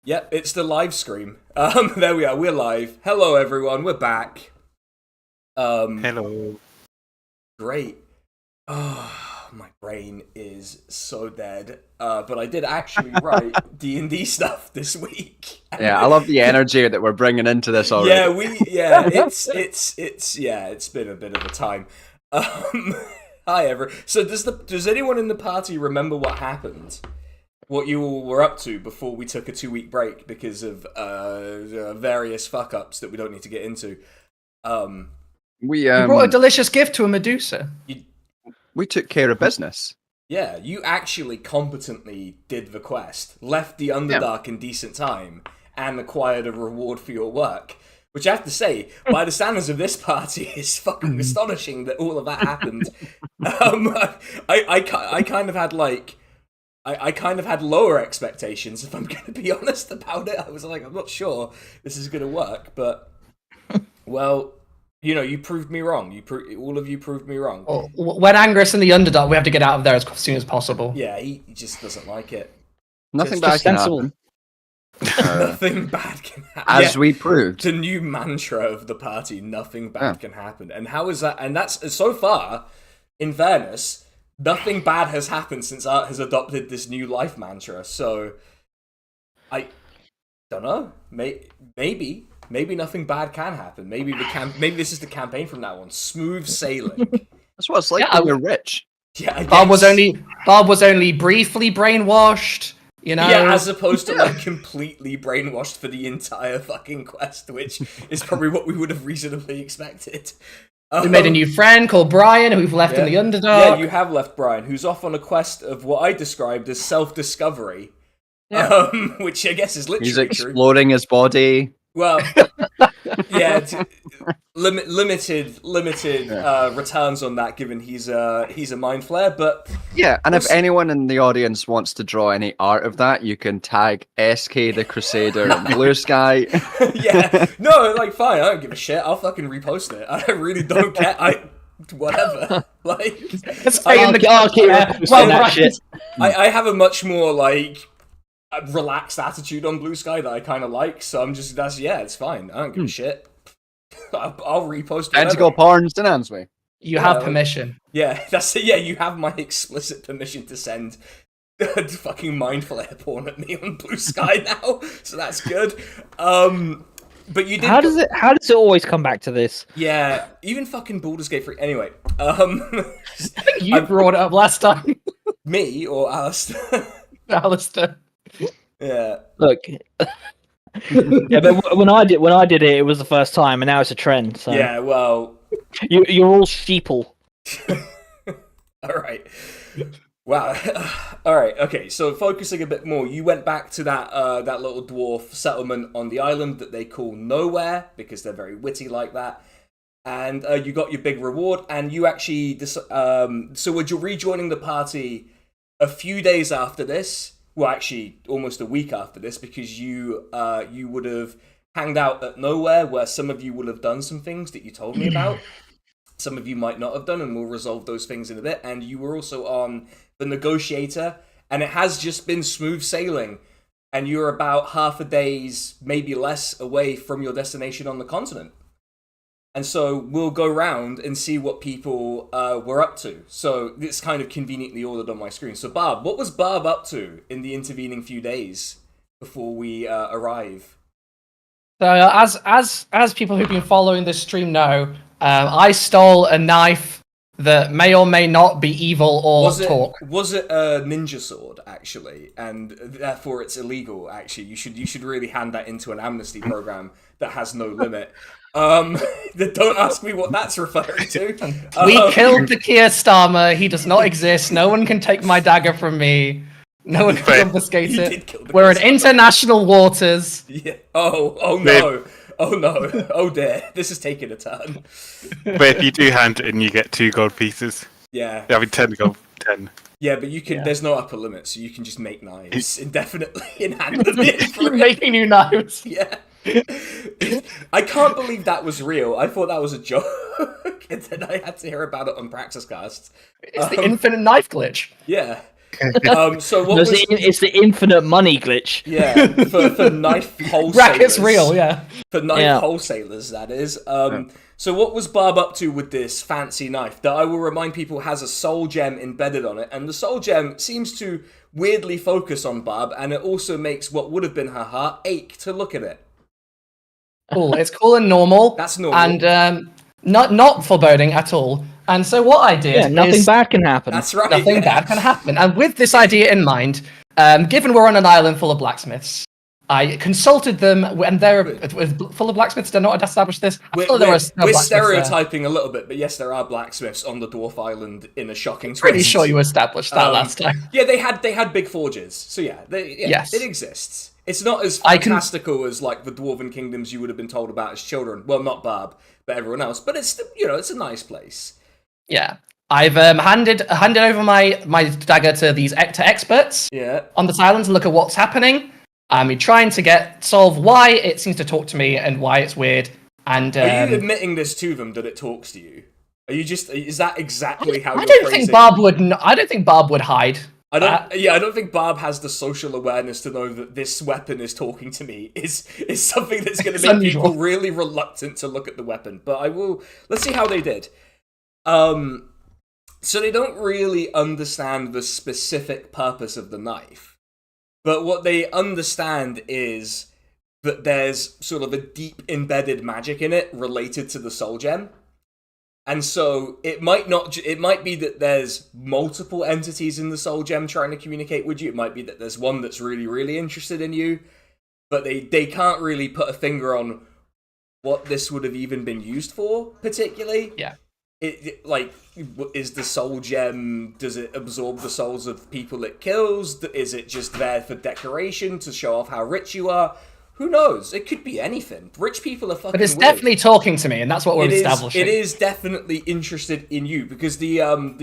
Yep, it's the live stream. There we are. We're live. Hello, everyone. We're back. Hello. Great. Oh, my brain is so dead. But I did actually write D&D stuff this week. Yeah, I love the energy that we're bringing into this already. It's been a bit of a time. Hi, everyone. So does anyone in the party remember what happened? What you all were up to before we took a 2-week break because of various fuck-ups that we don't need to get into. We You brought a delicious gift to a Medusa. we took care of business. Yeah, you actually competently did the quest, left the Underdark in decent time, and acquired a reward for your work. Which I have to say, by the standards of this party, is fucking astonishing that all of that happened. I kind of had I kind of had lower expectations, if I'm going to be honest about it. I was like, I'm not sure this is going to work, but, well, you know, you proved me wrong. All of you proved me wrong. Well, when Angrif's in the Underdark, we have to get out of there as soon as possible. Yeah, he just doesn't like it. Nothing bad can happen. Nothing bad can happen. As we proved. The new mantra of the party, nothing bad can happen. And how is that? And that's, so far, in fairness, nothing bad has happened since Art has adopted this new life mantra. So, I don't know. Maybe nothing bad can happen. Maybe this is the campaign from now on. Smooth sailing. That's what it's like when you're rich. Yeah, Bob was only briefly brainwashed. You know? Yeah, as opposed to like completely brainwashed for the entire fucking quest, which is probably what we would have reasonably expected. We made a new friend called Brian, who we've left in the Underdark. Yeah, you have left Brian, who's off on a quest of what I described as self-discovery. Yeah. Which I guess is literally He's exploring his body. Well, yeah, limited returns on that, given he's a mind flare. But yeah, and if anyone in the audience wants to draw any art of that, you can tag SK the Crusader and Blue Sky. Yeah, no, like fine, I don't give a shit. I'll fucking repost it. I really don't care. Whatever. Like, I have a much more like relaxed attitude on Blue Sky that I kind of like, so I'm just it's fine. I don't give a shit. I'll repost it. Tentacle porn, Stanan's You have permission. Yeah, that's it. Yeah, you have my explicit permission to send fucking mind flare porn at me on Blue Sky now, so that's good. But you did. How does it always come back to this? Yeah, even fucking Baldur's Gate 3. Anyway, You brought it up last time. Me or Alasdair? Alasdair. Yeah. Look. Yeah, but when I did it, it was the first time, and now it's a trend. So Yeah, well, you're all sheeple. all right. Wow. All right. Okay. So focusing a bit more, you went back to that little dwarf settlement on the island that they call Nowhere because they're very witty like that, and you got your big reward. And you actually so would you rejoining the party a few days after this? Well, actually, almost a week after this, because you would have hanged out at Nowhere, where some of you will have done some things that you told me about. Some of you might not have done, and we'll resolve those things in a bit. And you were also on the Negotiator, and it has just been smooth sailing. And you're about half a day's, maybe less, away from your destination on the continent. And so we'll go round and see what people were up to. So it's kind of conveniently ordered on my screen. So Barb, what was Barb up to in the intervening few days before we arrive? So as people who've been following this stream know, I stole a knife that may or may not be evil or talk. Was it a ninja sword, actually? And therefore it's illegal, actually. You should really hand that into an amnesty program that has no limit. Don't ask me what that's referring to. We killed the Kierstarmer. He does not exist. No one can take my dagger from me. No one can confiscate it. We're in international waters. Yeah. Oh no. Oh no. Oh dear. This is taking a turn. But if you do hand it in, you get 2 gold pieces. Yeah. I mean, 10 gold, 10. Yeah, but you can. There's no upper limit, so you can just make knives indefinitely and hand them in. You're making new knives. Yeah. I can't believe that was real. I thought that was a joke, and then I had to hear about it on Praxis Cast. It's the infinite knife glitch. Yeah. So what No, was... it's the infinite money glitch. Yeah, for knife wholesalers. Brackets real, yeah. For knife wholesalers, that is. So what was Barb up to with this fancy knife that I will remind people has a soul gem embedded on it, and the soul gem seems to weirdly focus on Barb, and it also makes what would have been her heart ache to look at it. Cool. It's cool and normal. That's normal. And not foreboding at all. And so what I did nothing is bad can happen. That's right. nothing bad can happen. And with this idea in mind, given we're on an island full of blacksmiths, I consulted them, and they're full of blacksmiths. Did I not establish this? We're stereotyping a little bit, but yes, there are blacksmiths on the dwarf island in a shocking twist. Pretty sure you established that last time. Yeah, they had big forges, so yes, it exists. It's not as fantastical as like the dwarven kingdoms you would have been told about as children. Well, not Barb, but everyone else. But it's it's a nice place. Yeah, I've handed over my dagger to experts. Yeah. On this island to look at what's happening. I'm trying to solve why it seems to talk to me and why it's weird. And are you admitting this to them that it talks to you? Are you is that exactly how? I don't think Barb would. I don't think Barb would hide. I don't think Barb has the social awareness to know that this weapon is talking to me is something that's going to make people really reluctant to look at the weapon. But I will. Let's see how they did. So they don't really understand the specific purpose of the knife. But what they understand is that there's sort of a deep embedded magic in it related to the soul gem. And so it might be that there's multiple entities in the soul gem trying to communicate with you. It might be that there's one that's really, really interested in you. But they can't really put a finger on what this would have even been used for, particularly. Yeah. Is the soul gem, does it absorb the souls of people it kills? Is it just there for decoration to show off how rich you are? Who knows? It could be anything. Rich people are fucking But it's weird. definitely talking to me, and that's what we're establishing. It is definitely interested in you, because the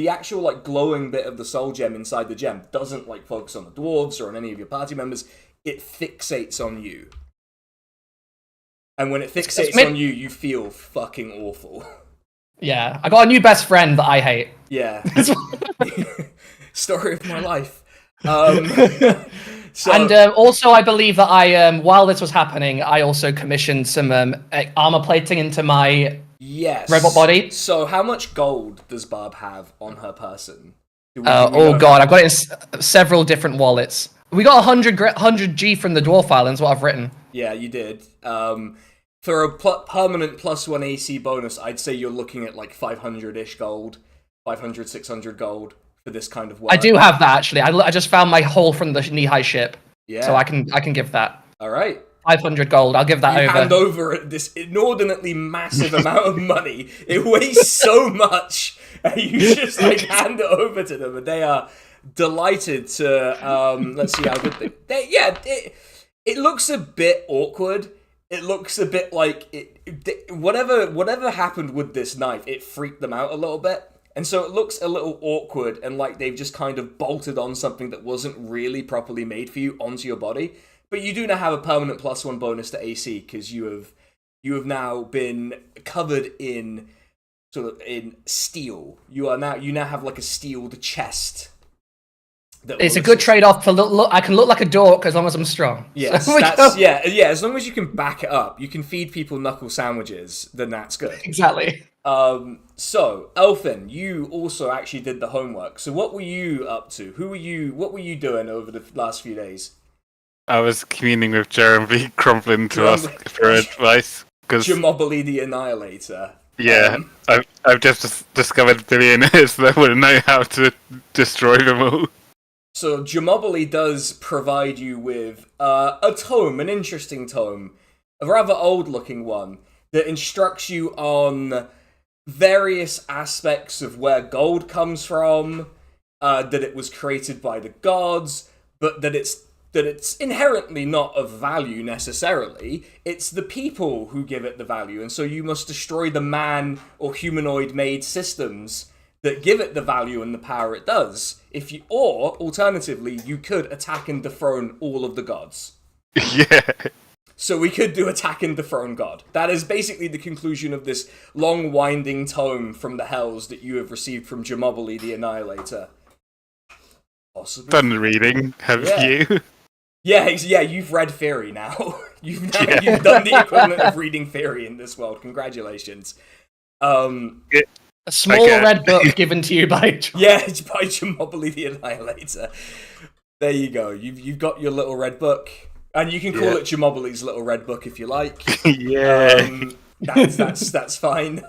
actual like glowing bit of the soul gem inside the gem doesn't like focus on the dwarves or on any of your party members. It fixates on you. And when it fixates on you, you feel fucking awful. Yeah, I got a new best friend that I hate. Yeah. Story of my life. And also, I believe that while this was happening, I also commissioned some armor plating into my robot body. So how much gold does Barb have on her person? God, I've got it in several different wallets. We got 100 G from the Dwarf Islands, what I've written. Yeah, you did. For a permanent +1 AC bonus, I'd say you're looking at like 500-ish gold, 500, 600 gold for this kind of work. I do have that, actually. I just found my haul from the knee-high ship. Yeah. So I can give that. All right. 500 gold, I'll give that over. You hand over this inordinately massive amount of money. It weighs so much, and you just like hand it over to them, and they are delighted to, let's see how good it looks a bit awkward. It looks a bit like whatever happened with this knife, it freaked them out a little bit. And so it looks a little awkward and like they've just kind of bolted on something that wasn't really properly made for you onto your body. But you do now have a permanent +1 bonus to AC because you have now been covered in in steel. You now have like a steeled chest. It's a good trade-off for look. I can look like a dork as long as I'm strong. Yes, so as long as you can back it up, you can feed people knuckle sandwiches. Then that's good. Exactly. So Elfin, you also actually did the homework. So what were you up to? What were you doing over the last few days? I was communing with Jeremy Crumplin to ask for advice. Jamobbly the Annihilator. Yeah, I've just discovered billionaires that would know how to destroy them all. So Jamobbly does provide you with a tome, an interesting tome, a rather old-looking one, that instructs you on various aspects of where gold comes from, that it was created by the gods, but that it's inherently not of value necessarily. It's the people who give it the value, and so you must destroy the man or humanoid-made systems that give it the value and the power it does. Or alternatively, you could attack and dethrone all of the gods. Yeah. So we could do attack and dethrone God. That is basically the conclusion of this long, winding tome from the hells that you have received from Jamobbly the Annihilator. Possibly. Done the reading, have you? Yeah, you've read Theory now. You've done the equivalent of reading Theory in this world. Congratulations. A small red book given to you by it's by Jamobbly the Annihilator. There you go. You've got your little red book. And you can call it Jamobbly's little red book if you like. That's fine.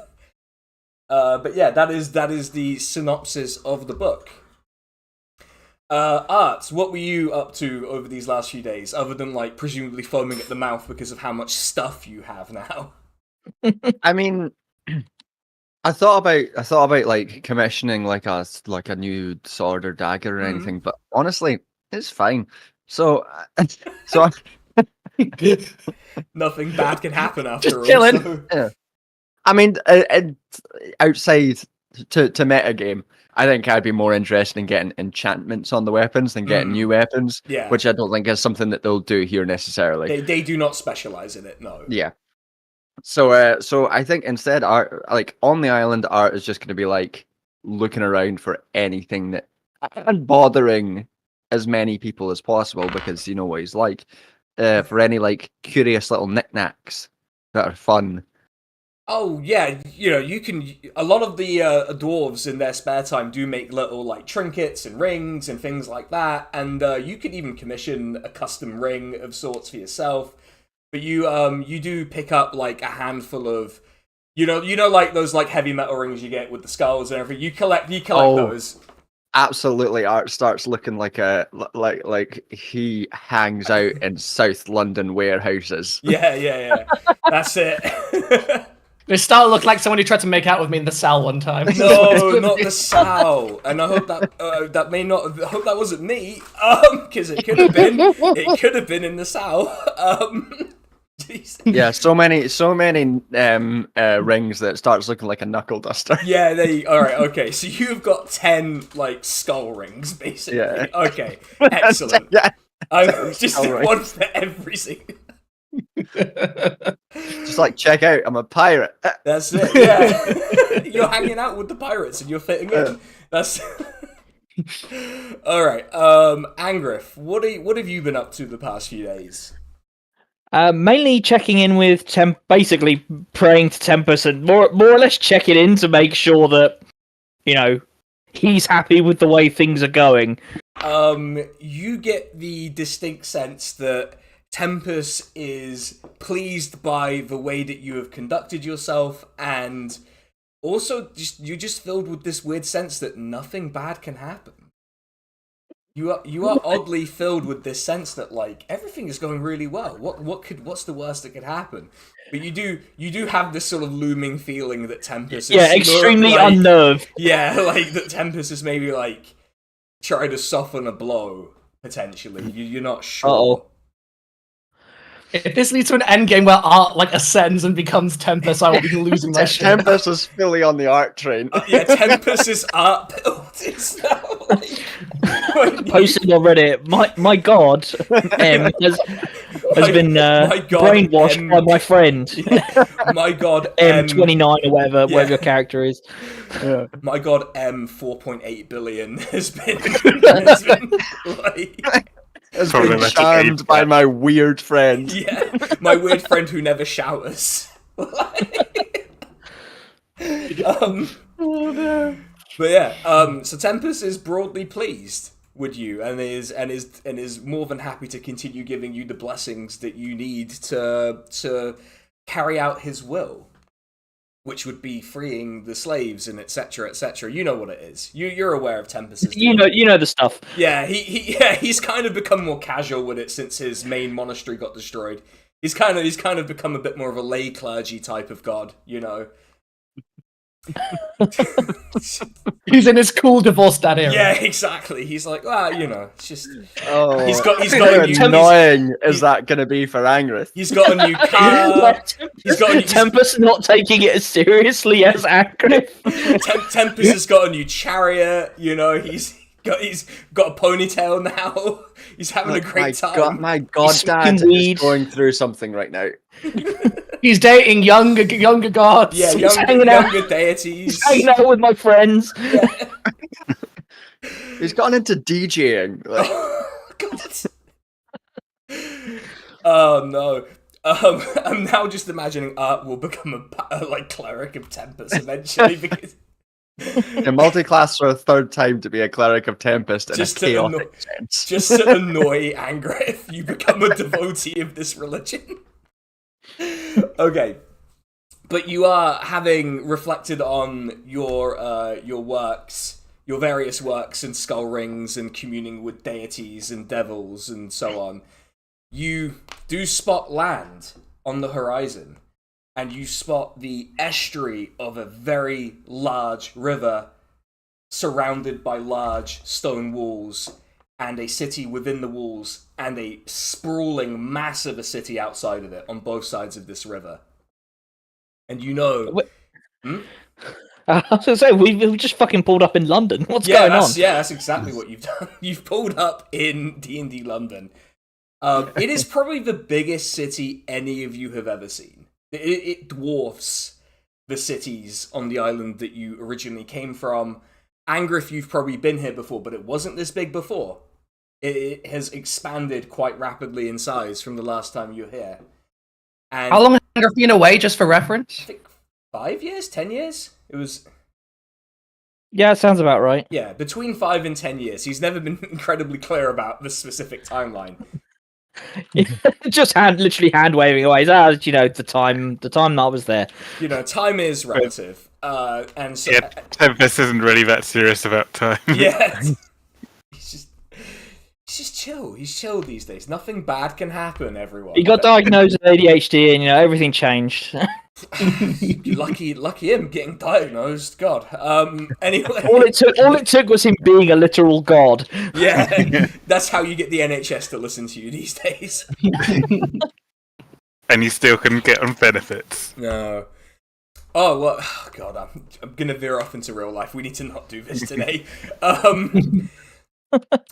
But yeah, that is the synopsis of the book. Art, what were you up to over these last few days, other than like presumably foaming at the mouth because of how much stuff you have now? I mean, I thought about like commissioning like a new sword or dagger or anything, but honestly, it's fine. So nothing bad can happen after just all. chilling. So. Yeah. I mean, outside to metagame, I think I'd be more interested in getting enchantments on the weapons than getting new weapons. Yeah. Which I don't think is something that they'll do here necessarily. They do not specialize in it, no. Yeah. So I think instead, art, like on the island, art is just going to be like looking around for anything that and bothering as many people as possible because you know what he's like. For any like curious little knickknacks that are fun. Oh yeah, you can. A lot of the dwarves in their spare time do make little like trinkets and rings and things like that, and you could even commission a custom ring of sorts for yourself. But you do pick up like a handful of, like those like heavy metal rings you get with the skulls and everything. You collect those. Absolutely, art starts looking like he hangs out in South London warehouses. Yeah. That's it. They start to look like someone who tried to make out with me in the cell one time. No, not the Sal. And I hope that may not. I hope that wasn't me. Because it could have been. It could have been in the Sal. Yeah, so many rings that it starts looking like a knuckle duster. Yeah, alright, okay. So you've got 10 like skull rings, basically. Yeah. Okay. Excellent. Yeah. I'm just one for every single. Just like, check out, I'm a pirate. That's it, yeah. You're hanging out with the pirates and you're fitting in. That's alright. Angrif, what have you been up to the past few days? Mainly checking in with basically praying to Tempest and more or less checking in to make sure that, he's happy with the way things are going. You get the distinct sense that Tempest is pleased by the way that you have conducted yourself, and also you're just filled with this weird sense that nothing bad can happen. You are oddly filled with this sense that like everything is going really well. What's the worst that could happen? But you do have this sort of looming feeling that Tempest is extremely unnerved. Yeah, like that Tempest is maybe like trying to soften a blow potentially. You're not sure. Uh-oh. If this leads to an end game where art like ascends and becomes Tempest, I will be losing my shit. Tempest is fully on the art train. Yeah, Tempest's art build is now like posted on Reddit. My god, has been brainwashed by my friend. My god, M29 or whatever your character is. Yeah. My god, M 4.8 billion has been like. Has been charmed by my weird friend. Yeah, my weird friend who never showers. Oh no. But yeah, so Tempest is broadly pleased with you and is more than happy to continue giving you the blessings that you need to carry out his will, which would be freeing the slaves and etc. etc. You know what it is. You're aware of Tempest's. You know the stuff. Yeah, he's kind of become more casual with it since his main monastery got destroyed. He's kind of become a bit more of a lay clergy type of god, He's in his cool divorce dad era. Yeah, exactly. He's like, it's just. Oh, he's got how annoying is that going to be for Angrif? He's got a new car. Tempest not taking it as seriously as Angrif. Tempest has got a new chariot. He's got a ponytail now. He's having a great time. My god, Dad is going through something right now. He's dating younger gods. Yeah, younger deities. He's hanging out with my friends. Yeah. He's gone into DJing. Like, Oh, God. Oh no. I'm now just imagining Art will become a like cleric of Tempest eventually because a multi-class for a third time to be a cleric of Tempest in Just a to chaotic sense. just to annoy Angrif, you become a devotee of this religion. Okay. But you are having reflected on your works, your various works and skull rings and communing with deities and devils and so on. You do spot land on the horizon, and you spot the estuary of a very large river surrounded by large stone walls, and a city within the walls, and a sprawling mass of a city outside of it on both sides of this river. And you know... I was gonna say we've just fucking pulled up in London. What's going on? Yeah, that's exactly what you've done. You've pulled up in D&D London. It is probably the biggest city any of you have ever seen. It dwarfs the cities on the island that you originally came from. Angrif, you've probably been here before, but it wasn't this big before. It has expanded quite rapidly in size from the last time you were here. And How long has Angrif been away, just for reference? I think 5 years, 10 years? It was... Yeah, it sounds about right. Yeah, between 5 and 10 years. He's never been incredibly clear about the specific timeline. Just literally hand waving away. You know, the time that I was there. You know, time is relative. And so... Yeah, Tempest isn't really that serious about time. Yeah. He's just chill. He's chill these days. Nothing bad can happen, everyone. He got diagnosed with ADHD, and everything changed. lucky him getting diagnosed. God. Anyway, all it took was him being a literal god. Yeah, that's how you get the NHS to listen to you these days. And you still couldn't get on benefits. No. Oh well, God, I'm gonna veer off into real life. We need to not do this today.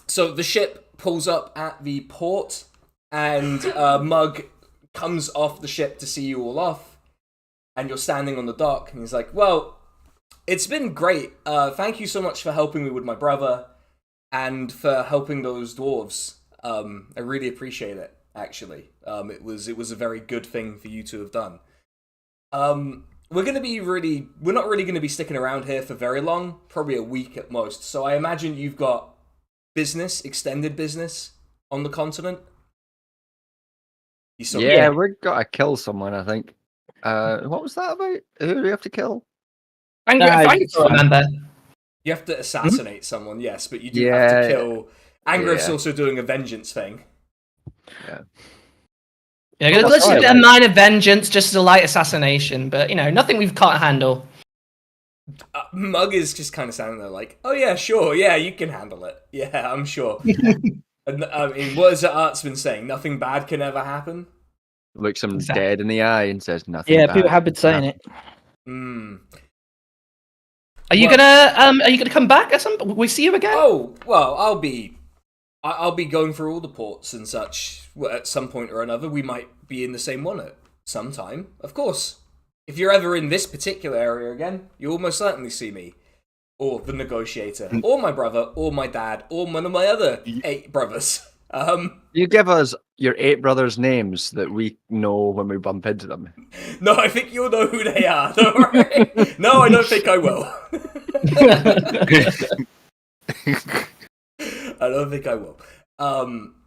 So the ship pulls up at the port, and Mug comes off the ship to see you all off. And you're standing on the dock, and he's like, well, it's been great. Thank you so much for helping me with my brother, and for helping those dwarves. I really appreciate it, actually. It was a very good thing for you to have done. We're not really going to be sticking around here for very long, probably a week at most. So I imagine you've got extended business on the continent? Yeah, we've got to kill someone, I think. What was that about? Who do we have to kill? I remember. You have to assassinate someone, yes, but you do have to kill... Angrif's also doing a vengeance thing. Yeah, let's do a minor vengeance, just a light assassination, but, nothing we can't handle. Mug is just kind of standing there like, oh yeah, sure, yeah, you can handle it. Yeah, I'm sure. And, I mean, what has Art's been saying? Nothing bad can ever happen? Looks him dead in the eye and says nothing. Yeah, bad people have been saying it. Are you gonna come back at some? We see you again? Oh well, I'll be going through all the ports and such at some point or another. We might be in the same one at some time, of course. If you're ever in this particular area again, you'll almost certainly see me, or the negotiator, or my brother, or my dad, or one of my other 8 brothers. You give us your 8 brothers' names that we know when we bump into them. No, I think you'll know who they are. Don't worry. No, I don't think I will. I don't think I will.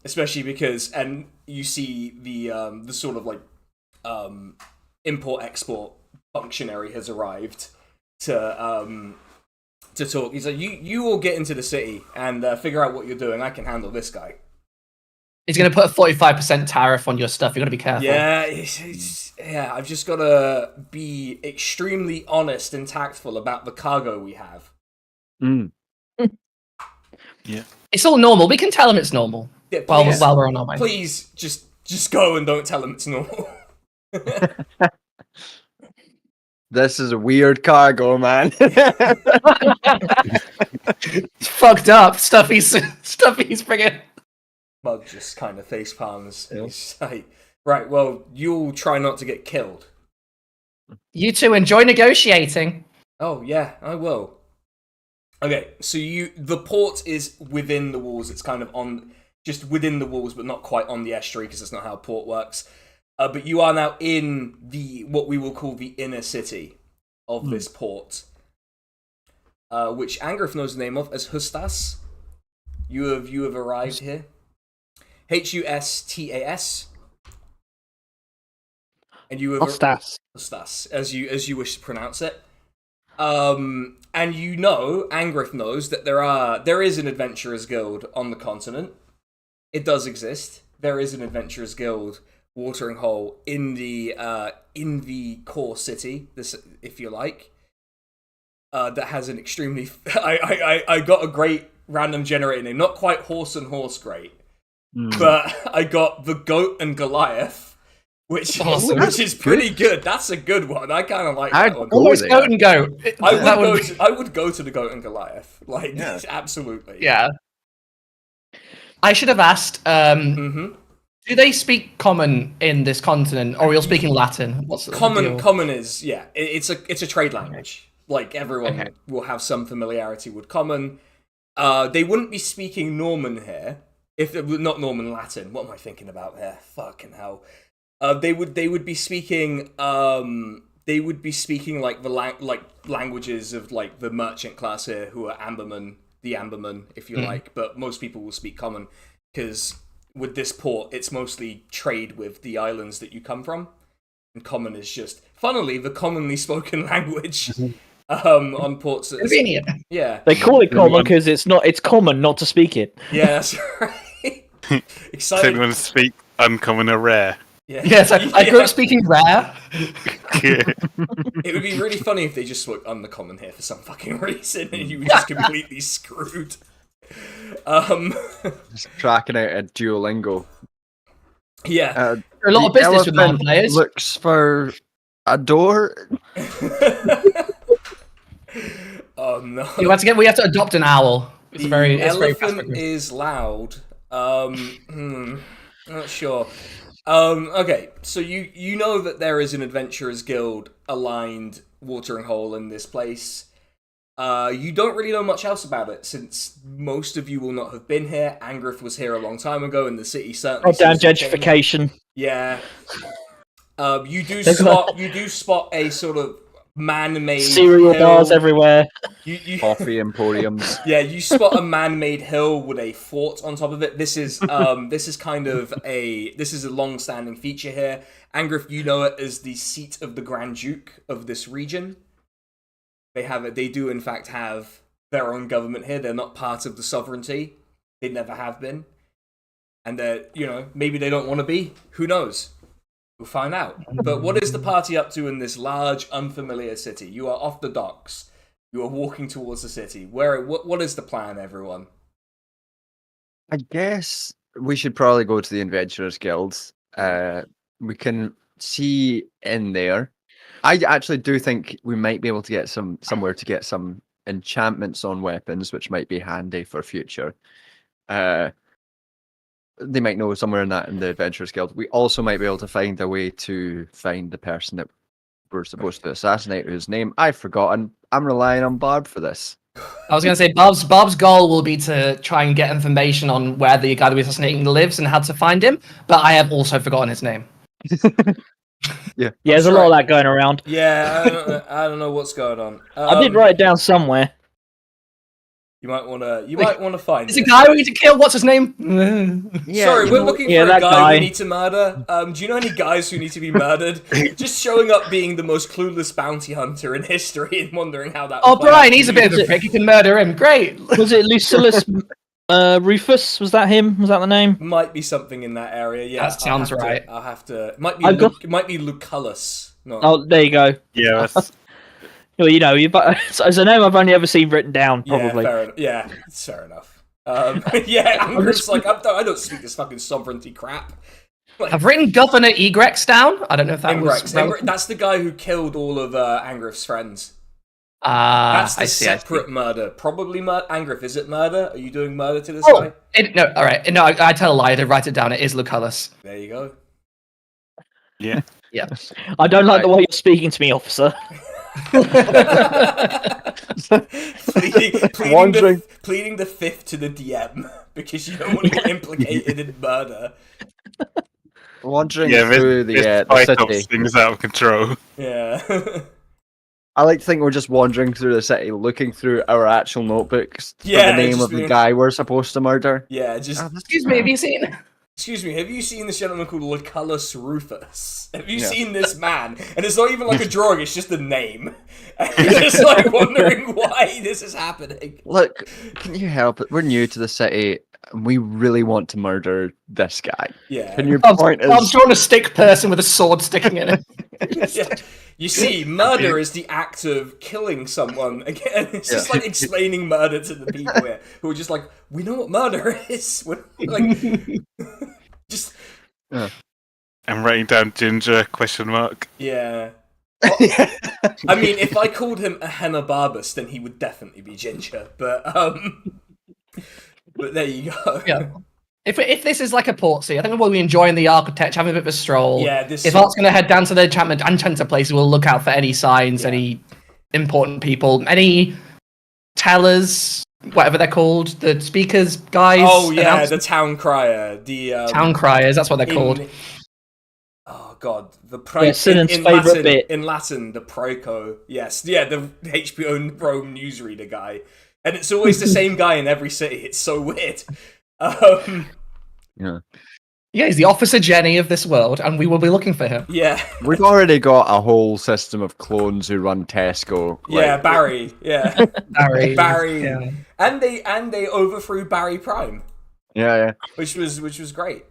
Especially because, and you see the sort of like import-export functionary has arrived to talk. He's like, you all get into the city and figure out what you're doing. I can handle this guy. He's going to put a 45% tariff on your stuff. You've got to be careful. Yeah, yeah. I've just got to be extremely honest and tactful about the cargo we have. Yeah, it's all normal. We can tell him it's normal. Yeah, while we're on our way. Please, just go and don't tell him it's normal. This is a weird cargo, man. It's fucked up stuff he's bringing. Mug just kind of face palms. Yeah. He's like, right, well, you'll try not to get killed. You two enjoy negotiating. Oh, yeah, I will. Okay, so the port is within the walls. It's kind of just within the walls, but not quite on the estuary because that's not how a port works. But you are now in what we will call the inner city of this port, which Angrif knows the name of as Hustas. You have arrived here. Hustas. And you have Hustas, as you wish to pronounce it. And you know, Angrif knows that there is an adventurers guild on the continent. It does exist. There is an adventurers guild, Watering Hole, in the core city, this, if you like. That has an extremely I got a great random generator name, not quite horse and horse great, but I got the Goat and Goliath. Which is pretty good. That's a good one. I kind of like that one. Almost Goat and Goat. I would go to the Goat and Goliath. Like, absolutely. Yeah. I should have asked, do they speak Common in this continent, or are we all speaking Latin? What's Common is, it's a trade language. Like, everyone will have some familiarity with Common. They wouldn't be speaking Norman here, not Norman Latin. What am I thinking about there? Fucking hell. They would be speaking like languages of like the merchant class here, who are the Ambermen, if you like. But most people will speak Common because with this port, it's mostly trade with the islands that you come from, and Common is just, funnily, the commonly spoken language on ports. Convenient. Yeah, they call it Common because it's common not to speak it. Yeah, that's right. Exciting. So you want to speak uncommon or rare? Yeah. Yes, I grew up speaking rare. It would be really funny if they just spoke uncommon here for some fucking reason, and you were just completely screwed. Just tracking out a Duolingo. Yeah. A lot of business with non-players. Looks for a door. Oh no. We have to adopt an owl. It's very elephant is loud. Not sure. Okay, so you know that there is an adventurers guild aligned Watering Hole in this place. You don't really know much else about it, since most of you will not have been here. Angrif was here a long time ago, and the city certainly. Oh, damn gentrification! Yeah. You do spot a sort of man-made cereal bars everywhere. Coffee emporiums. Yeah, you spot a man-made hill with a fort on top of it. This is kind of a long-standing feature here. Angrif, you know it as the seat of the Grand Duke of this region. They do in fact have their own government here. They're not part of the sovereignty. They never have been. And maybe they don't want to be. Who knows? We'll find out. But what is the party up to in this large, unfamiliar city? You are off the docks. You are walking towards the city. What is the plan, everyone? I guess we should probably go to the Adventurers Guilds. We can see in there. I actually do think we might be able to get somewhere to get some enchantments on weapons, which might be handy for future. They might know somewhere in the Adventurers Guild. We also might be able to find a way to find the person that we're supposed to assassinate, whose name I've forgotten. I'm relying on Barb for this. I was going to say Bob's goal will be to try and get information on where the guy that we're assassinating lives and how to find him, but I have also forgotten his name. Yeah, there's a lot of that going around. Yeah, I don't know what's going on. I did write it down somewhere. You might want to find. It's a guy we need to kill. What's his name? Yeah, sorry, we're looking for a guy we need to murder. Do you know any guys who need to be murdered? Just showing up being the most clueless bounty hunter in history and wondering how that. Oh, Brian, he's a bit of a prick. You can murder him. Great. Was it Lucilius Rufus? Was that him? Was that the name? Might be something in that area. Yeah, that sounds right. I'll have to. It might be Lucullus. Oh, there you go. Yeah. Well, as a name I've only ever seen written down, probably. Yeah, it's fair enough. Yeah, Angrif's like, I don't speak this fucking sovereignty crap. Like, I've written Governor Egrex down. I don't know if that was... That's the guy who killed all of Angrif's friends. That's the separate murder. Probably Angrif, is it murder? Are you doing murder to this guy? No, all right. No, I tell a lie. I did write it down. It is Lucullus. There you go. Yeah. Yeah. I don't like the way you're speaking to me, officer. pleading the fifth to the DM because you don't want to get implicated in murder. Wandering through the city. Things out of control. Yeah. I like to think we're just wandering through the city, looking through our actual notebooks for the name of the guy we're supposed to murder. Yeah, just... Excuse me, have you seen... Excuse me, have you seen this gentleman called Lucullus Rufus? Have you seen this man? And it's not even like a drawing, it's just a name. And you're just like wondering why this is happening. Look, can you help it? We're new to the city, and we really want to murder this guy. Yeah. And your point is... I'm drawing a stick person with a sword sticking in it. Yeah. You see, murder is the act of killing someone. Again, it's just like explaining murder to the people here who are just like, we know what murder is. We're like, just. I'm writing down Ginger ? Yeah. Well, I mean, if I called him a Henna-Barbus, then he would definitely be Ginger. But there you go. Yeah. If this is like a port city, I think we'll be enjoying the architecture, having a bit of a stroll. Yeah, if Art's going to head down to the enchanter places, we'll look out for any signs, any important people, any tellers, whatever they're called, the speakers, guys. Oh yeah, the town crier, the town criers. That's what they're called. Oh god, the in Latin, the Proco. Yes, yeah, the HBO Rome newsreader guy, and it's always the same guy in every city. It's so weird. Yeah, he's the Officer Jenny of this world, and we will be looking for him. Yeah, we've already got a whole system of clones who run Tesco. Yeah, Barry. Yeah, Barry. Yeah. And they overthrew Barry Prime. Yeah. Which was great.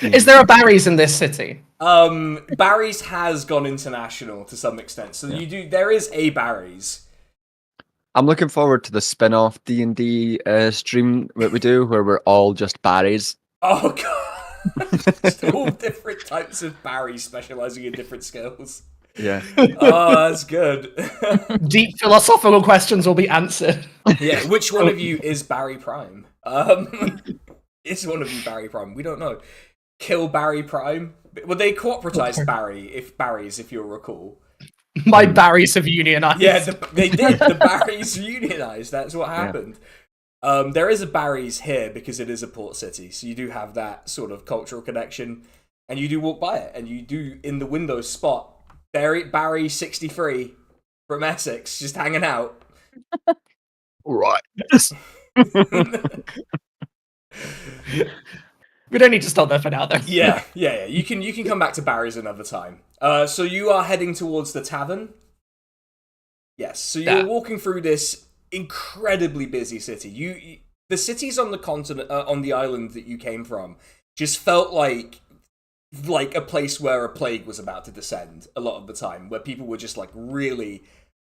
Is there a Barry's in this city? Barry's has gone international to some extent, so there is a Barry's. I'm looking forward to the spin-off D&D stream that we do, where we're all just Barrys. Oh god! Just all different types of Barrys specializing in different skills. Yeah. Oh, that's good. Deep philosophical questions will be answered. Yeah, which one of you is Barry Prime? Is one of you Barry Prime? We don't know. Kill Barry Prime? Well, they cooperatized Barry's, if you'll recall. My Barrys have unionized. Yeah, they did. The Barrys unionized. That's what happened. Yeah. There is a Barry's here because it is a port city, so you do have that sort of cultural connection, and you do walk by it, and you do in the window spot Barry 63 from Essex just hanging out. Right. We don't need to stop there for now, though. Yeah. You can come back to Barry's another time. So you are heading towards the tavern. Yes. So you're walking through this incredibly busy city. The cities on the continent, on the island that you came from, just felt like a place where a plague was about to descend a lot of the time, where people were just like really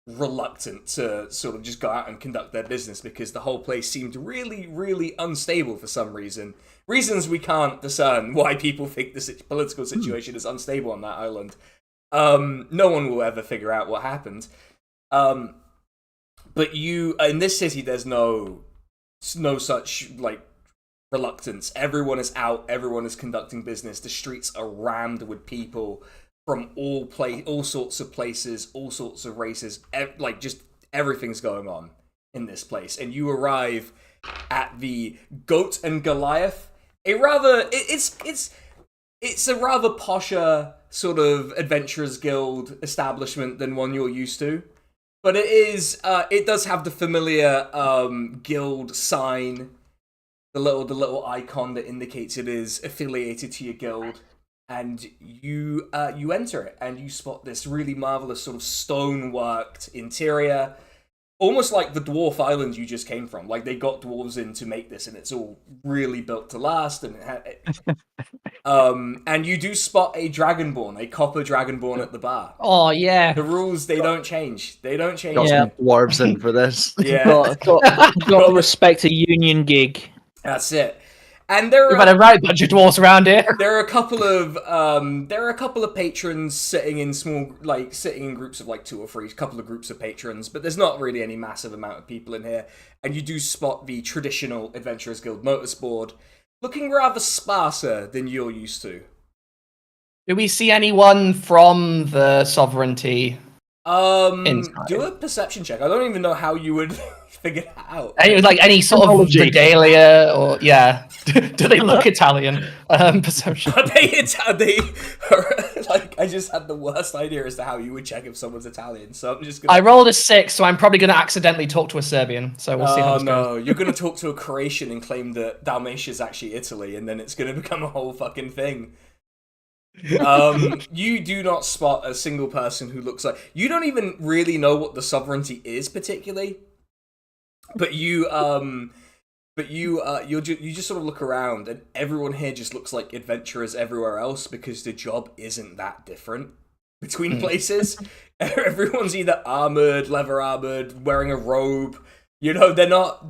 reluctant to sort of just go out and conduct their business because the whole place seemed really, really unstable for some reason. Reasons we can't discern why people think the political situation is unstable on that island. No one will ever figure out what happened. But in this city, there's no such like reluctance. Everyone is out. Everyone is conducting business. The streets are rammed with people from all sorts of places, all sorts of races. Like just everything's going on in this place, and you arrive at the Goat and Goliath. It's a rather posher sort of adventurers guild establishment than one you're used to, but it does have the familiar guild sign, the little icon that indicates it is affiliated to your guild, and you enter it and you spot this really marvelous sort of stone-worked interior. Almost like the dwarf island you just came from. Like, they got dwarves in to make this, and it's all really built to last. And you do spot a dragonborn, a copper dragonborn at the bar. Oh, yeah. The rules, they don't change. They don't change. Got some dwarves in for this. Yeah. got to respect a union gig. That's it. And there are a right bunch of dwarves around here. There are a couple of patrons sitting in groups of like 2 or 3, a couple of groups of patrons, but there's not really any massive amount of people in here. And you do spot the traditional Adventurers Guild notice board, looking rather sparser than you're used to. Do we see anyone from the Sovereignty? Inside. Do a perception check. I don't even know how you would figure that out. Any sort of Technology. regalia or do they look Italian? Perception. Are they like, I just had the worst idea as to how you would check if someone's Italian, so I'm just gonna... I rolled a 6, so I'm probably going to accidentally talk to a Serbian. So we'll see how this goes. You're gonna talk to a Croatian and claim that Dalmatia is actually Italy, and then it's gonna become a whole fucking thing. You do not spot a single person who looks like... You don't even really know what the sovereignty is particularly, but you just sort of look around, and everyone here just looks like adventurers everywhere else because the job isn't that different between places. Everyone's either armored, leather armored, wearing a robe. You know, they're not...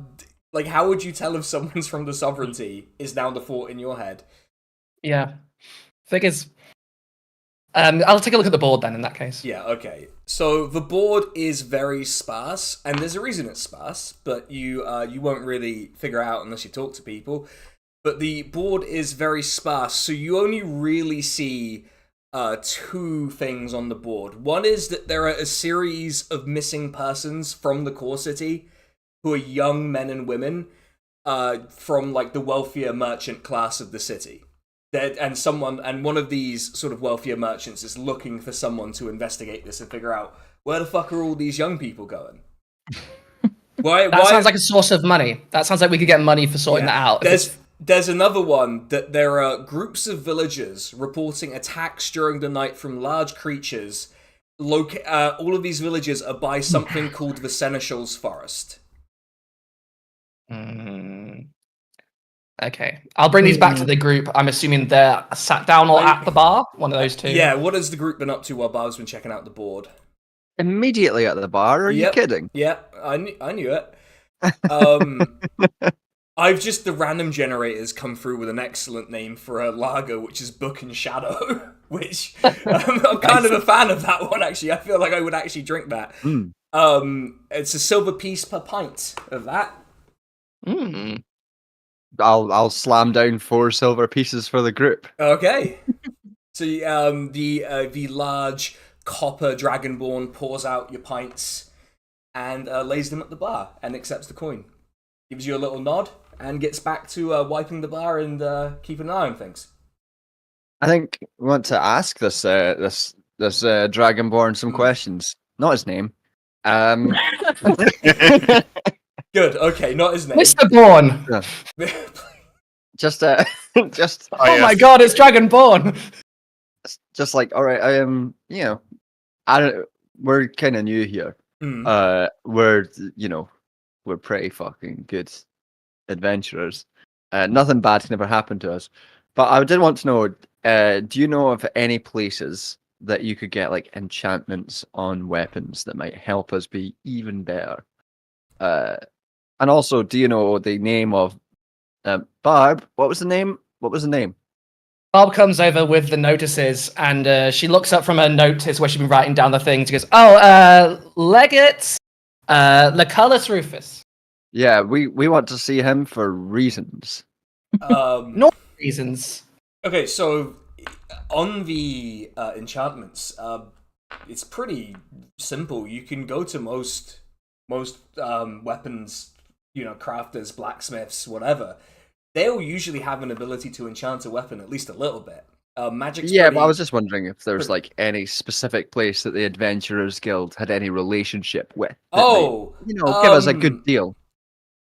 Like, how would you tell if someone's from the sovereignty is now the thought in your head? Yeah. Thing is, I'll take a look at the board then in that case. Yeah, okay. So the board is very sparse, and there's a reason it's sparse, but you won't really figure out unless you talk to people. But the board is very sparse, so you only really see 2 things on the board. One is that there are a series of missing persons from the core city who are young men and women from like the wealthier merchant class of the city. And one of these sort of wealthier merchants is looking for someone to investigate this and figure out where the fuck are all these young people going. Why sounds like a source of money. That sounds like we could get money for sorting that out. There's another one that there are groups of villagers reporting attacks during the night from large creatures. All of these villages are by something called the Seneschal's Forest. Okay, I'll bring these back to the group. I'm assuming they're sat down or at the bar. One of those two. Yeah, what has the group been up to while Barb's been checking out the board? Immediately at the bar? Are you kidding? Yeah, I knew it. The random generators come through with an excellent name for a lager, which is Book and Shadow, which I'm kind of a fan of that one, actually. I feel like I would actually drink that. It's a silver piece per pint of that. I'll slam down 4 silver pieces for the group. Okay. So the large copper dragonborn pours out your pints and lays them at the bar and accepts the coin. Gives you a little nod and gets back to wiping the bar and keeping an eye on things. I think we want to ask this dragonborn some questions. Not his name. Good. Okay, not his name. Mr. Bourne. just my God, it's Dragonborn. Just like, all right, I am. We're kind of new here. We're pretty fucking good adventurers. Nothing bad can ever happen to us. But I did want to know, do you know of any places that you could get like enchantments on weapons that might help us be even better? And also, do you know the name of Barb? What was the name? Barb comes over with the notices, and she looks up from her notice where she's been writing down the things. She goes, Legate Lucullus Rufus. Yeah, we want to see him for reasons. No reasons. Okay, so on the enchantments, it's pretty simple. You can go to most weapons, crafters, blacksmiths, whatever. They'll usually have an ability to enchant a weapon at least a little bit. Magic's but I was just wondering if there's like any specific place that the Adventurers Guild had any relationship with. Give us a good deal.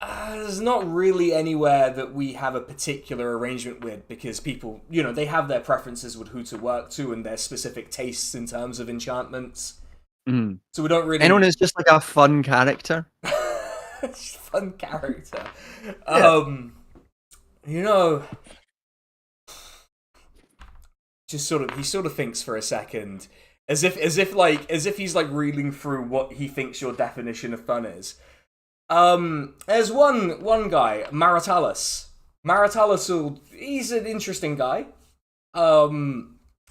There's not really anywhere that we have a particular arrangement with, because people, they have their preferences with who to work to and their specific tastes in terms of enchantments. So we don't really... Anyone who's just like a fun character? Fun character. Yeah. He sort of thinks for a second, as if he's like reeling through what he thinks your definition of fun is. There's one guy, Maritalis. Maritalis, he's an interesting guy. A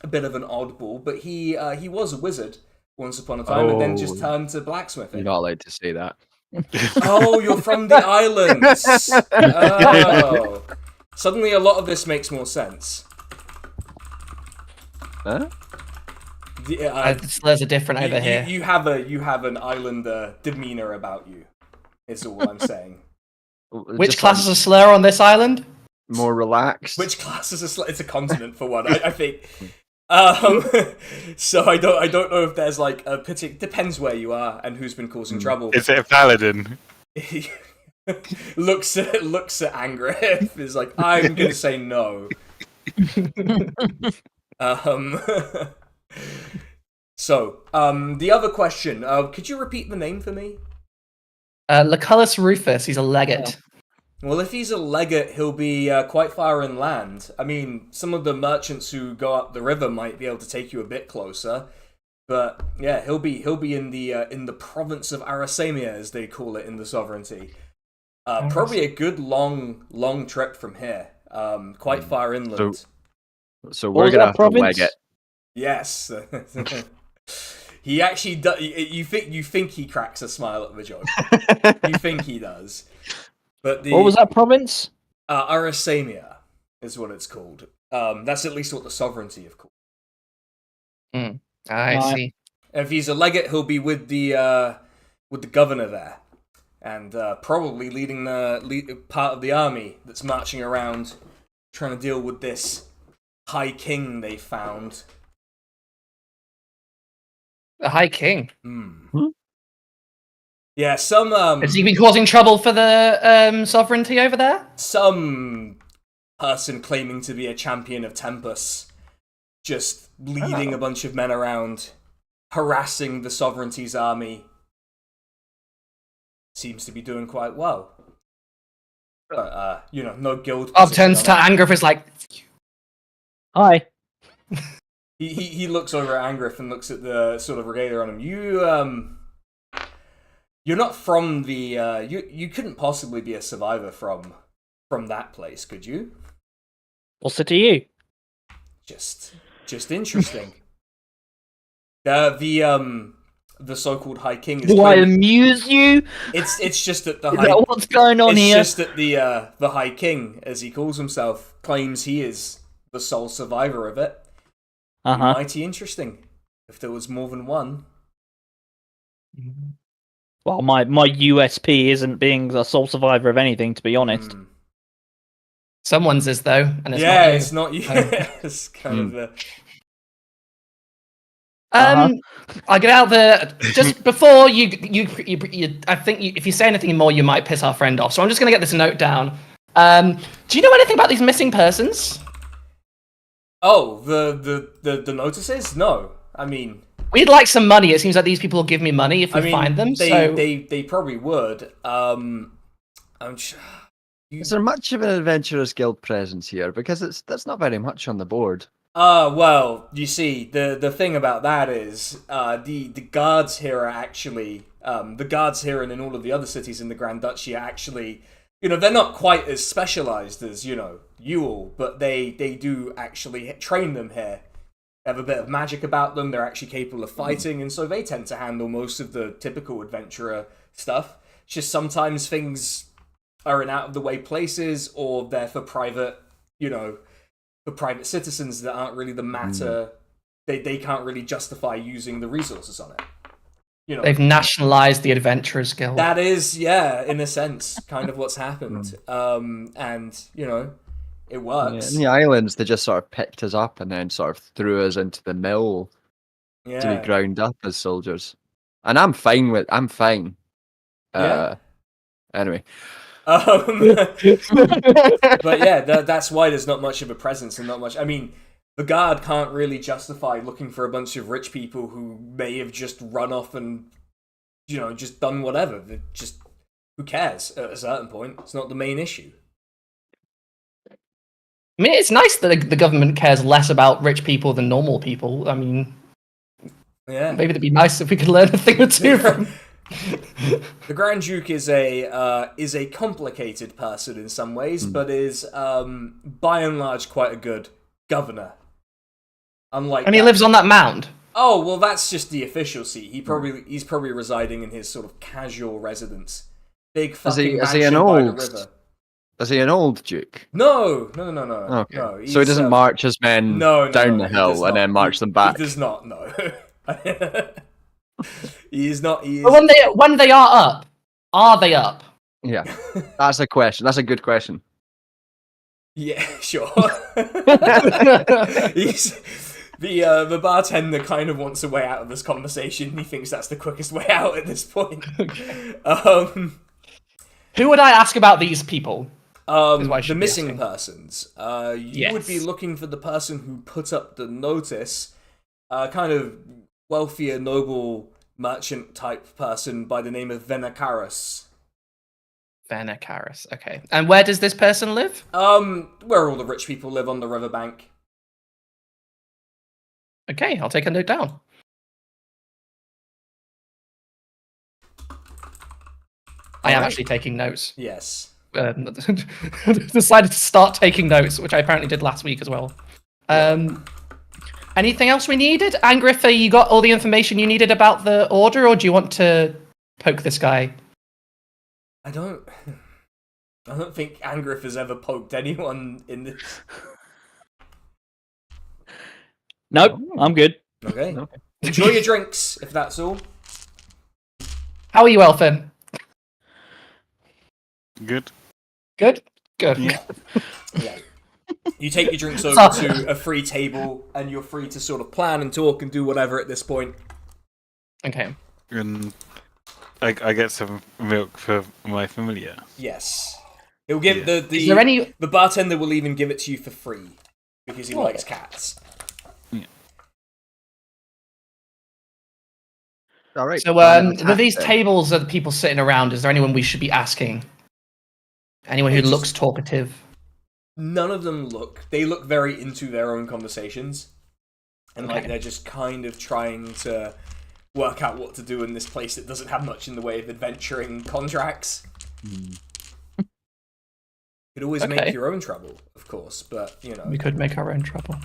bit of an oddball, but he was a wizard once upon a time, and then just turned to blacksmithing. You're not allowed to say that. Oh, you're from the islands. Oh. Suddenly a lot of this makes more sense. Huh? Slurs are different over here. You have an islander demeanor about you. Is all I'm saying. Which Just class is a slur on this island? more relaxed? Which class is it's a continent for one, I think. So I don't know if there's like a particular. Depends where you are and who's been causing trouble. Is it a paladin? looks at Angrif. Is like, I'm gonna say no. So the other question. Could you repeat the name for me? Lucullus Rufus. He's a legate. Well, if he's a legate, he'll be quite far inland. I mean, some of the merchants who go up the river might be able to take you a bit closer, but yeah, he'll be in the province of Arasamia, as they call it in the sovereignty. Probably a good long trip from here. Quite far inland. So What we're was gonna that have to province? leg it. Yes. He actually does. You think he cracks a smile at the joke. You think he does. But What was that province? Arasamia is what it's called. That's at least what the sovereignty have called. I Right. see. If he's a legate, he'll be with the governor there, and probably leading the part of the army that's marching around, trying to deal with this High King they found. The High King. Yeah, some Has he been causing trouble for the sovereignty over there? some person claiming to be a champion of Tempus, just leading a bunch of men around, harassing the sovereignty's army. Seems to be doing quite well. But, no guild. Bob position turns to on it. Angrif is like, Hi. He looks over at Angrif and looks at the sort of regalia on him. You're not from the you couldn't possibly be a survivor from that place, could you? What's it to you? Just interesting. The so-called High King is Do I claiming- amuse you? it's just that the Is High that what's going on it's here? just that the High King, as he calls himself, claims he is the sole survivor of it. Uh-huh. Mighty interesting. If there was more than one. Well, my USP isn't being the sole survivor of anything, to be honest. someone's is though, and it's Yeah, not you. it's not you. Oh. It's kind of the. I get out there just before you. I think if you say anything more, you might piss our friend off. So I'm just going to get this note down. Do you know anything about these missing persons? Oh, the notices? No, I mean, We'd like some money. It seems like these people will give me money if we find them. They probably would. I'm sure. Is there much of an adventurous guild presence here? Because that's not very much on the board. Well, you see, the thing about that is, the guards here are actually, the guards here and in all of the other cities in the Grand Duchy are actually, they're not quite as specialized as, you all, but they do actually train them here. They have a bit of magic about them, they're actually capable of fighting, and so they tend to handle most of the typical adventurer stuff. It's just sometimes things are in out-of-the-way places, or they're for private, for private citizens that aren't really the matter. They can't really justify using the resources on it. They've nationalized the Adventurers Guild. That is, yeah, in a sense, kind of what's happened. And, it works. In the islands, they just sort of picked us up and then sort of threw us into the mill to be ground up as soldiers. And I'm fine. Yeah. Anyway. But yeah, that's why there's not much of a presence and not much. I mean, the guard can't really justify looking for a bunch of rich people who may have just run off and, just done whatever. Just who cares at a certain point? It's not the main issue. I mean, it's nice that the government cares less about rich people than normal people. I mean, Yeah, maybe it'd be nice if we could learn a thing or two from. The Grand Duke is a complicated person in some ways, but is by and large quite a good governor. Unlike, And he lives on that mound. Oh well, that's just the official seat. He's probably residing in his sort of casual residence. Big fucking Is he mansion an by the old? river. Is he an old duke? No. Okay. No, So he doesn't march his men down the he does hill and not. then march them He back. does not. No. He is not. He is. But when they are they up? Yeah, that's a question. That's a good question. Yeah, sure. He's the bartender kind of wants a way out of this conversation. He thinks that's the quickest way out at this point. Who would I ask about these people? The missing persons. You would be Yes. looking for the person who put up the notice, kind of wealthier, noble merchant type person by the name of Venacaris. Venacaris. Okay. And where does this person live? Where all the rich people live on the riverbank. Okay, I'll take a note down. I am Alright. actually taking notes. Yes. Decided to start taking notes, which I apparently did last week as well. Anything else we needed? Angrif, you got all the information you needed about the order, or do you want to poke this guy? I don't think Angrif has ever poked anyone in this. Nope, I'm good. Okay. Enjoy your drinks, if that's all. How are you, Elfin? Good. Good? Good. Yeah. Yeah. You take your drinks over to a free table, and you're free to sort of plan and talk and do whatever at this point. Okay. And I get some milk for my familiar. Yes. He'll give Yeah. Is there any... the bartender will even give it to you for free because he likes cats. All right. So, plan of with attack these then. tables of the people sitting around, is there anyone we should be asking? Anyone who It's looks just- talkative? None of them look very into their own conversations. And like Okay. they're just kind of trying to work out what to do in this place that doesn't have much in the way of adventuring contracts. You could always Okay. make your own trouble, of course, but you know. We could make our own trouble.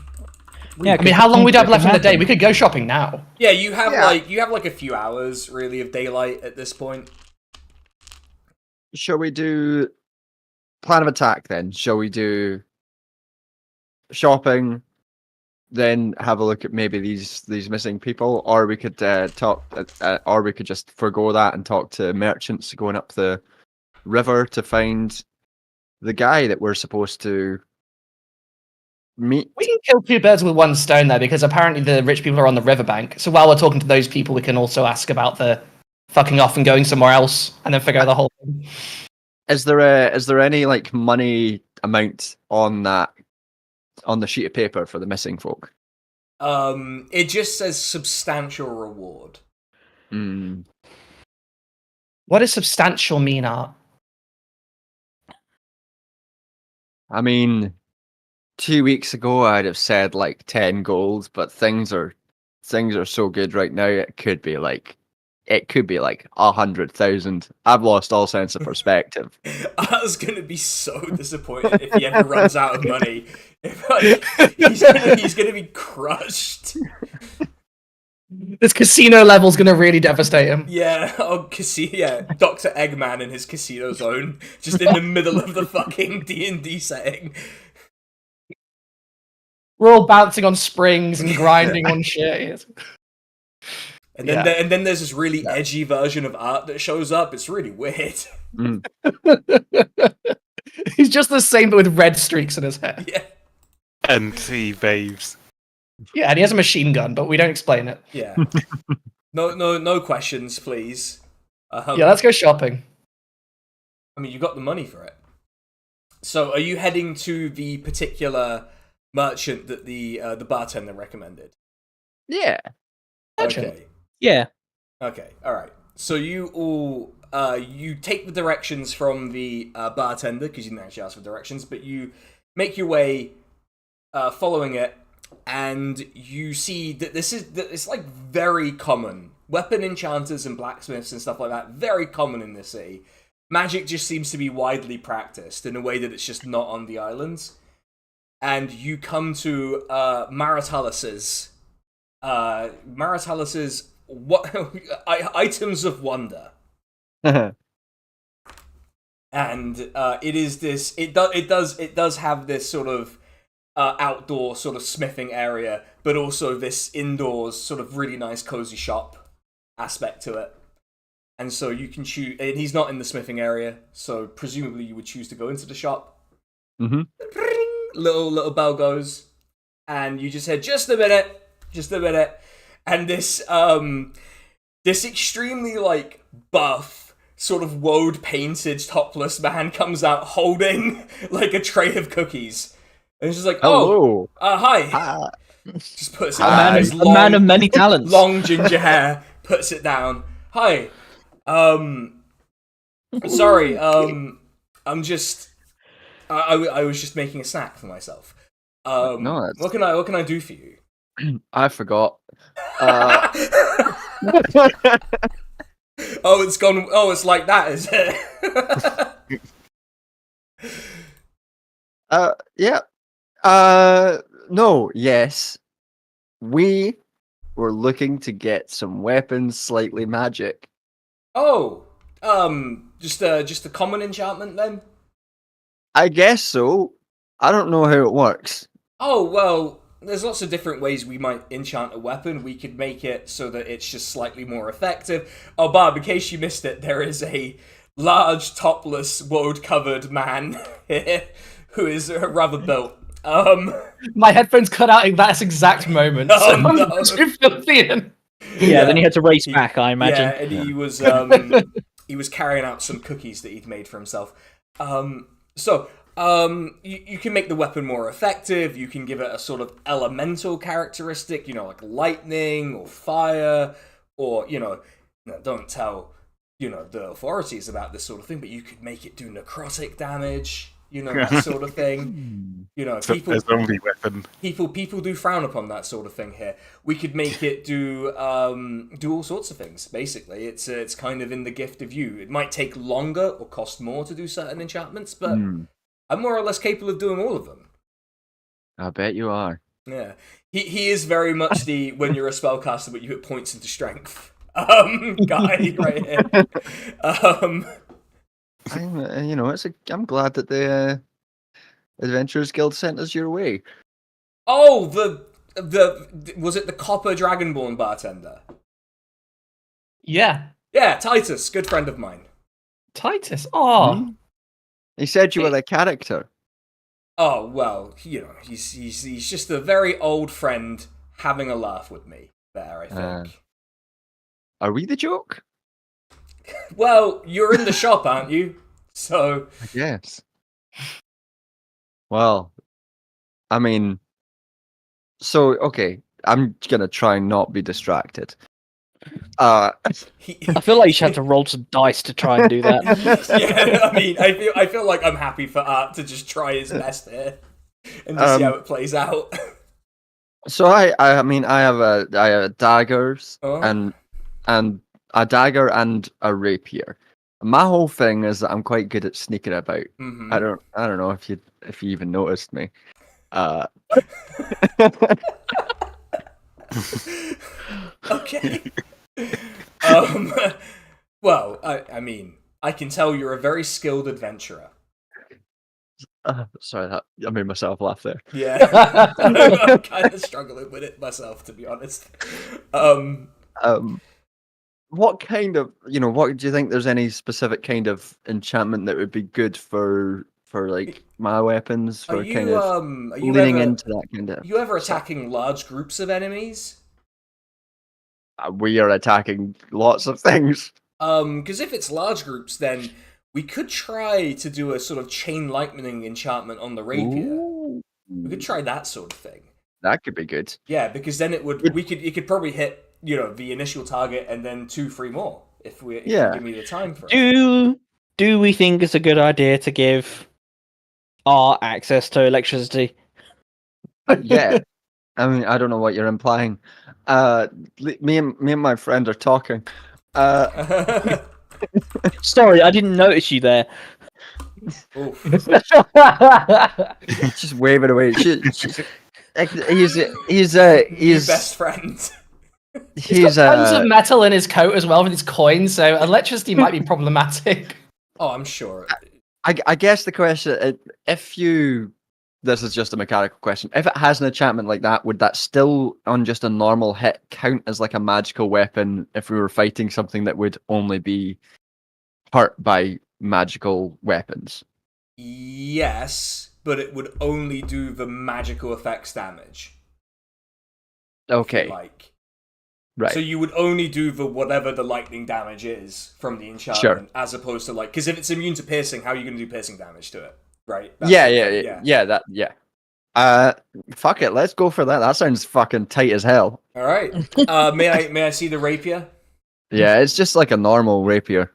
Yeah, I mean, how long would we have left in the day? We could go shopping now. Yeah, you have Yeah. like a few hours really of daylight at this point. Shall we do plan of attack then? Shall we do shopping, then have a look at maybe these missing people, or we could talk, or we could just forgo that and talk to merchants going up the river to find the guy that we're supposed to meet. We can kill two birds with one stone there, because apparently the rich people are on the riverbank. So while we're talking to those people, we can also ask about the fucking off and going somewhere else, and then figure out the whole thing. Is there any like money amount on the sheet of paper for the missing folk? It just says substantial reward. Mm. What does substantial mean, Art? I mean, 2 weeks ago I'd have said like 10 gold, but things are so good right now. It could be like 100,000. I've lost all sense of perspective. I was gonna be so disappointed if he ever runs out of money. He's gonna be crushed. This casino level's gonna really devastate him. Yeah, Dr. Eggman in his casino zone, just in the middle of the fucking D&D setting. We're all bouncing on springs and grinding on shit. And then there's this really edgy version of Art that shows up. It's really weird. Mm. He's just the same, but with red streaks in his hair. Yeah, And he waves. Yeah, and he has a machine gun, but we don't explain it. yeah. No questions, please. Yeah, let's go shopping. I mean, you got the money for it. So, are you heading to the particular merchant that the bartender recommended? Yeah. Merchant? Okay. Yeah. Okay. All right. So you all you take the directions from the bartender because you didn't actually ask for directions, but you make your way following it, and you see that it's like very common. Weapon enchanters and blacksmiths and stuff like that, very common in this city. Magic just seems to be widely practiced in a way that it's just not on the islands. And you come to Maritalis's what items of wonder. and it is this. It does have this sort of outdoor sort of smithing area, but also this indoors sort of really nice cozy shop aspect to it. And so you can choose, and he's not in the smithing area, so presumably you would choose to go into the shop. Mm-hmm. Little bell goes, and you just head just a minute, and this extremely like buff, sort of woad painted topless man comes out holding like a tray of cookies, and he's just like, Hello. hi. Ah. Just puts it A down. man, His a man of many talents. long ginger hair, puts it down. Hi. Sorry, I'm just I was just making a snack for myself. No, that's- what can I do for you? I forgot. Oh, it's gone. Oh, it's like that, is it? Yeah. No, yes. We were looking to get some weapons slightly magic. Oh, just a common enchantment then? I guess so. I don't know how it works. Oh, well, there's lots of different ways we might enchant a weapon. We could make it so that it's just slightly more effective. Oh, Barb, in case you missed it, there is a large, topless, woad-covered man here who is rather built. My headphones cut out at that exact moment. Oh, so I'm no. too filthy in. Yeah, then he had to race back, I imagine. Yeah, and he was carrying out some cookies that he'd made for himself. You can make the weapon more effective. You can give it a sort of elemental characteristic, like lightning or fire, or don't tell the authorities about this sort of thing, but you could make it do necrotic damage, that sort of thing. It's a zombie weapon. People do frown upon that sort of thing here. We could make it do all sorts of things. Basically, it's kind of in the gift of you. It might take longer or cost more to do certain enchantments, but I'm more or less capable of doing all of them. I bet you are. Yeah, he is very much the when you're a spellcaster, but you hit points into strength guy right here. I'm glad that the Adventurers Guild sent us your way. Oh, was it the Copper Dragonborn bartender? Yeah. Yeah, Titus, good friend of mine. Titus. Oh. He said you were a character. Oh well, he's just a very old friend having a laugh with me. There, I think. Are we the joke? Well, you're in the shop, aren't you? So I guess. Well, I mean, okay, I'm gonna try and not be distracted. I feel like you should have to roll some dice to try and do that. Yeah, I mean, I feel like I'm happy for Art to just try his best here and to see how it plays out. So I mean, I have daggers and a dagger and a rapier. My whole thing is that I'm quite good at sneaking about. Mm-hmm. I don't know if you even noticed me. Okay. Well, I mean, I can tell you're a very skilled adventurer. Sorry, I made myself laugh there. Yeah, I'm kind of struggling with it myself, to be honest. What kind of, what do you think? There's any specific kind of enchantment that would be good for like my weapons? For kind of leaning into that kind of. Are you ever attacking large groups of enemies? We are attacking lots of things. Because if it's large groups, then we could try to do a sort of chain lightning enchantment on the rapier. Ooh. We could try that sort of thing. That could be good. Yeah, because then it could probably hit the initial target and then 2-3 more if you give me the time for it. Do we think it's a good idea to give Art access to electricity? Yeah. I mean, I don't know what you're implying. Me and my friend are talking. Sorry, I didn't notice you there. Just wave it away. He's best friend. He's got tons of metal in his coat as well with his coins, so electricity might be problematic. Oh, I'm sure. I guess the question, if you, this is just a mechanical question. If it has an enchantment like that, would that still, on just a normal hit, count as like a magical weapon if we were fighting something that would only be hurt by magical weapons? Yes, but it would only do the magical effects damage. Okay, Like, right. so you would only do the whatever the lightning damage is from the enchantment, as opposed to like, because if it's immune to piercing, how are you going to do piercing damage to it, right? That's Yeah, the thing, Fuck it, let's go for that. That sounds fucking tight as hell. All right. May I see the rapier? Yeah, it's just like a normal rapier,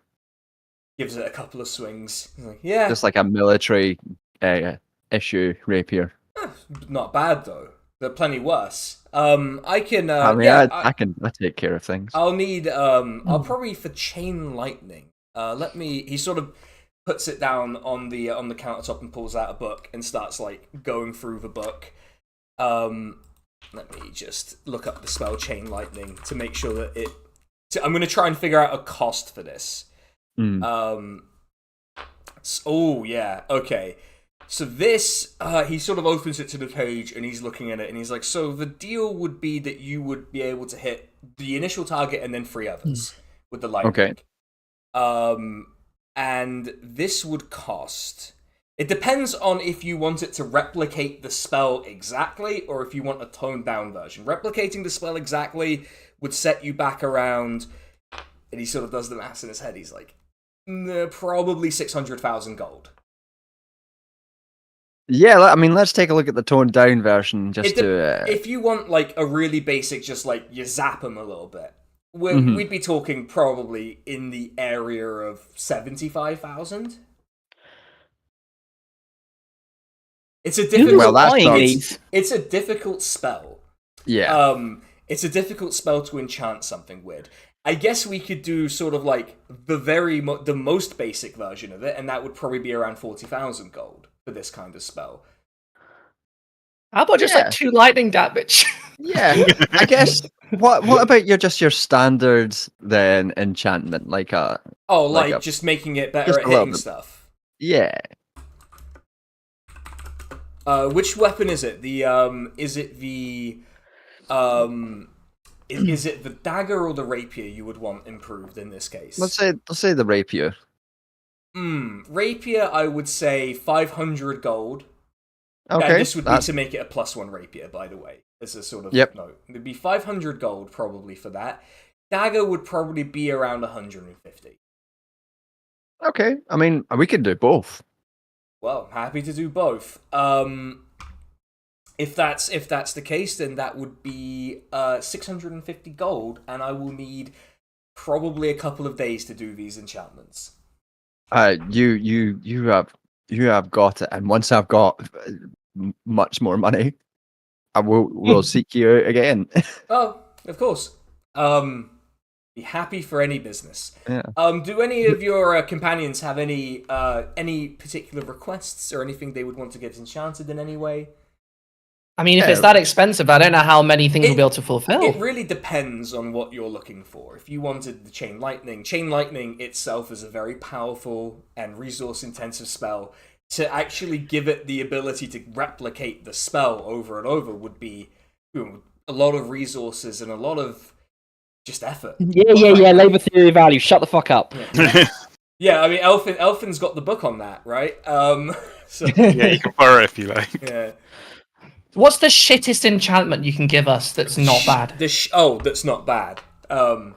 Gives it a couple of swings. Like, yeah, just like a military issue rapier. not bad though. There are plenty worse. I can. I take care of things. I'll need. I'll probably for chain lightning. Let me. He sort of puts it down on the countertop and pulls out a book and starts like going through the book. Let me just look up the spell chain lightning to make sure that it. I'm going to try and figure out a cost for this. Oh yeah. Okay. So this, he sort of opens it to the page and he's looking at it and he's like, so the deal would be that you would be able to hit the initial target and then 3 others with the lightning. Okay. And this would cost... It depends on if you want it to replicate the spell exactly or if you want a toned down version. Replicating the spell exactly would set you back around... And he sort of does the maths in his head. He's like, probably 600,000 gold. Yeah, I mean, let's take a look at the toned down version just to... If you want, like, a really basic, just, like, you zap them a little bit, we'd be talking probably in the area of 75,000. It's a difficult... It's a difficult spell. Yeah. It's a difficult spell to enchant something with. I guess we could do sort of, like, the most basic version of it, and that would probably be around 40,000 gold. For this kind of spell. How about just like 2 lightning damage? Yeah, I guess. What about your standard then enchantment, like just making it better at hitting stuff. Yeah. Which weapon is it? Is it the dagger or the rapier you would want improved in this case? Let's say the rapier. Rapier, I would say 500 gold. Okay. And this would be to make it a +1 rapier, by the way, as a sort of note. It'd be 500 gold probably for that. Dagger would probably be around 150. Okay, I mean, we could do both. Well, happy to do both. If that's the case, then that would be 650 gold, and I will need probably a couple of days to do these enchantments. You have got it, and once I've got much more money, I will seek you out again. Oh, of course. Be happy for any business. Yeah. Do any of your companions have any particular requests or anything they would want to get enchanted in any way? I mean, if it's that expensive, I don't know how many things we'll be able to fulfill. It really depends on what you're looking for. If you wanted the Chain Lightning itself is a very powerful and resource-intensive spell. To actually give it the ability to replicate the spell over and over would be a lot of resources and a lot of just effort. Yeah. Labour theory of value. Shut the fuck up. Yeah, I mean, Elfin's got the book on that, right? So yeah, you can borrow if you like. Yeah. What's the shittest enchantment you can give us that's not bad? That's not bad. I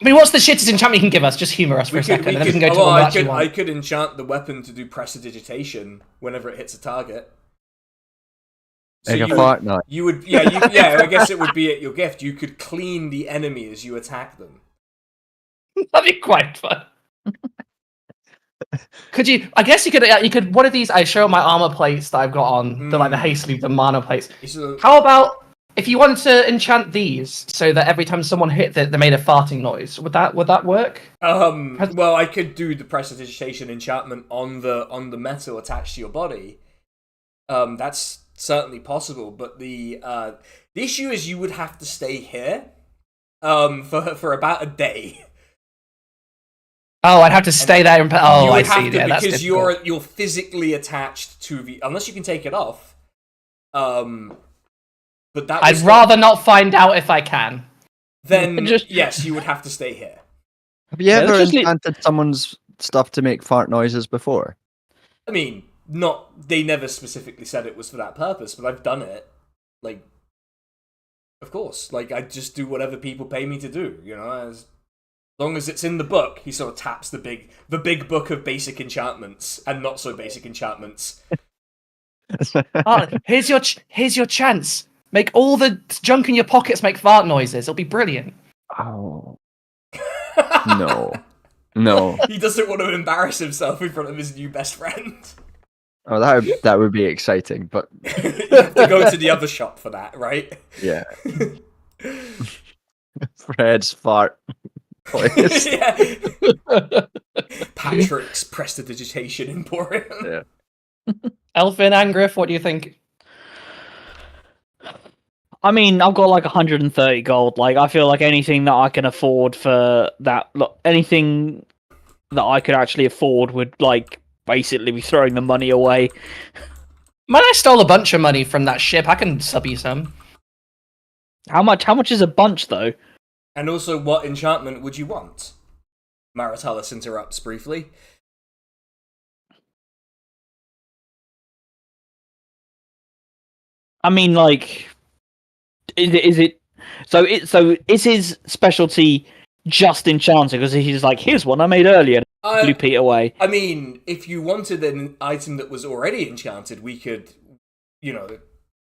mean, what's the shittest enchantment you can give us? Just humour us for a second, and then we can go to one that you want. I could enchant the weapon to do prestidigitation whenever it hits a target. So you would, I guess it would be at your gift. You could clean the enemy as you attack them. That'd be quite fun. Could you? I guess you could. One of these, I show my armor plates that I've got on, the haste leaf, the mana plates. How about if you wanted to enchant these so that every time someone hit they made a farting noise? Would that work? Well, I could do the prestidigitation enchantment on the metal attached to your body. That's certainly possible, but the issue is you would have to stay here for about a day. Oh, I'd have to stay there. And... Oh, you I would have see. to, Yeah, that's because difficult. you're physically attached to the, unless you can take it off. But that I'd rather not find out if I can. Then Just- yes, you would have to stay here. Have you Yeah, ever let's just enchanted someone's stuff to make fart noises before? I mean, they never specifically said it was for that purpose, but I've done it. Like, of course, like I just do whatever people pay me to do. You know, as long as it's in the book. He sort of taps the big book of basic enchantments and not so basic enchantments. Oh, here's your chance. Make all the junk in your pockets make fart noises. It'll be brilliant. Oh. No. He doesn't want to embarrass himself in front of his new best friend. Oh, that would be exciting, but You have to go to the other shop for that, right? yeah. Fred's fart place. Yeah. Patrick's prestidigitation emporium. Yeah. Elfin, Angrif, what do you think? I mean, I've got like 130 gold. Like, I feel like anything that I can afford for that, look, anything that I could actually afford would like basically be throwing the money away. Man, I stole a bunch of money from that ship. I can sub you some. How much? How much is a bunch though? And also, what enchantment would you want? Maritalis interrupts briefly. I mean, like, is it? So is his specialty just enchanting? Because he's like, here's one I made earlier. Blew Pete away. I mean, if you wanted an item that was already enchanted, we could,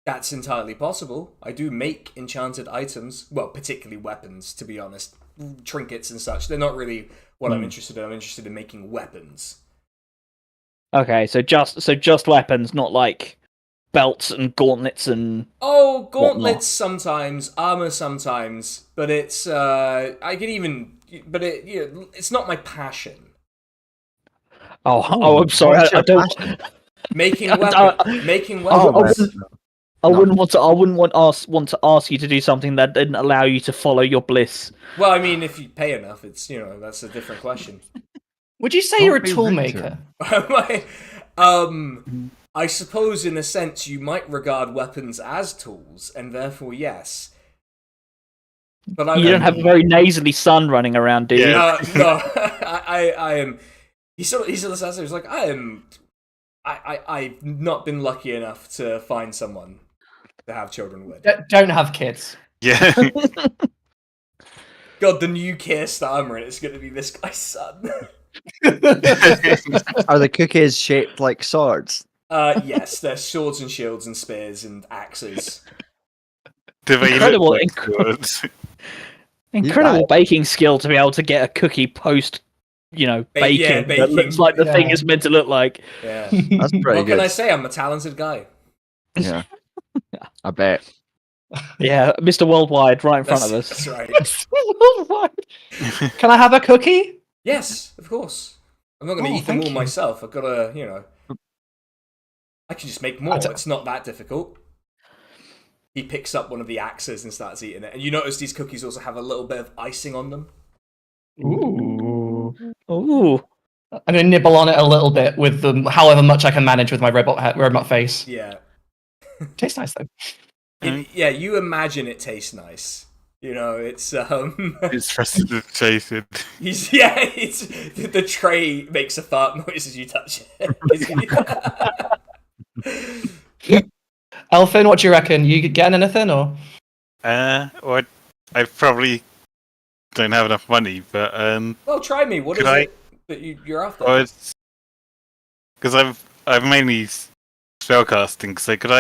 that's entirely possible. I do make enchanted items, well, particularly weapons, to be honest. Trinkets and such. They're not really what I'm interested in. I'm interested in making weapons. Okay, so just weapons, not like belts and gauntlets and. Oh, gauntlets whatnot. sometimes, armor sometimes, but it's I can even, but it's not my passion. Oh, I'm sorry. What's I your don't. passion? Making making Oh, weapons. I wouldn't want to. I wouldn't want to ask you to do something that didn't allow you to follow your bliss. Well, I mean, if you pay enough, it's that's a different question. Would you say Don't you're a be tool rude maker? I suppose in a sense you might regard weapons as tools, and therefore yes. But You don't have a very nasally son running around, do you? Yeah. no. I am. He sort of says, he's like, I've not been lucky enough to find someone to have children with. Don't have kids. Yeah. God, the new Keir Starmer, and it's going to be this guy's son. Are the cookies shaped like swords? Yes, they're swords and shields and spears and axes. Do they Incredible, look like swords? Incredible baking skill to be able to get a cookie post, baking. yeah, That baking. looks like the thing Yeah. is meant to look like. Yeah. That's pretty What good. can I say? I'm a talented guy. Yeah, I bet. Yeah, Mr. Worldwide, right in front of us. That's right. Can I have a cookie? Yes, of course. I'm not going to Oh, eat them all thank you. myself. I've got to, I can just make more. It's not that difficult. He picks up one of the axes and starts eating it. And you notice these cookies also have a little bit of icing on them. Ooh. Ooh. I'm gonna nibble on it a little bit with however much I can manage with my robot face. Yeah. Tastes nice though. Yeah, you imagine it tastes nice. It's It's prestidigitation. it's the tray makes a fart noise as you touch it. Elfin, what do you reckon? You getting anything or? Well, I probably don't have enough money, but Well, try me. What is Could I- it that you're after? because I've mainly spellcasting. So could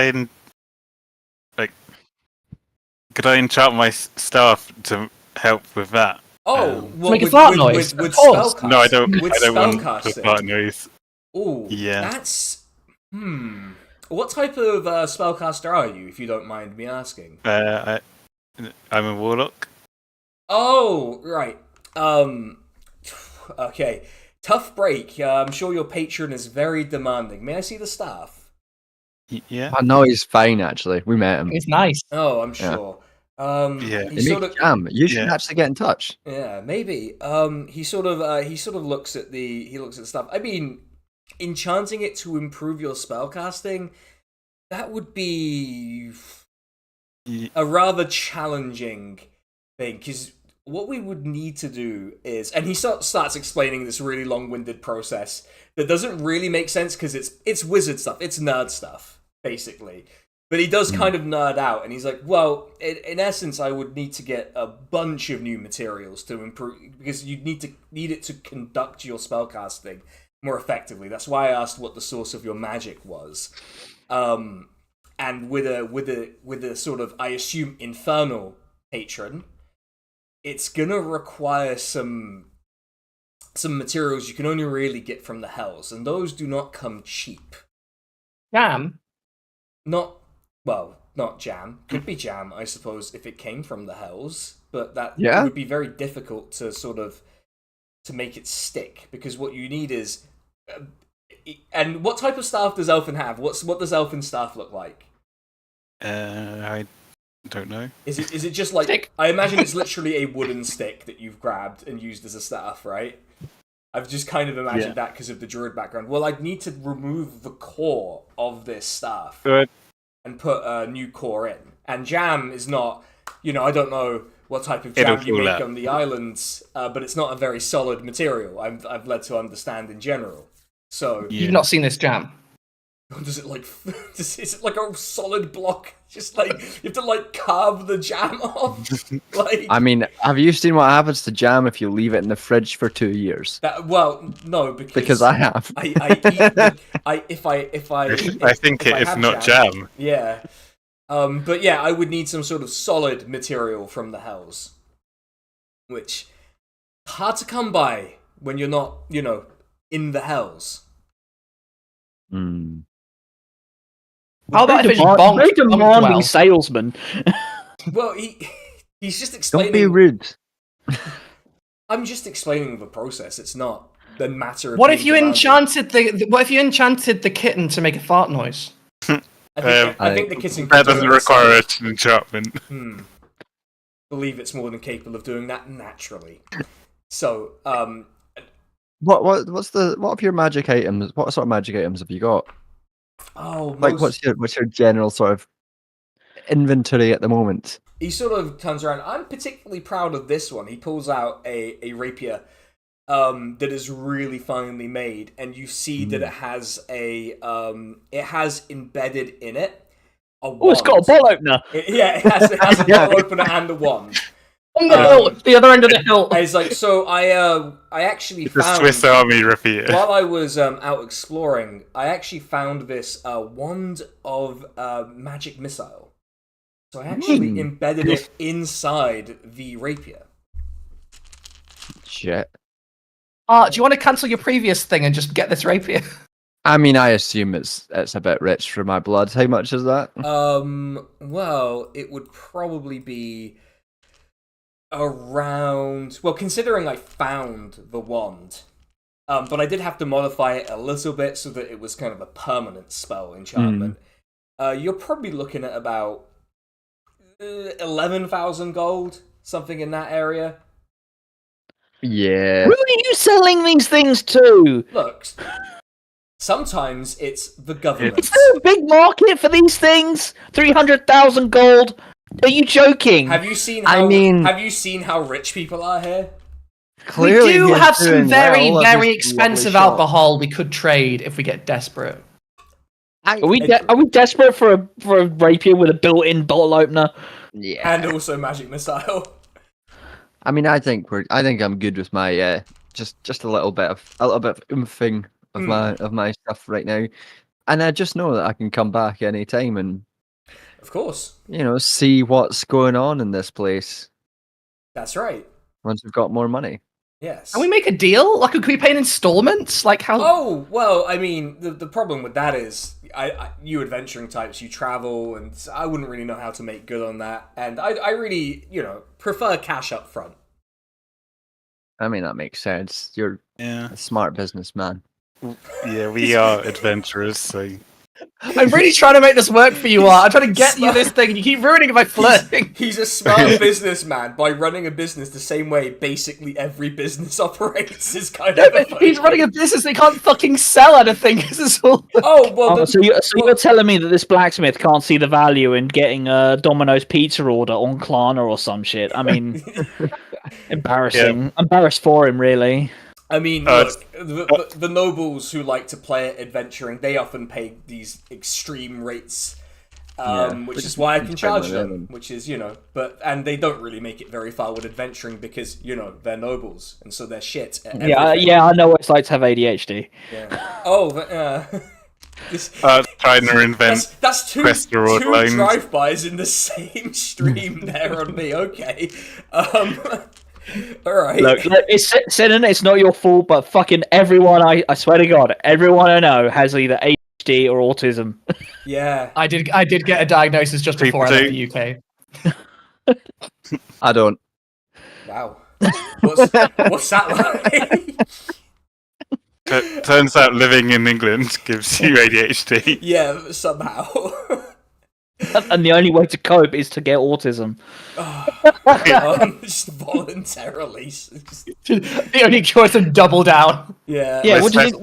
I enchant my staff to help with that? Make a fart noise, With of course. spellcasting? No, I don't. With I don't want the spellcasting? fart noise. Ooh, Yeah. that's What type of spellcaster are you, if you don't mind me asking? I'm a warlock. Oh, right. Okay. Tough break. I'm sure your patron is very demanding. May I see the staff? Yeah. I know he's fine actually. We met him. It's nice. Oh, I'm Yeah. sure. Yeah. He They sort make of, jam. You should Yeah. actually get in touch. yeah, maybe. He sort of looks at the stuff. I mean, enchanting it to improve your spellcasting, that would be a rather challenging thing, because what we would need to do is, and he starts explaining this really long-winded process that doesn't really make sense because it's wizard stuff, it's nerd stuff, basically. But he does kind of nerd out, and he's like, well, in essence, I would need to get a bunch of new materials to improve, because you need it to conduct your spellcasting more effectively. That's why I asked what the source of your magic was. And with a sort of, I assume, infernal patron, it's gonna require some materials you can only really get from the hells, and those do not come cheap. Jam. Not jam. Could be jam, I suppose, if it came from the hells, but it would be very difficult to sort of to make it stick, because what you need is. And what type of staff does Elfin have? What does Elfin staff look like? I don't know. Is it just like Stick. I imagine it's literally a wooden stick that you've grabbed and used as a staff, right? I've just kind of imagined that because of the druid background. Well, I'd need to remove the core of this staff Good. and put a new core in. And jam is not, I don't know what type of jam you make on the islands, but it's not a very solid material. I've led to understand in general. So You've not seen this jam. does it is it like a solid block? Just like you have to like carve the jam off. Like, I mean, have you seen what happens to jam if you leave it in the fridge for 2 years? No, Because I have. I eat I think it is not jam. Yeah. But yeah, I would need some sort of solid material from the hells, which hard to come by when you're not, in the hells. Hmm. How about if it's Very bonked? demanding salesman. Well, he's just explaining. Don't be rude. I'm just explaining the process. It's not the matter of What if being you demanding. What if you enchanted the kitten to make a fart noise? I think the kitten That doesn't require an enchantment. Believe it's more than capable of doing that naturally. So, What of your magic items? What sort of magic items have you got? Like, what's your general sort of inventory at the moment? He sort of turns around. I'm particularly proud of this one. He pulls out a rapier that is really finely made, and you see that it has it has embedded in it a wand. Oh, it's got a bottle opener. It has a bottle opener and a wand. On the hill, the other end of the hill. It's like, so I actually The found Swiss Army rapier. while I was out exploring, I actually found this wand of magic missile. So I actually embedded it inside the rapier. Shit. Do you want to cancel your previous thing and just get this rapier? I mean, I assume it's a bit rich for my blood. How much is that? Well, it would probably be around, well, considering I found the wand, but I did have to modify it a little bit so that it was kind of a permanent spell enchantment. You're probably looking at about 11,000 gold, something in that area. Yeah. Who are you selling these things to? Look, sometimes it's the government. Is there a big market for these things? 300,000 gold? Are you joking? Have you seen how rich people are here? Clearly we do he's have some doing very, well at very his expensive lovely shop. alcohol we could trade if we get desperate. Are we desperate for a rapier with a built-in bottle opener? Yeah. And also magic missile. I mean, I think I'm good with my just a little bit of oomping of my stuff right now, and I just know that I can come back anytime and, Of course. see what's going on in this place That's right. once we've got more money. Yes. Can we make a deal? Like, could we pay in installments? Like how? Oh, well, I mean, the problem with that is, you adventuring types, you travel, and I wouldn't really know how to make good on that, and I really, prefer cash up front. I mean, that makes sense. You're Yeah. a smart businessman. Yeah, we are adventurers, so I'm really trying to make this work for you, Art. I'm trying to get you this thing, and you keep ruining it by flirting. He's a smart businessman by running a business the same way basically every business operates. Is kind of. He's running a business. They can't fucking sell anything. This is all. Oh well. So you're telling me that this blacksmith can't see the value in getting a Domino's pizza order on Klarna or some shit? I mean, embarrassing. Yeah. Embarrassed for him, really. I mean, look, the nobles who like to play at adventuring, they often pay these extreme rates, which is why I can charge them. Which is, and they don't really make it very far with adventuring because they're nobles and so they're shit. At everything. Yeah, I know what it's like to have ADHD. Yeah. Oh, trying to invent that's two drive-bys in the same stream there on me. Okay. All right. Look, it's not your fault, but fucking everyone, I swear to God, everyone I know has either ADHD or autism. Yeah. I did get a diagnosis just before I left the UK. I don't. Wow. What's that like? Turns out living in England gives you ADHD. Yeah, somehow. And the only way to cope is to get autism. Just voluntarily. The only choice to double down. Yeah. Yeah, what do you think?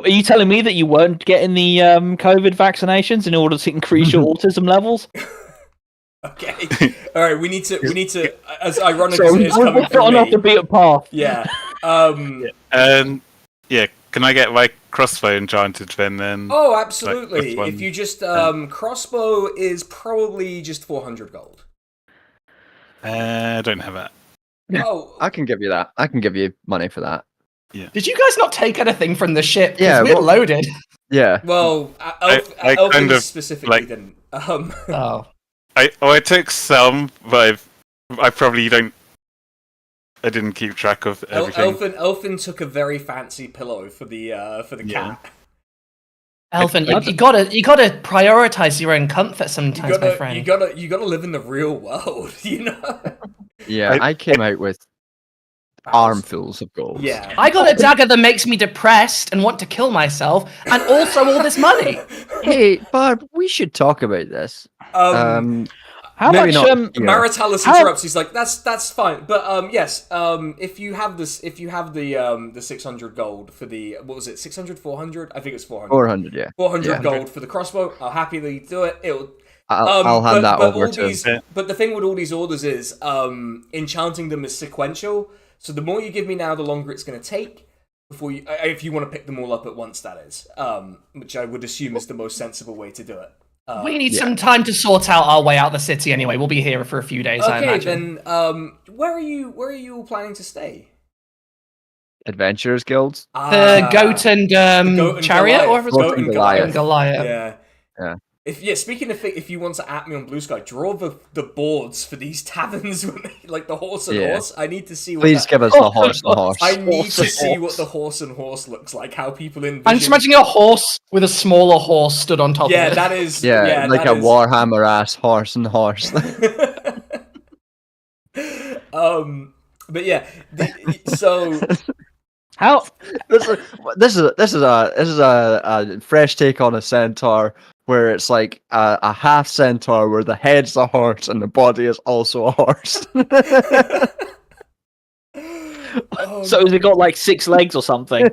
Are you telling me that you weren't getting the COVID vaccinations in order to increase your autism levels? Okay. All right. We need to. As ironic as it is coming we're from on off the me. beaten path. Yeah. Yeah. Can I get my crossbow enchanted then? Oh, absolutely. Like if you just crossbow is probably just 400 gold. I don't have that. Oh, I can give you that. I can give you money for that. Yeah. Did you guys not take anything from the ship? Yeah, We're loaded. Yeah. well, I Elfin kind of, specifically didn't. Oh. I took some, but I probably don't. I didn't keep track of everything. Elfin took a very fancy pillow for the Yeah. cat. Elfin, you gotta prioritize your own comfort sometimes, my friend. You gotta live in the real world, Yeah, I came out with armfuls of gold. Yeah. I got a dagger that makes me depressed and want to kill myself, and also all this money. Hey, Barb, we should talk about this. How Maybe much? not here. Maritalis interrupts. He's like, "That's fine, but yes, if you have the 600 gold for the what was it 600 400? I think it's 400. 400, yeah. 400 Yeah. gold for the crossbow. I'll happily do it. I'll hand that over to. But the thing with all these orders is, enchanting them is sequential. So the more you give me now, the longer it's going to take before you, if you want to pick them all up at once. That is, which I would assume is the most sensible way to do it. We need some time to sort out our way out the city anyway. We'll be here for a few days, I Okay, imagine. then where are you all planning to stay? Adventurers Guilds. The goat and Goat and chariot, Goliath. or whatever it's Goat called? and Goliath. And Goliath. Yeah. Speaking of, if you want to at me on Blue Sky, draw the boards for these taverns, like the horse and horse. I need to see. Please give us the horse and horse. I need to see what the horse and horse looks like. How people envision. I'm just imagining a horse with a smaller horse stood on top of it. Yeah, that is. Yeah, like that a is... Warhammer ass horse and horse. But yeah, so How? This is a fresh take on a centaur, where it's like a half centaur where the head's a horse and the body is also a horse. So has it got like 6 legs or something?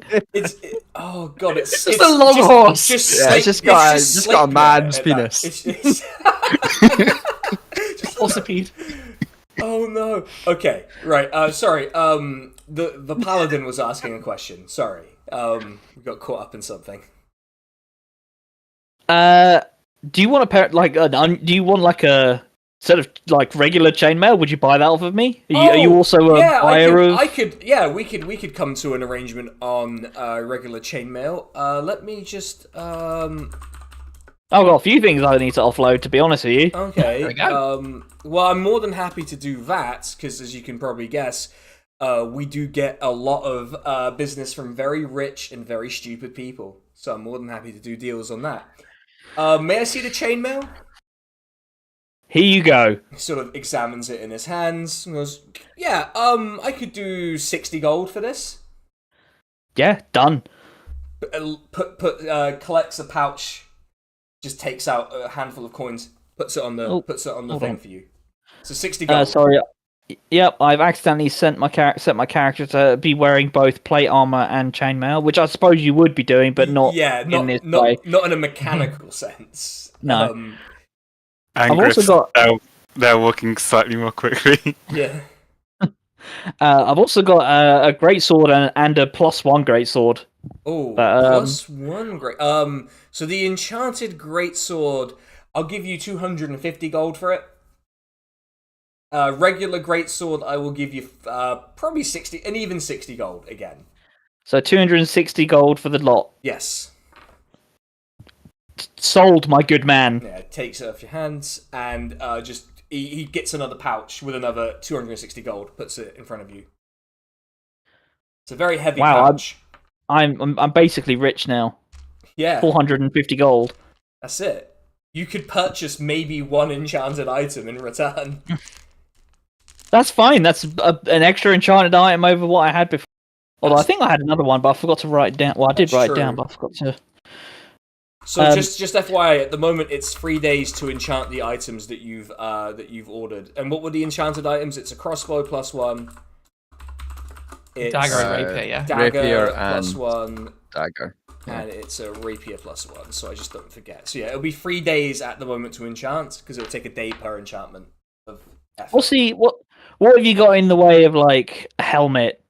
Oh god, it's just a long horse. It's just got a man's penis. It's Velocipede. Oh no. Okay, right. Sorry. The paladin was asking a question. Sorry. We got caught up in something. Do you want a pair do you want like a set of like regular chainmail? Would you buy that off of me? Are you also a buyer of? We could come to an arrangement on regular chainmail. Let me just I've got a few things I need to offload, to be honest with you. Okay. There we go. Well, I'm more than happy to do that because, as you can probably guess, we do get a lot of business from very rich and very stupid people. So I'm more than happy to do deals on that. May I see the chainmail? Here you go. He sort of examines it in his hands and goes, "Yeah, I could do 60 gold for this." Yeah, done. Collects a pouch just takes out a handful of coins, puts it on the thing for you. So 60 gold. Sorry. Yep, I've accidentally set my character to be wearing both plate armor and chainmail, which I suppose you would be doing, but not in this way. Not in a mechanical sense. No. I've also got. They're walking slightly more quickly. Yeah. I've also got a greatsword and a +1 greatsword. Oh, +1 great. So the enchanted greatsword, I'll give you 250 gold for it. Regular greatsword, I will give you probably 60, and even 60 gold again. So 260 gold for the lot. Yes. Sold, my good man. Yeah, takes it off your hands, and just he gets another pouch with another 260 gold, puts it in front of you. It's a very heavy pouch. I'm basically rich now. Yeah. 450 gold. That's it. You could purchase maybe one enchanted item in return. That's fine. That's an extra enchanted item over what I had before. Although I think I had another one, but I forgot to write it down. Well, I did write it down, but I forgot to. So just FYI, at the moment it's 3 days to enchant the items that you've ordered. And what were the enchanted items? It's a crossbow +1. It's dagger and rapier, yeah. Dagger rapier +1. Dagger. Yeah. And it's a rapier +1, so I just don't forget. So yeah, it'll be 3 days at the moment to enchant, because it'll take a day per enchantment of effort. We'll see. What have you got in the way of, like, a helmet?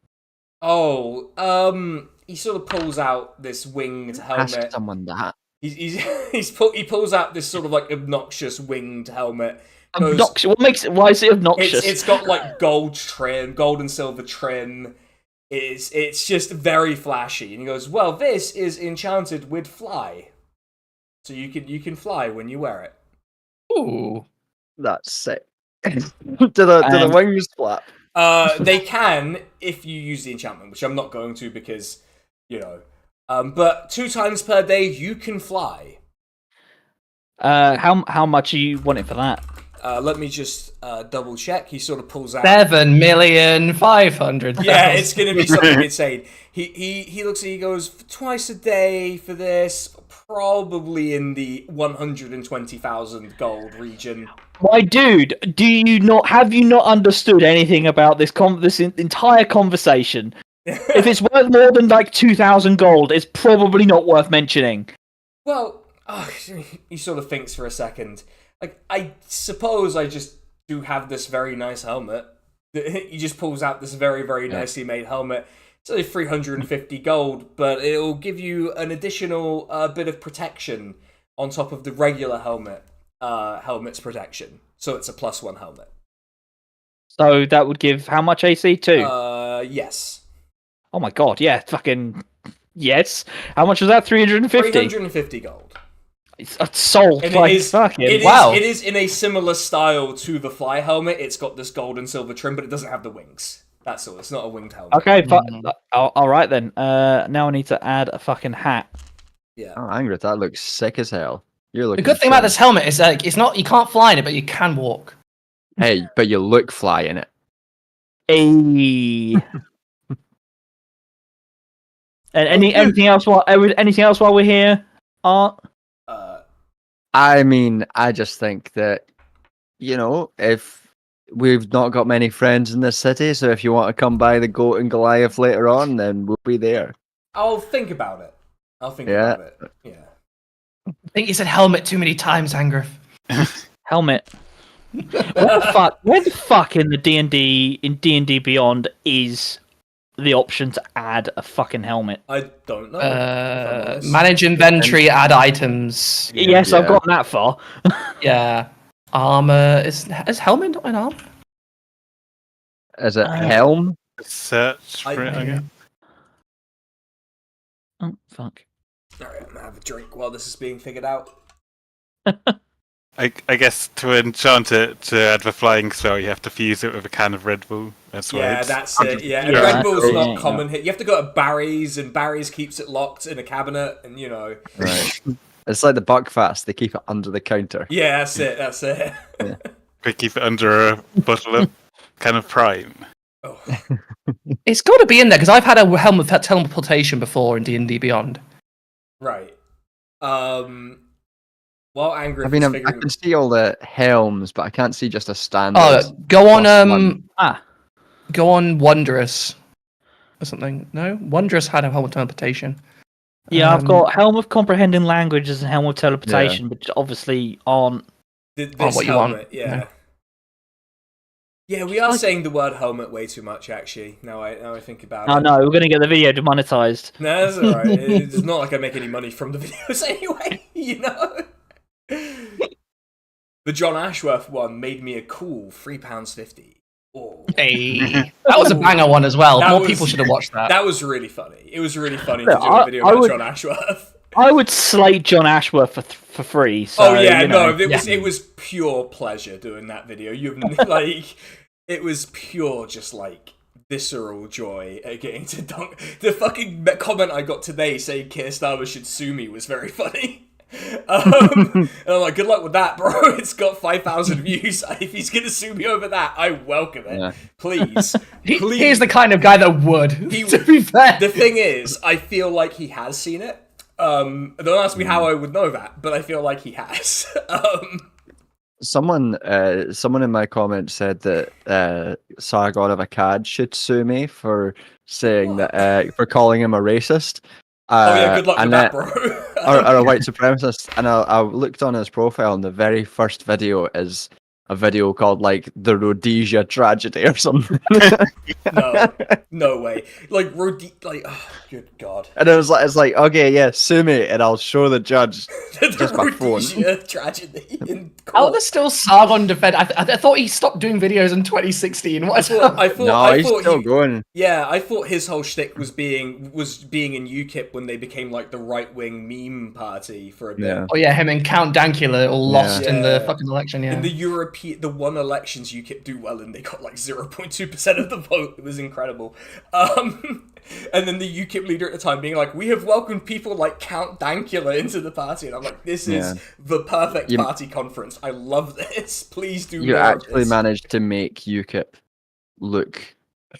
Oh, he sort of pulls out this winged helmet. Ask someone that. He pulls out this sort of like obnoxious winged helmet. Obnoxious? What makes it? Why is it obnoxious? It's got like gold and silver trim. It's just very flashy. And he goes, "Well, this is enchanted with fly, so you can fly when you wear it." Ooh, that's sick. do the wings flap? They can if you use the enchantment, which I'm not going to because, you know. But 2 times per day you can fly. How much are you wanting for that? Let me just double check. He sort of pulls out 7,500,000. Yeah, it's gonna be something insane. He looks at you, he goes, twice a day for this, probably in the 120,000 gold region. My dude, have you not understood anything about this entire conversation? If it's worth more than like 2,000 gold, it's probably not worth mentioning. Well, he sort of thinks for a second. Like, I suppose I just do have this very nice helmet. He just pulls out this very, very nicely made helmet. It's only 350 gold, but it'll give you an additional bit of protection on top of the regular helmet's protection. So it's a +1 helmet. So that would give how much AC? 2? Yes. Oh my god, yeah, fucking yes. How much was that? 350? 350 gold. It's sold. And like, wow. It is in a similar style to the fly helmet. It's got this gold and silver trim, but it doesn't have the wings. That's all. It's not a winged helmet. Okay, alright then. Now I need to add a fucking hat. Yeah. Oh, Angrif, that looks sick as hell. You're looking. The good thing about this helmet is like it's not. You can't fly in it, but you can walk. Hey, but you look fly in it. Hey. And anything else while we're here? Art? I mean, I just think that, you know, if we've not got many friends in this city, so if you want to come by the Goat and Goliath later on, then we'll be there. I'll think about it. Yeah. I think you said helmet too many times, Angrif. Helmet. Where the fuck in the D&D Beyond is the option to add a fucking helmet? I don't know. Manage inventory, add items. Yes, I've gotten that far. Yeah. Armor is helmet not an armor? Is it helm? Search for it again. Oh fuck. Alright, I'm gonna have a drink while this is being figured out. I guess to enchant it to add the flying spell, you have to fuse it with a can of Red Bull. That's it. Yeah, and Red Bull's not common. You have to go to Barry's, and Barry's keeps it locked in a cabinet, and you know. Right. It's like the Buckfast. They keep it under the counter. Yeah, that's it. Yeah. They keep it under a bottle of can of Prime. Oh. It's got to be in there because I've had a helmet teleportation before in D&D Beyond. Right. While Angrif I mean, is I figuring... can see all the helms, but I can't see just a standard. Go on. +1. Go on. Wondrous or something. No, Wondrous had a helm of teleportation. Yeah, I've got Helm of Comprehending Languages and Helm of Teleportation, which obviously aren't This what you helmet, want. yeah. No. Yeah, we are saying the word helmet way too much, actually. Now I think about it. Oh no, we're going to get the video demonetized. No, that's alright. It's not like I make any money from the videos anyway, you know? The John Ashworth one made me a cool £3.50. Oh. Hey, that was a banger one as well. More people should have watched that. That was really funny. It was really funny to do a video about John Ashworth. I would slate John Ashworth for free. So, oh yeah, no, it was pure pleasure doing that video. Like, it was pure just like visceral joy at getting to dunk. The fucking comment I got today saying Keir Starmer should sue me was very funny. And I'm like, good luck with that, bro. It's got 5,000 views. If he's gonna sue me over that, I welcome it. Yeah. Please. He's the kind of guy that would. To be fair, the thing is, I feel like he has seen it. Don't ask me how I would know that, but I feel like he has. Someone in my comment said that Sargon of Akkad should sue me for saying that for calling him a racist. Oh yeah, good luck with that, bro. or a white supremacist. And I looked on his profile, and the very first video is a video called like the Rhodesia tragedy or something. No way. Like oh, good God. And it's like okay, yeah, sue me, and I'll show the judge just my phone. Rhodesia tragedy. Oh, there's still Sargon defend. I thought he stopped doing videos in 2016. I thought he's still going. Yeah, I thought his whole shtick was being in UKIP when they became like the right wing meme party for a bit. Yeah. Oh yeah, him and Count Dankula all lost in the fucking election. Yeah. In the one elections UKIP do well in, they got like 0.2% of the vote. It was incredible. And then the UKIP leader at the time being like, we have welcomed people like Count Dankula into the party. And I'm like, this is the perfect party conference. I love this. Please do You more actually of this. managed to make UKIP look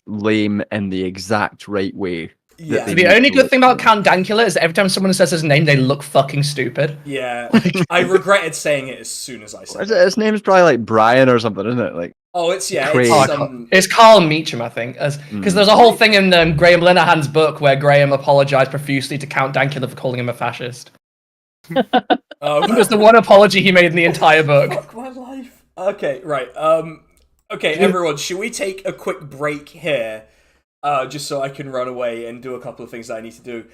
lame in the exact right way. Yeah. The only good thing about Count Dankula is that every time someone says his name, they look fucking stupid. Yeah. I regretted saying it as soon as I said it. His name's probably like Brian or something, isn't it? Like, oh, it's it's Carl Meacham, I think, because there's a whole thing in Graham Linehan's book where Graham apologized profusely to Count Dankula for calling him a fascist. It was the one apology he made in the entire book. Fuck my life. Okay, right. Okay, everyone, should we take a quick break here, just so I can run away and do a couple of things that I need to do?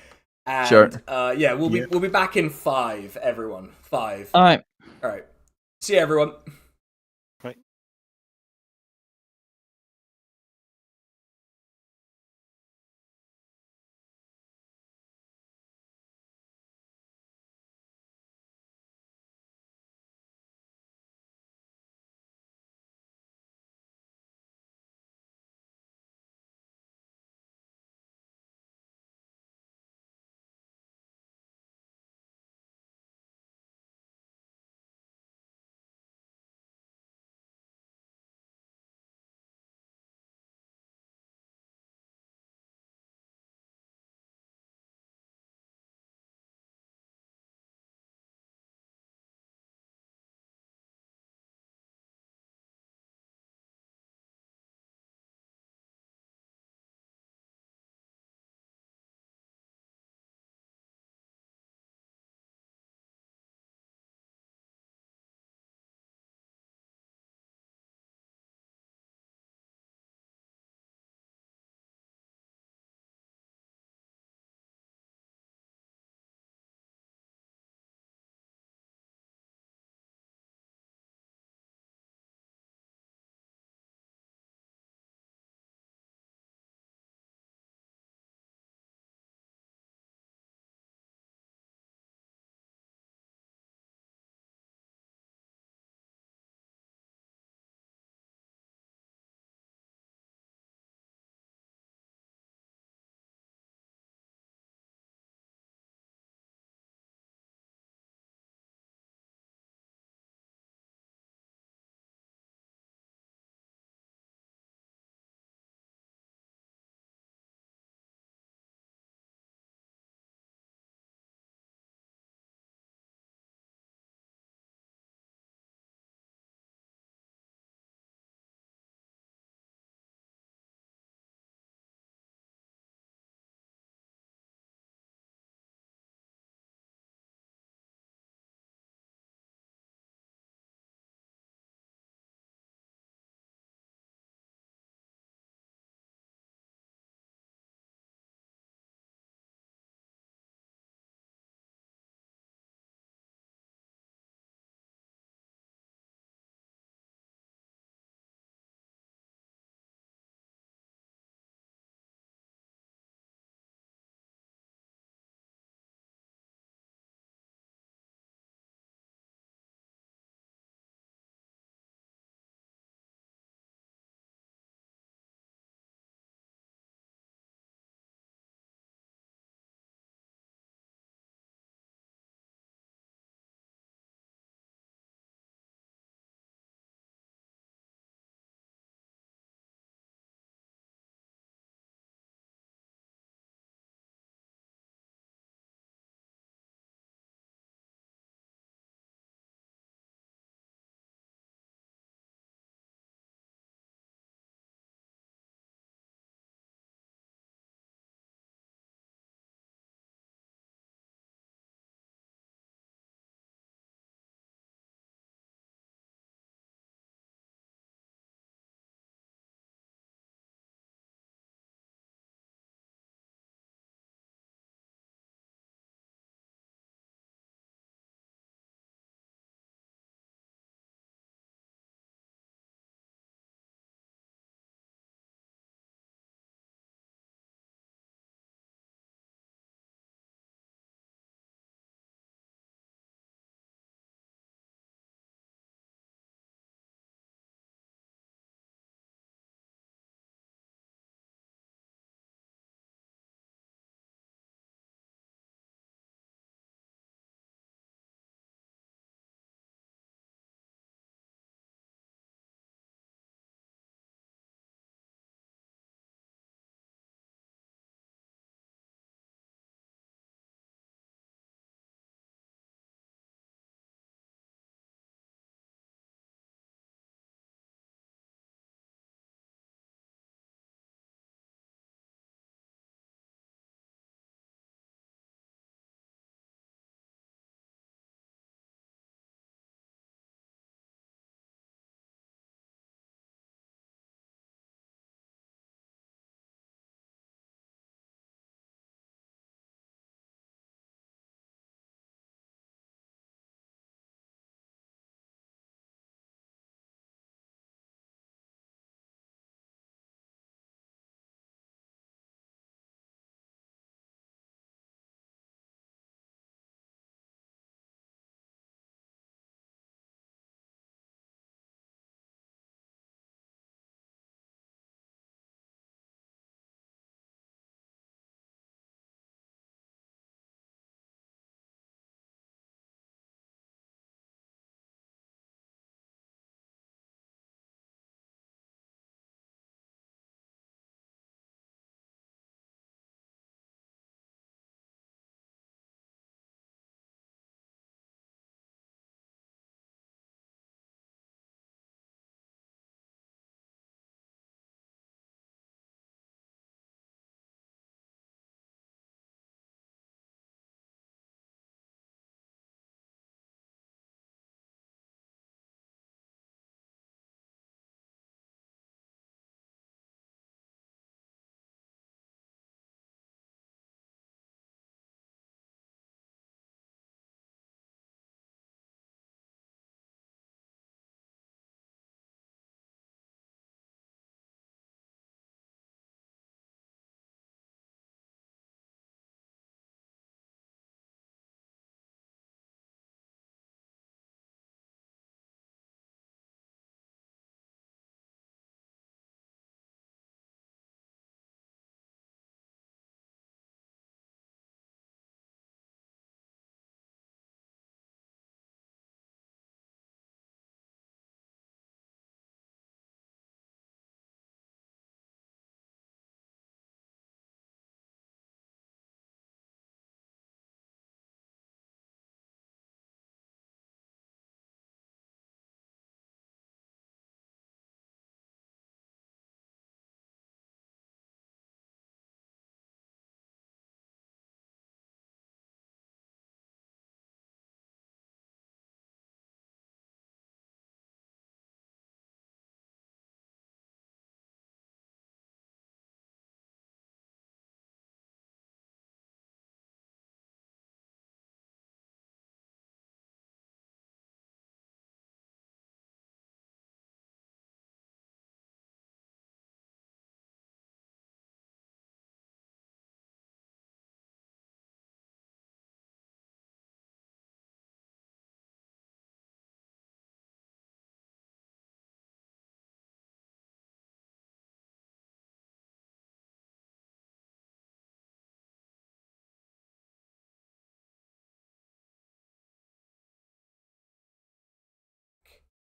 And, sure. Yeah, we'll be back in 5, everyone. 5. All right. See you, everyone.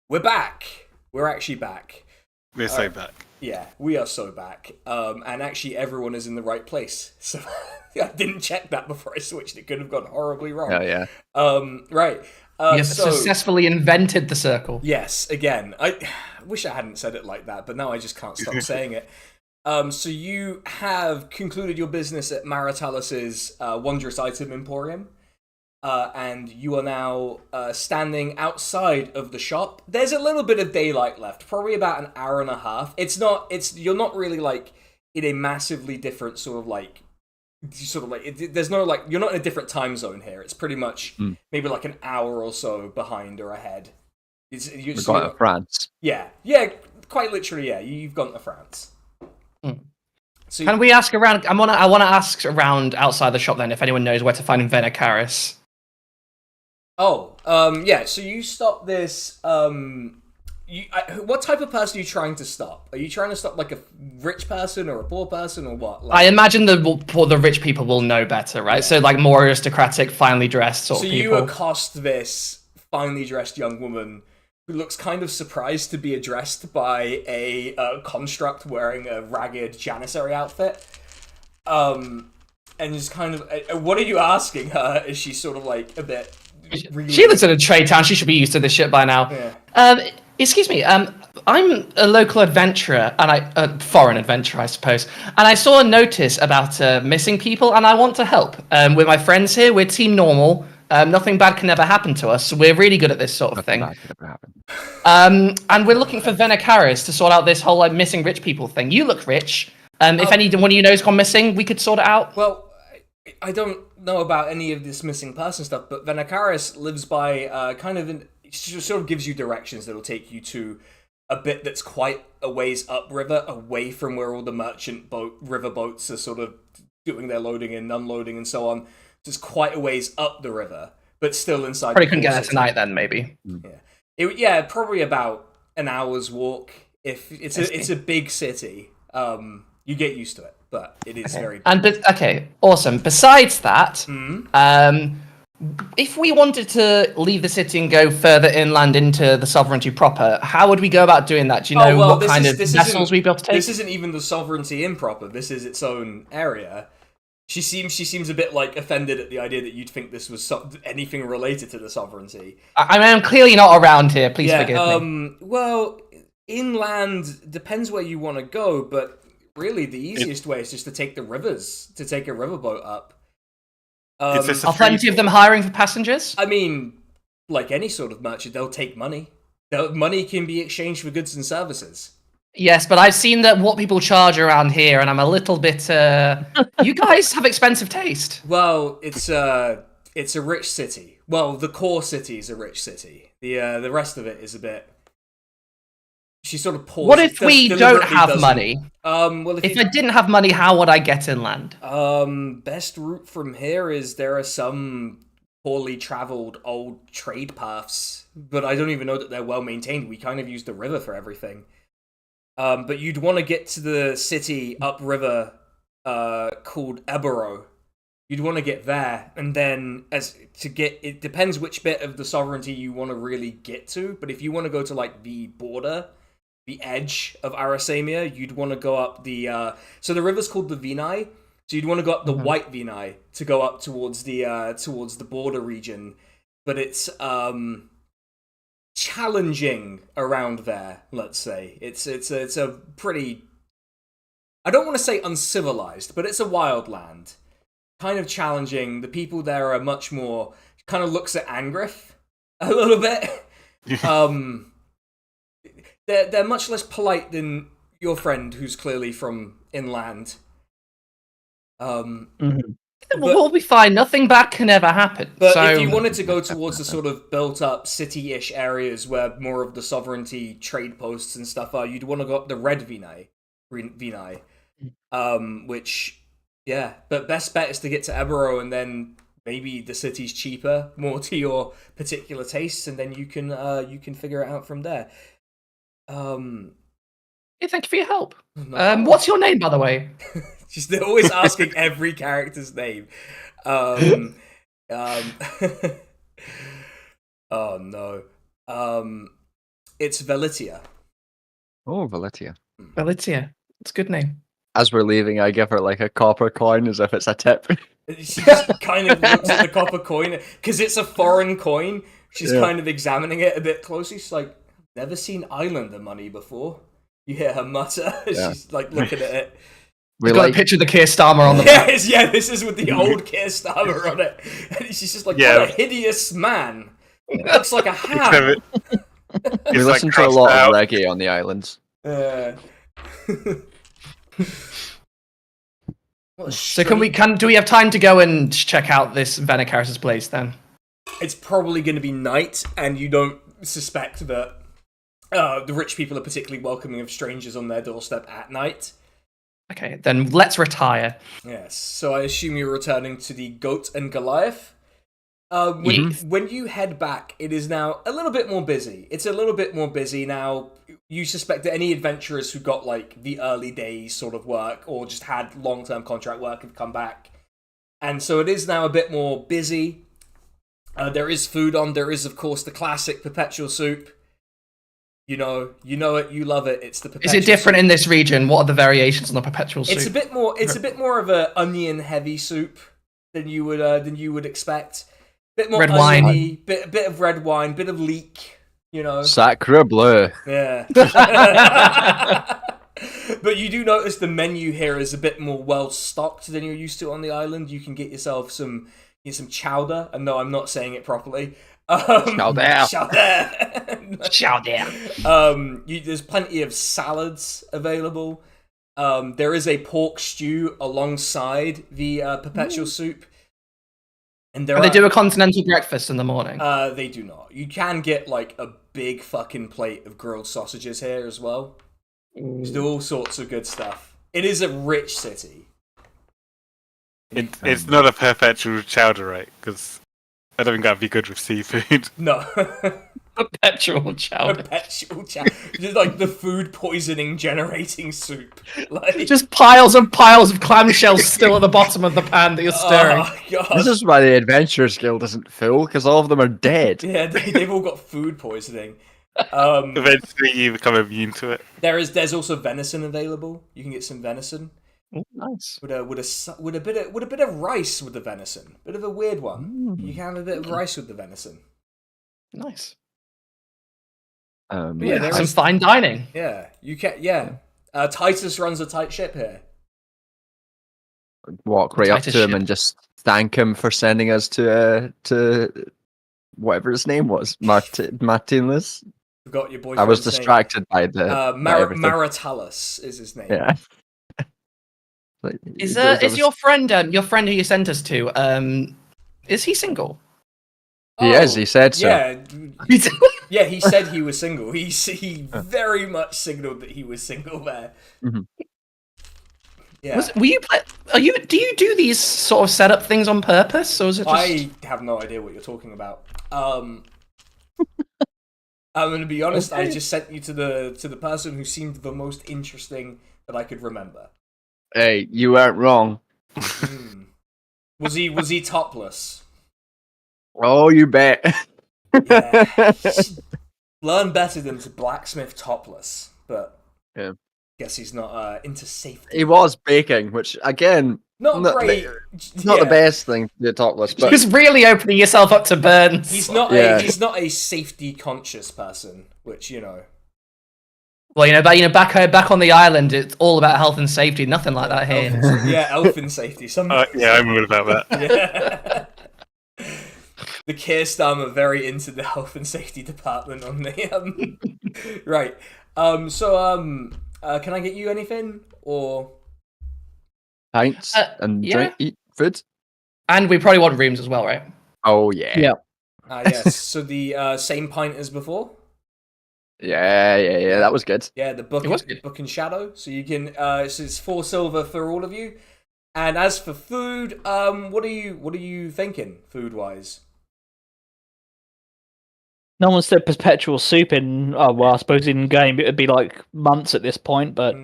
We're back. We're actually back. We're so back. Yeah, we are so back. And actually, everyone is in the right place. So I didn't check that before I switched. It could have gone horribly wrong. Oh, yeah. Right. You have successfully invented the circle. Yes, again. I wish I hadn't said it like that, but now I just can't stop saying it. So you have concluded your business at Maritalis's Wondrous Item Emporium. And you are now standing outside of the shop. There's a little bit of daylight left, probably about an hour and a half. You're not really like in a massively different there's no like, you're not in a different time zone here. It's pretty much maybe like an hour or so behind or ahead. We've gone to France. Yeah, quite literally, yeah. You've gone to France. So Can we ask around? I want to ask around outside the shop then, if anyone knows where to find Venacaris. Yeah, so you stop this, what type of person are you trying to stop? Are you trying to stop, like, a rich person or a poor person or what? Like, I imagine the rich people will know better, right? Yeah. So, like, more aristocratic, finely dressed sort of people. So you accost this finely dressed young woman who looks kind of surprised to be addressed by a construct wearing a ragged Janissary outfit. And just kind of, what are you asking her? Is she sort of, like, a bit... Really... She lives in a trade town. She should be used to this shit by now. Yeah. Excuse me. I'm a local adventurer, and a foreign adventurer, I suppose. And I saw a notice about missing people, and I want to help. With my friends here, we're Team Normal. Nothing bad can ever happen to us. We're really good at this sort of thing. Nothing bad can ever happen. And we're looking for Venacaris to sort out this whole like missing rich people thing. You look rich. If anyone of you knows gone missing, we could sort it out. Well, I don't know about any of this missing person stuff, but Venacaris lives by she sort of gives you directions that'll take you to a bit that's quite a ways upriver, away from where all the merchant river boats are sort of doing their loading and unloading and so on. Just quite a ways up the river, but still inside. Probably couldn't get there tonight then, maybe. Yeah, probably about an hour's walk. If it's a big city, you get used to it. But it is very... Okay, awesome. Besides that, if we wanted to leave the city and go further inland into the sovereignty proper, how would we go about doing that? Do you know what kind of vessels we'd be able to take? This isn't even the sovereignty improper. This is its own area. She seems a bit like offended at the idea that you'd think this was anything related to the sovereignty. I mean, I'm clearly not around here. Please forgive me. Well, inland depends where you want to go, but... Really, the easiest way is just to take a riverboat up. Are plenty of them hiring for passengers? I mean, like any sort of merchant, they'll take money. Money can be exchanged for goods and services. Yes, but I've seen that what people charge around here, and I'm a little bit... You guys have expensive taste. Well, it's a rich city. Well, the core city is a rich city. The rest of it is a bit... She sort of paused. What if we don't have money? Well, if I didn't have money, how would I get inland? Best route from here is there are some poorly traveled old trade paths, but I don't even know that they're well maintained. We kind of use the river for everything. But you'd want to get to the city upriver called Ebero. You'd want to get there, and then it depends which bit of the sovereignty you want to really get to. But if you want to go to like the border, the edge of Arasamia, you'd want to go up so the river's called the Vinai, so you'd want to go up the White Vinai to go up towards the border region, but it's challenging around there. Let's say it's a pretty, I don't want to say uncivilized, but it's a wild land, kind of challenging. The people there are much more kind of looks at Angrif a little bit. They're much less polite than your friend, who's clearly from inland. We'll be fine. Nothing bad can ever happen. But if you wanted to go towards the sort of built-up city-ish areas where more of the sovereignty trade posts and stuff are, you'd want to go up the Red Vinai, which, yeah. But best bet is to get to Ebero, and then maybe the city's cheaper, more to your particular tastes, and then you can figure it out from there. Hey, thank you for your help. What's your name, by the way? She's always asking every character's name. Oh no. It's Velitia. Oh, Valitia. Valitia. It's a good name. As we're leaving, I give her like a copper coin as if it's a tip. She just kind of looks at the copper coin because it's a foreign coin. She's kind of examining it a bit closely. She's like, "Never seen Islander money before." You hear her mutter. She's like looking at it. We've got a picture of the Keir Starmer on the back. Yeah, this is with the old Keir Starmer on it. And she's just like, what a hideous man. Looks like a ham. We listen to a lot of reggae on the islands. So do we have time to go and check out this Venacaris' place then? It's probably going to be night, and you don't suspect that the rich people are particularly welcoming of strangers on their doorstep at night. Okay, then let's retire. Yes, so I assume you're returning to the Goat and Goliath. When you head back, it is now a little bit more busy. It's a little bit more busy now. You suspect that any adventurers who got like the early days sort of work or just had long-term contract work have come back. And so it is now a bit more busy. There is food on. There is, of course, the classic perpetual soup. You know it, you love it. It's the perpetual soup. Is it different soup. In this region? What are the variations on the perpetual soup? It's a bit more of an onion-heavy soup than you would expect. Bit more red oniony, wine. Bit of red wine, bit of leek. Sacre bleu. Yeah. But you do notice the menu here is a bit more well stocked than you're used to on the island. You can get yourself some chowder. And no, I'm not saying it properly. Chowder. There's plenty of salads available. There is a pork stew alongside the perpetual soup. And they do a continental breakfast in the morning. They do not. You can get like a big fucking plate of grilled sausages here as well. Just do all sorts of good stuff. It is a rich city. It's not a perpetual chowder, right? Because I don't think that'd be good with seafood. No. Perpetual chowder. Just like the food poisoning generating soup. Like... Just piles and piles of clamshells still at the bottom of the pan that you're stirring. Oh, God. This is why the Adventurers Guild isn't full, because all of them are dead. Yeah, they've all got food poisoning. Eventually you become immune to it. There's also venison available. You can get some venison. Oh, nice. With a bit of rice with the venison. Bit of a weird one. You can have a bit of rice with the venison. Nice. There some is fine dining. Yeah, you can. Yeah, Titus runs a tight ship here. Walk right up to him and just thank him for sending us to whatever his name was, Martinez. Forgot your boyfriend. I was distracted by the Maritalis is his name. Yeah. Is your friend who you sent us to? Is he single? He is. He said so. Yeah, yeah. He said he was single. He very much signaled that he was single there. Mm-hmm. Yeah. Do you do these sort of setup things on purpose, or is it just... I have no idea what you're talking about. I'm going to be honest. Okay. I just sent you to the person who seemed the most interesting that I could remember. Hey, you weren't wrong. Was he topless? Oh, you bet. Yeah. Learn better than to blacksmith topless, but yeah. Guess he's not into safety. He was baking, which again, not great. Not the best thing to do topless, but just really opening yourself up to burns. He's not a safety conscious person, which Well, back on the island, it's all about health and safety. Nothing like that here. Yeah, elfin safety. Yeah, I'm all about that. Yeah. The Keir Starmer very into the health and safety department on the right. Can I get you anything or pints and drink, eat food? And we probably want rooms as well, right? Oh yeah. Yeah. Yes. So the same pint as before. Yeah. That was good. Yeah, the book and shadow. So you can. So it's 4 silver for all of you. And as for food, what are you thinking food wise? No one's said perpetual soup in. Oh well, I suppose in game it'd be like months at this point, but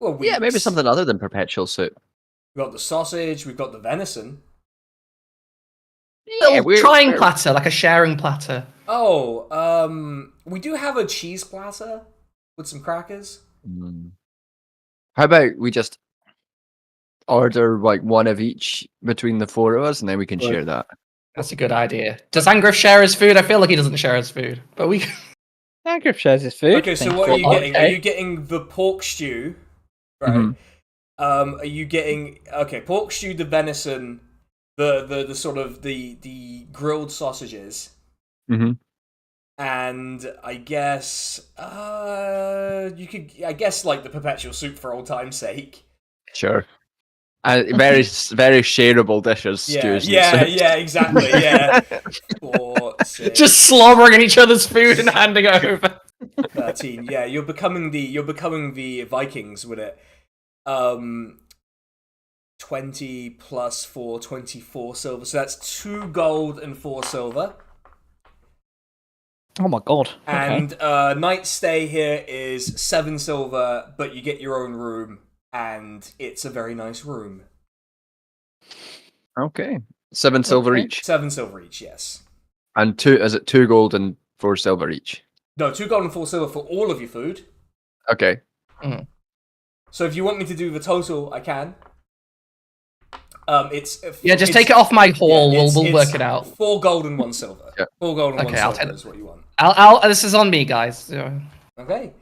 well, yeah, maybe something other than perpetual soup. We've got the sausage. We've got the venison. Yeah, trying platter, like a sharing platter. We do have a cheese platter with some crackers. How about we just order like one of each between the four of us, and then we can share that. That's a good idea. Does Angrif share his food? I feel like he doesn't share his food, but we. Angrif shares his food. Okay, so what are you getting? Are you getting the pork stew? Right. Mhm. Are you getting pork stew, the venison, the sort of the grilled sausages, and I guess you could like the perpetual soup for old time's sake. Sure. Very shareable dishes. Yeah, stews, yeah, exactly. Yeah. 4, 6, Just slobbering at each other's food and handing it over. 13. Yeah, you're becoming the Vikings with it. 20 plus 4, 24 silver. So that's 2 gold and 4 silver. Oh my god. And night stay here is 7 silver, but you get your own room, and it's a very nice room. Okay. 7 silver each. 7 silver each, yes. And 2 gold and 4 silver each? No, 2 gold and 4 silver for all of your food. Okay. So if you want me to do the total, I can. Just take it off my haul. Yeah, we'll work it out. 4 gold and 1 silver. Yeah. 4 gold and 1 I'll silver is what you want. This is on me, guys. Okay.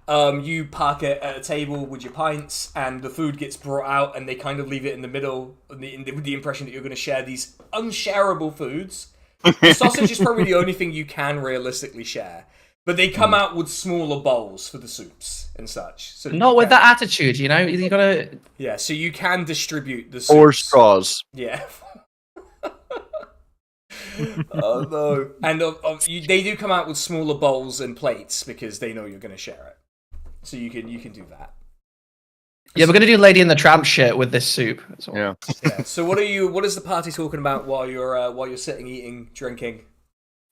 You park it at a table with your pints, and the food gets brought out, and they kind of leave it in the middle with the impression that you're going to share these unshareable foods. The sausage is probably the only thing you can realistically share. But they come out with smaller bowls for the soups and such. So Not with that attitude, you know? You gotta... Yeah, so you can distribute the soups. 4 straws. Yeah. Oh no! And they do come out with smaller bowls and plates because they know you're going to share it. So you can do that. Yeah, we're gonna do Lady in the Tramp shit with this soup. Yeah. Yeah. So what is the party talking about while you're sitting, eating, drinking?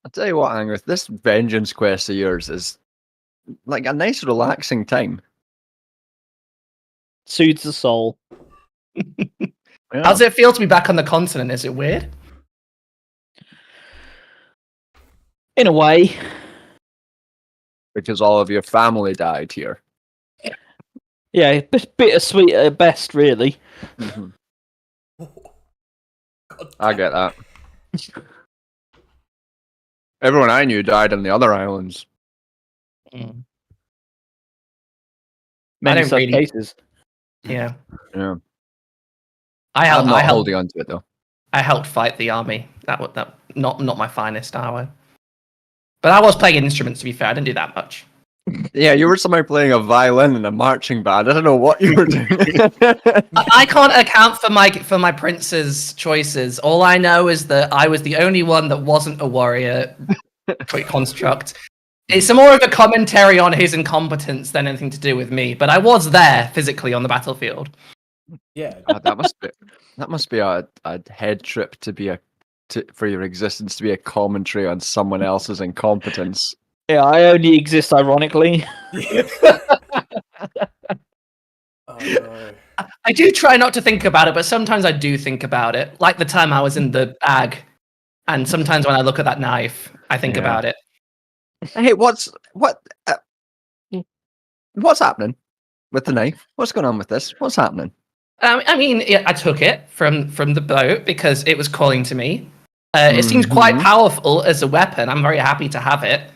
I'll tell you what, Angrif, this vengeance quest of yours is like a nice, relaxing time. Soothes the soul. Yeah. How's it feel to be back on the continent? Is it weird? In a way. Because all of your family died here. Yeah, bittersweet at best, really. Mhm. God I damn. get that. Everyone I knew died on the other islands. Many don't such really- cases. Yeah. Yeah. I I'm not helped holding on to it though. I helped fight the army. That not my finest hour. But I was playing instruments, to be fair. I didn't do that much. Yeah, you were somehow playing a violin in a marching band. I don't know what you were doing. I can't account for my prince's choices. All I know is that I was the only one that wasn't a warrior construct. It's more of a commentary on his incompetence than anything to do with me. But I was there physically on the battlefield. Yeah. God, that must be a head trip for your existence to be a commentary on someone else's incompetence. Yeah, I only exist ironically. Oh no. I do try not to think about it, but sometimes I do think about it. Like the time I was in the bag, and sometimes when I look at that knife, I think Yeah. about it. Hey, what's happening with the knife? What's going on with this? What's happening? I mean, I took it from the boat because it was calling to me. It seems quite powerful as a weapon. I'm very happy to have it.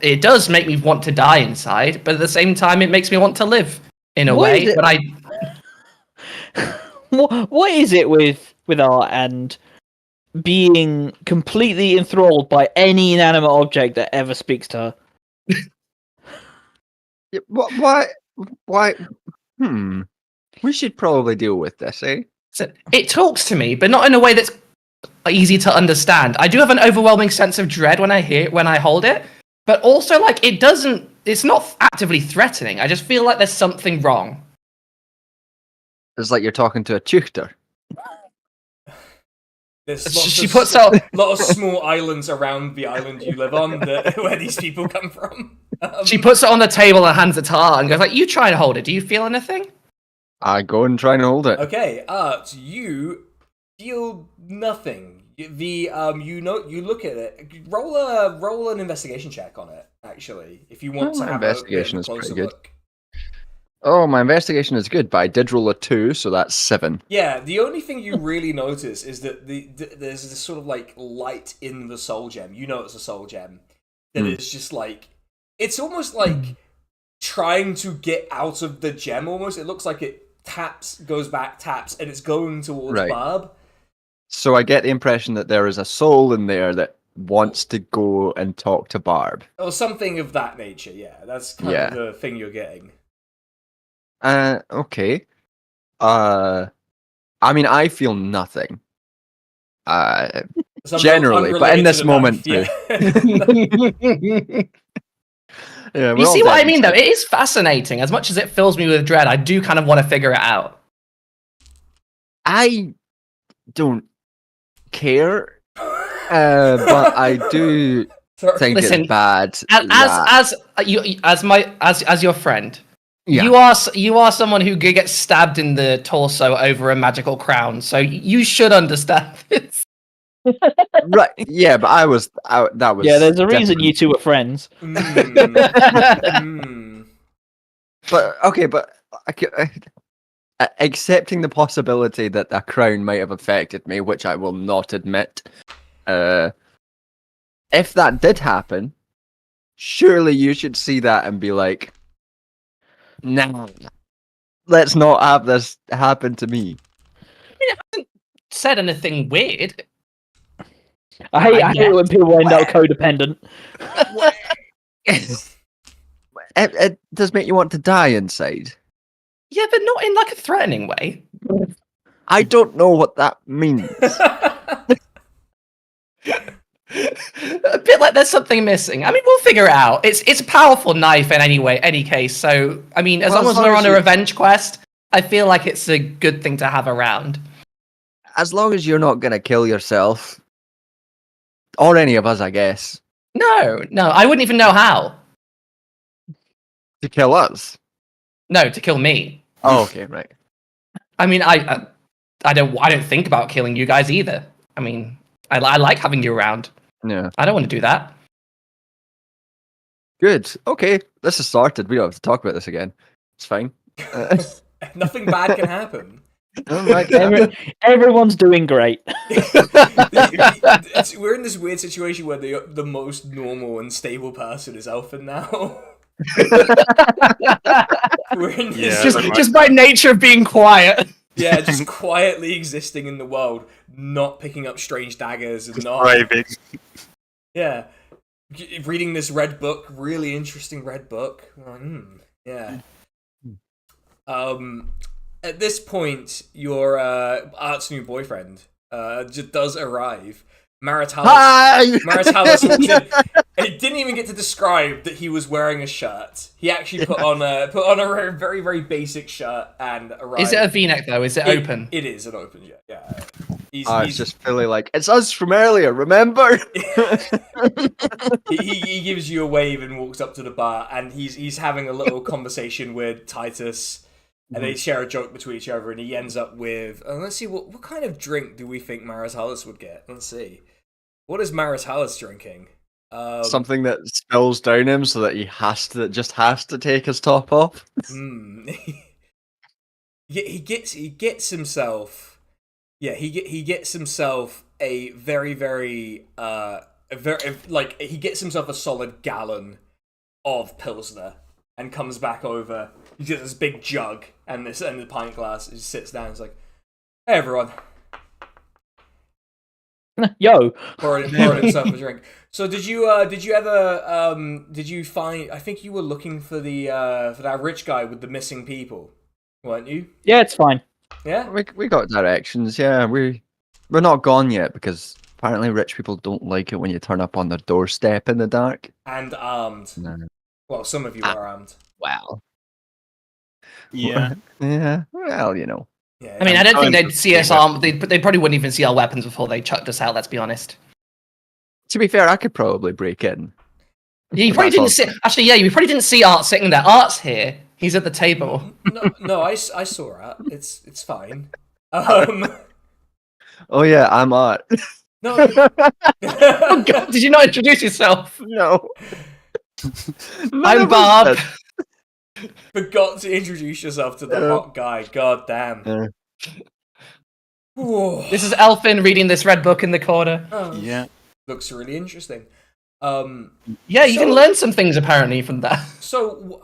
It does make me want to die inside, but at the same time, it makes me want to live in a way. But What is it with art and being completely enthralled by any inanimate object that ever speaks to her? Yeah, why? We should probably deal with this, eh? it talks to me, but not in a way that's easy to understand. I do have an overwhelming sense of dread when I hold it, but also like it's not actively threatening. I just feel like there's something wrong. It's like you're talking to a tutor. There's She puts out lot of small islands around the island you live on where these people come from. she puts it on the table and hands it to her and goes like, "You try and hold it. Do you feel anything?" I go and try and hold it. Okay, Art, you feel nothing. You look at it. Roll an investigation check on it. Actually, if you want to My have a bit of investigation a is pretty closer good. look. Oh, my investigation is good, but I did roll a 2, so that's 7. Yeah, the only thing you really notice is that there's this sort of like light in the soul gem. You know it's a soul gem. That is just like it's almost like trying to get out of the gem. Almost, it looks like it goes back, taps, and it's going towards Right. Barb. So I get the impression that there is a soul in there that wants to go and talk to Barb. Or something of that nature. Yeah, that's kind of the thing you're getting. Okay. I mean, I feel nothing. Generally, but in this moment too. Yeah, You see what I mean, though? It is fascinating. As much as it fills me with dread, I do kind of want to figure it out. I don't care, but I do think it's bad. As your friend, yeah. you are someone who gets stabbed in the torso over a magical crown, so you should understand this. Right, yeah, but that was yeah, there's a reason you two are friends. But okay, but accepting the possibility that a crown might have affected me, which I will not admit, if that did happen, surely you should see that and be like, nah, let's not have this happen to me. I mean, it hasn't said anything weird. I hate it when people end up codependent. It does make you want to die inside. Yeah, but not in like a threatening way. I don't know what that means. A bit like there's something missing. I mean, we'll figure it out. It's a powerful knife in any case. So, I mean, as long as we're on a revenge quest, I feel like it's a good thing to have around. As long as you're not going to kill yourself. Or any of us, I guess. No, I wouldn't even know how. To kill us? No, to kill me. Oh, okay, right. I mean, I don't think about killing you guys either. I mean, I like having you around. Yeah. I don't want to do that. Good. Okay, this is sorted. We don't have to talk about this again. It's fine. Nothing bad can happen. Everyone's doing great. We're in this weird situation where the most normal and stable person is Elfin now. We're in this just by nature of being quiet. Yeah, just quietly existing in the world, not picking up strange daggers and not. Yeah, reading this red book, really interesting red book. Yeah. At this point, your Art's new boyfriend just does arrive. Maritalis walks in, and he didn't even get to describe that he was wearing a shirt. He actually put on a very, very basic shirt and arrived. Is it a V-neck though? Is it open? It is an open shirt. Yeah. It's just Philly like, it's us from earlier, remember? he gives you a wave and walks up to the bar, and he's having a little conversation with Titus. And they share a joke between each other, and he ends up with... let's see, what kind of drink do we think Maritalis would get? Let's see. What is Maritalis drinking? Something that spills down him so that he just has to take his top off. He gets himself... Yeah, he gets himself a very, very... he gets himself a solid gallon of Pilsner. And comes back over. He's got this big jug and the pint glass. He just sits down. And is like, "Hey everyone." Yo. Pouring himself a drink. So did you find? I think you were looking for that rich guy with the missing people, weren't you? Yeah, it's fine. Yeah. We got directions. Yeah, we're not gone yet because apparently rich people don't like it when you turn up on their doorstep in the dark. And armed. No. Well, some of you are armed. Wow. Yeah. Yeah. Well, you know. Yeah. I mean, I don't think they'd see us armed. They probably wouldn't even see our weapons before they chucked us out. Let's be honest. To be fair, I could probably break in. Yeah, you probably didn't see. Actually, yeah, you probably didn't see Art sitting there. Art's here. He's at the table. No, I saw Art. It's fine. Oh yeah, I'm Art. No. Oh God, did you not introduce yourself? No. None I'm of us Bob. did. Forgot to introduce yourself to the hot guy. God damn. Yeah. This is Elfin reading this red book in the corner. Oh, Yeah. looks really interesting. Yeah, you can learn some things apparently from that. So,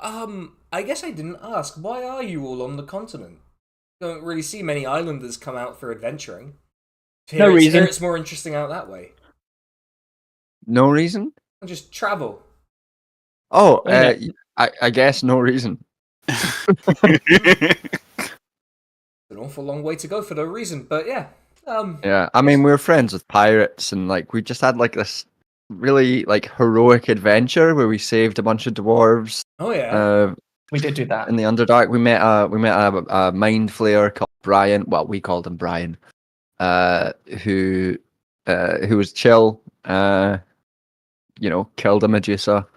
I guess I didn't ask. Why are you all on the continent? Don't really see many islanders come out for adventuring. No reason. Here it's more interesting out that way. No reason? Just travel. Oh, Yeah. I guess no reason. An awful long way to go for no reason, but yeah. Yeah, I mean, we were friends with pirates, and like we just had like this really like heroic adventure where we saved a bunch of dwarves. Oh yeah. We did do that. In the Underdark. We met a mind flayer called Brian. Well, we called him Brian. Who was chill. Killed a Medusa.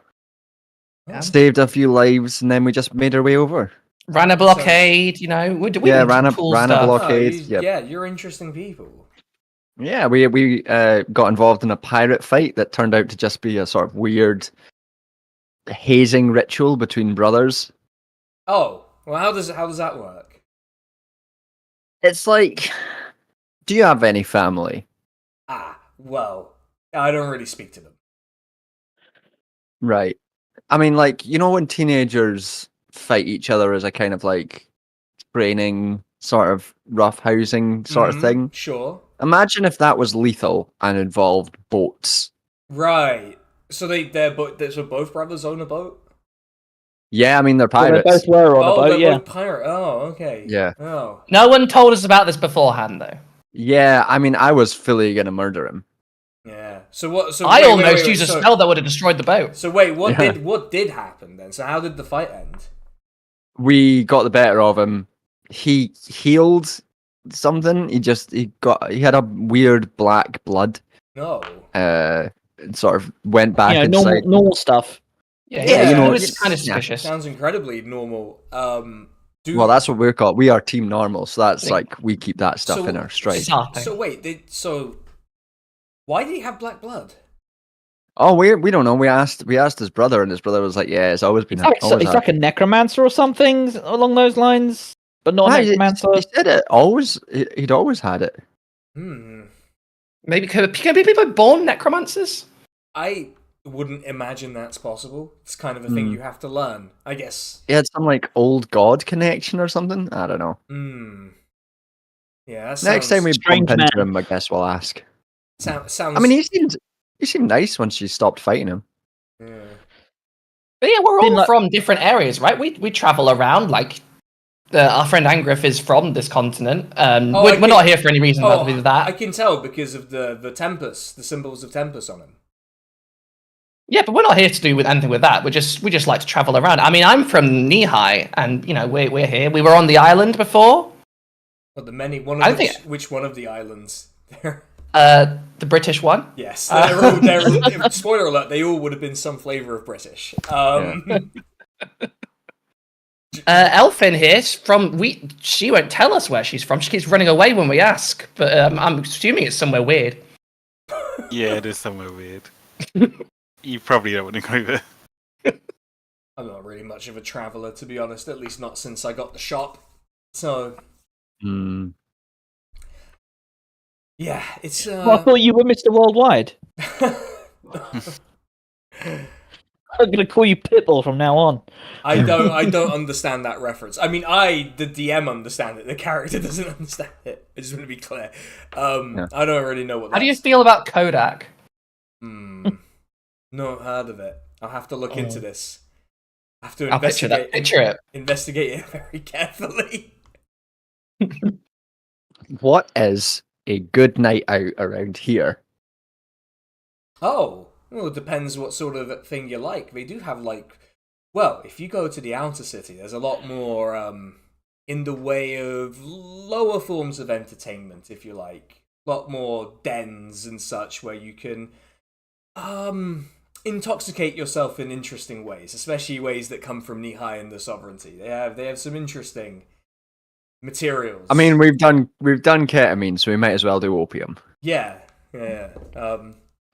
Yeah. Saved a few lives, and then we just made our way over. Ran a blockade, we ran a cool ran a stuff. blockade. Oh, Yep. you're interesting people. Yeah, we got involved in a pirate fight that turned out to just be a sort of weird hazing ritual between brothers. Oh, well, how does that work? It's like, do you have any family? Well, I don't really speak to them. Right. I mean, like, when teenagers fight each other as a kind of like training, sort of rough housing sort of thing. Sure. Imagine if that was lethal and involved boats. Right. So so both brothers own a boat? Yeah, I mean, they're Well, they pirates. both were on a boat, they're yeah. both pirate. Oh, okay. Yeah. Oh. No one told us about this beforehand, though. Yeah, I mean, I was fully gonna murder him. Yeah. So what? So I wait, almost wait, used a so, spell that would have destroyed the boat. So wait, what Yeah. did happen then? So how did the fight end? We got the better of him. He healed something. He had a weird black blood. No. Sort of went back inside. Normal stuff. Yeah, Yeah, it was it's- kind of yeah. suspicious. Sounds incredibly normal. Well, that's what we're called. We are Team Normal, so that's Like- like we keep that stuff in our stride. So wait, why did he have black blood? Oh, we don't know. We asked his brother, and his brother was like, "Yeah, it's always been." He's like a necromancer or something along those lines, but not a necromancer. He said it always. He'd always had it. Maybe can people be born necromancers? I wouldn't imagine that's possible. It's kind of a thing you have to learn, I guess. He had some like old god connection or something. I don't know. Yeah. That Next time we strange bump into man. him, I guess we'll ask. sounds. I mean, he seemed nice once she stopped fighting him. Yeah. But yeah, we're all Like- from different areas, right? We travel around. Like our friend Angrif is from this continent. We're not here for any reason other than that. I can tell because of the tempest, the symbols of tempest on him. Yeah, but we're not here to do with anything with that. We just like to travel around. I mean, I'm from Knee-High, and we're here. We were on the island before. But the many which one of the islands? The British one. Yes, they're spoiler alert. They all would have been some flavor of British. Elfin here she won't tell us where she's from. She keeps running away when we ask, but I'm assuming it's somewhere weird. Yeah, it is somewhere weird. You probably don't want to go there. I'm not really much of a traveller, to be honest. At least not since I got the shop. So yeah, it's. Well, I thought you were Mr. Worldwide. I'm gonna call you Pitbull from now on. I don't understand that reference. I mean, the DM understand it. The character doesn't understand it. I just want to be clear. I don't really know what. How do you feel about Kodak? Not heard of it. I'll have to look into this. I have to I'll picture it. Investigate it very carefully. What is a good night out around here? Oh, well, it depends what sort of thing you like. They do have if you go to the outer city, there's a lot more in the way of lower forms of entertainment, if you like. A lot more dens and such where you can intoxicate yourself in interesting ways, especially ways that come from Knee-High and the Sovereignty. They have some interesting materials. I mean, we've done ketamine, so we might as well do opium. Yeah, Yeah.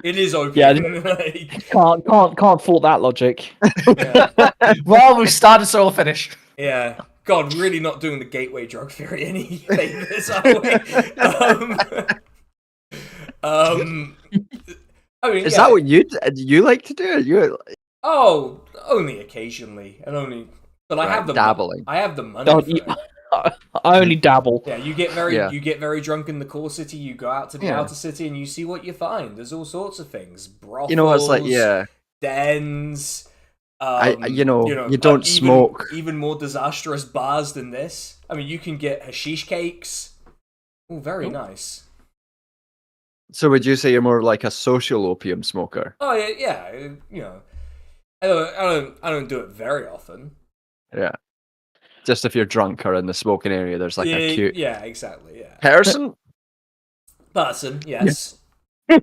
It is Yeah, opium. Like, can't fault that logic. yeah. Well, we started, so we'll finish. Yeah. God, really not doing the gateway drug theory any favors, are we? I mean, Is yeah. that what you like to do? You Oh, only occasionally, but I Right, have the dabbling. I have the money Don't for you- it. I only dabble. Yeah, you Yeah. get very drunk in the core city. You go out to the Yeah. outer city, and you see what you find. There's all sorts of things: brothels, you know what's like? Yeah, dens. you don't smoke. Even more disastrous bars than this. I mean, you can get hashish cakes. Oh, very nice. So would you say you're more like a social opium smoker? Oh yeah. You know, I don't do it very often. Yeah. Just if you're drunk or in the smoking area, there's like a cute Yeah, exactly. Yeah, person. person. Yes. trying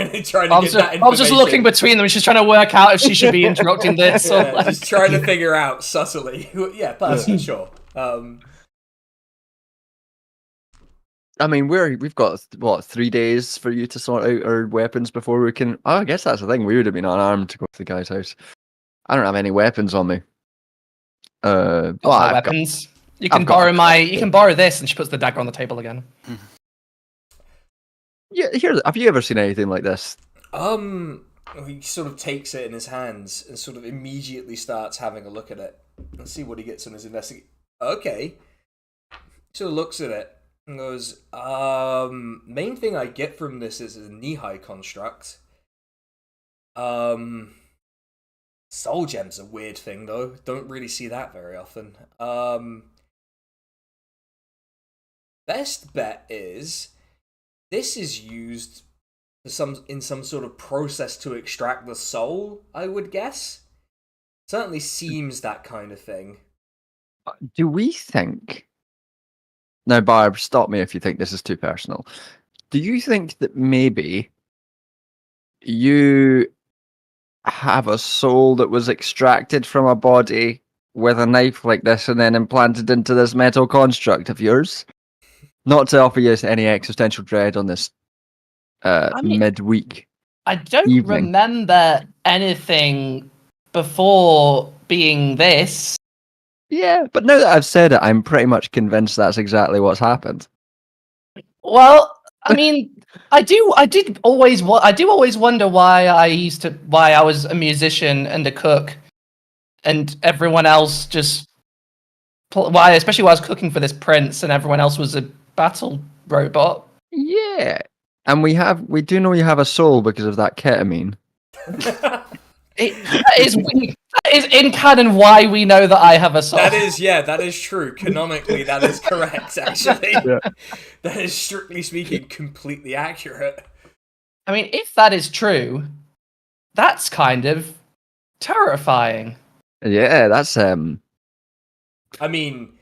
to get that information. I was just looking between them. She's trying to work out if she should be interrupting this. Or Yeah, like... just trying to figure out subtly. Yeah, person, sure. I mean, we've got what 3 days for you to sort out our weapons before we can. Oh, I guess that's the thing. We would have been unarmed to go to the guy's house. I don't have any weapons on me. Well, I've got- weapons. You I've can got borrow a my. You can borrow this, and she puts the dagger on the table again. Yeah, here. Have you ever seen anything like this? He sort of takes it in his hands and sort of immediately starts having a look at it. Let's see what he gets on his investigation. Okay. So looks at it and goes, main thing I get from this is a knee-high construct. Soul gem's a weird thing though. Don't really see that very often. Best bet is this is used in some sort of process to extract the soul, I would guess. Certainly seems that kind of thing. Do we think? Now, Barb, stop me if you think this is too personal. Do you think that maybe you have a soul that was extracted from a body with a knife like this and then implanted into this metal construct of yours? Not to offer you any existential dread on this midweek. I don't evening. remember anything before being this. Yeah, but now that I've said it, I'm pretty much convinced that's exactly what's happened. Well, I mean, I do always wonder why I was a musician and a cook, and everyone else just especially while I was cooking for this prince, and everyone else was a battle robot. Yeah, and we do know you have a soul because of that ketamine. That is in canon why we know that I have a soul. That is true. Canonically, that is correct, actually. Yeah. That is, strictly speaking, completely accurate. I mean, if that is true, that's kind of terrifying. Yeah, that's I mean,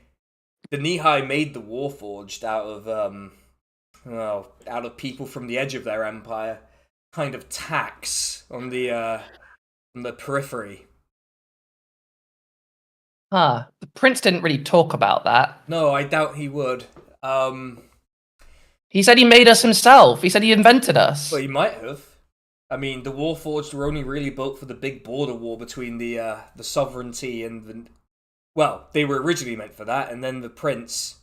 the Nihai made the Warforged out of people from the edge of their empire, kind of tax on the periphery. Huh. The prince didn't really talk about that. No, I doubt he would. He said he made us himself. He said he invented us. Well, he might have. I mean, the Warforged were only really built for the big border war between the sovereignty and the... Well, they were originally meant for that, and then the prince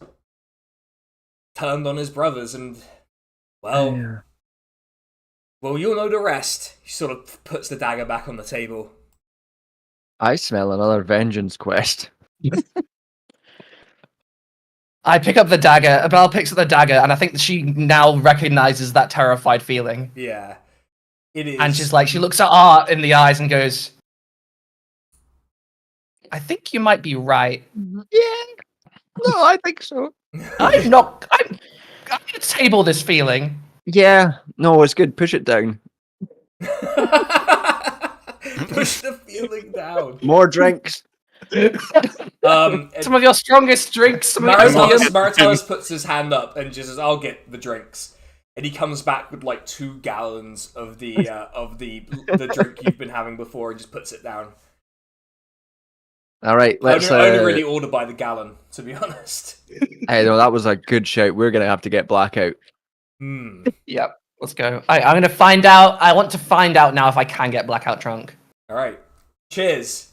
turned on his brothers and... Well, you'll know the rest. He sort of puts the dagger back on the table. I smell another vengeance quest. I pick up the dagger. Belle picks up the dagger, and I think that she now recognizes that terrified feeling. Yeah. It is. And she's like, she looks at Art in the eyes and goes, I think you might be right. Yeah. No, I think so. I'm going to table this feeling. Yeah. No, it's good. Push it down. Push the feeling down. More drinks. Some of your strongest drinks. Martellus puts his hand up and just says, I'll get the drinks. And he comes back with like 2 gallons of the drink you've been having before and just puts it down. All right, let's. I only really order by the gallon, to be honest. Hey, no, that was a good shout. We're gonna have to get blackout. Yep. Let's go. I'm going to find out. I want to find out now if I can get blackout drunk. All right. Cheers.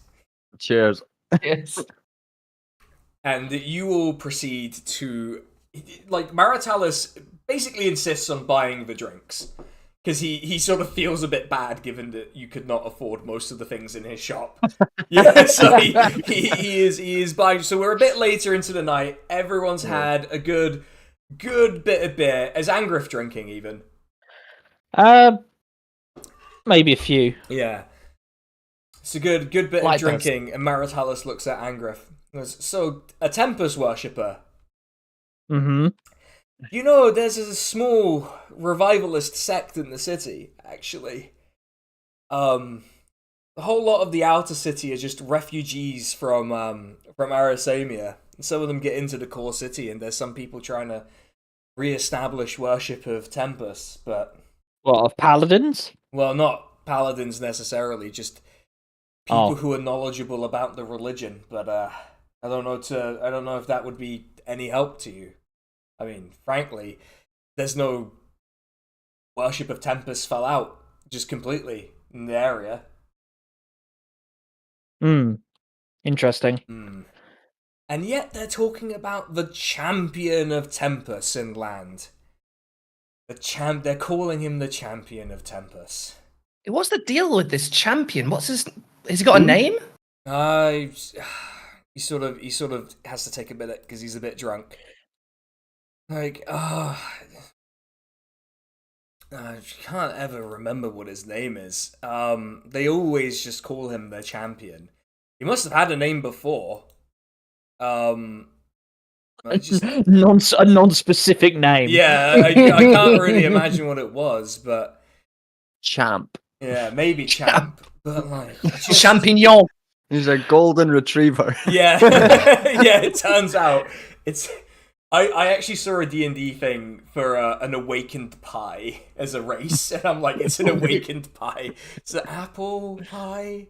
Cheers. Yes. And you all proceed to, like, Maritalis basically insists on buying the drinks because he sort of feels a bit bad given that you could not afford most of the things in his shop. Yeah, so he is buying. So we're a bit later into the night. Everyone's had a good bit of beer. Is Angrif drinking even? Maybe a few. Yeah. It's a good bit of drinking, and Maritalis looks at Angrif. So, a Tempest worshipper. Mm-hmm. You know, there's a small revivalist sect in the city, actually. A whole lot of the outer city are just refugees from Arisamia. And some of them get into the core city, and there's some people trying to re-establish worship of Tempest, but... What, of paladins? Well, not paladins necessarily, just people who are knowledgeable about the religion, but I don't know if that would be any help to you. I mean, frankly, there's no worship of Tempest fell out just completely in the area. Interesting. And yet they're talking about the champion of Tempest in land. They're calling him the champion of Tempest. What's the deal with this champion? Has he got a name? He sort of has to take a minute because he's a bit drunk. Like, I can't ever remember what his name is. They always just call him the champion. He must have had a name before. A non-specific name. Yeah, I can't really imagine what it was, but Champ. Yeah, maybe Champ, but like Champignon. He's a golden retriever. Yeah, yeah. It turns out it's. I actually saw a D&D thing for an awakened pie as a race, and I'm like, it's an awakened pie. It's an apple pie.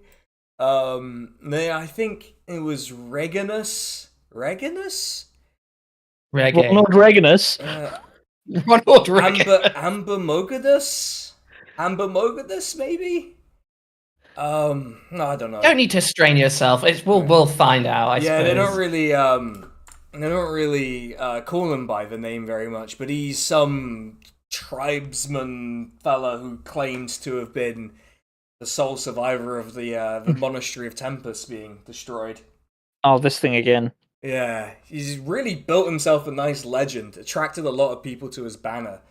I think it was Reganus. Reganus? Ronald Reganus. Ronald Reagan. Amber Mogadus? Amber Mogadus, maybe? No, I don't know. You don't need to strain yourself. We'll find out. I suppose. They don't really call him by the name very much, but he's some tribesman fella who claims to have been the sole survivor of the monastery of Tempest being destroyed. Oh, this thing again. Yeah, he's really built himself a nice legend, attracted a lot of people to his banner.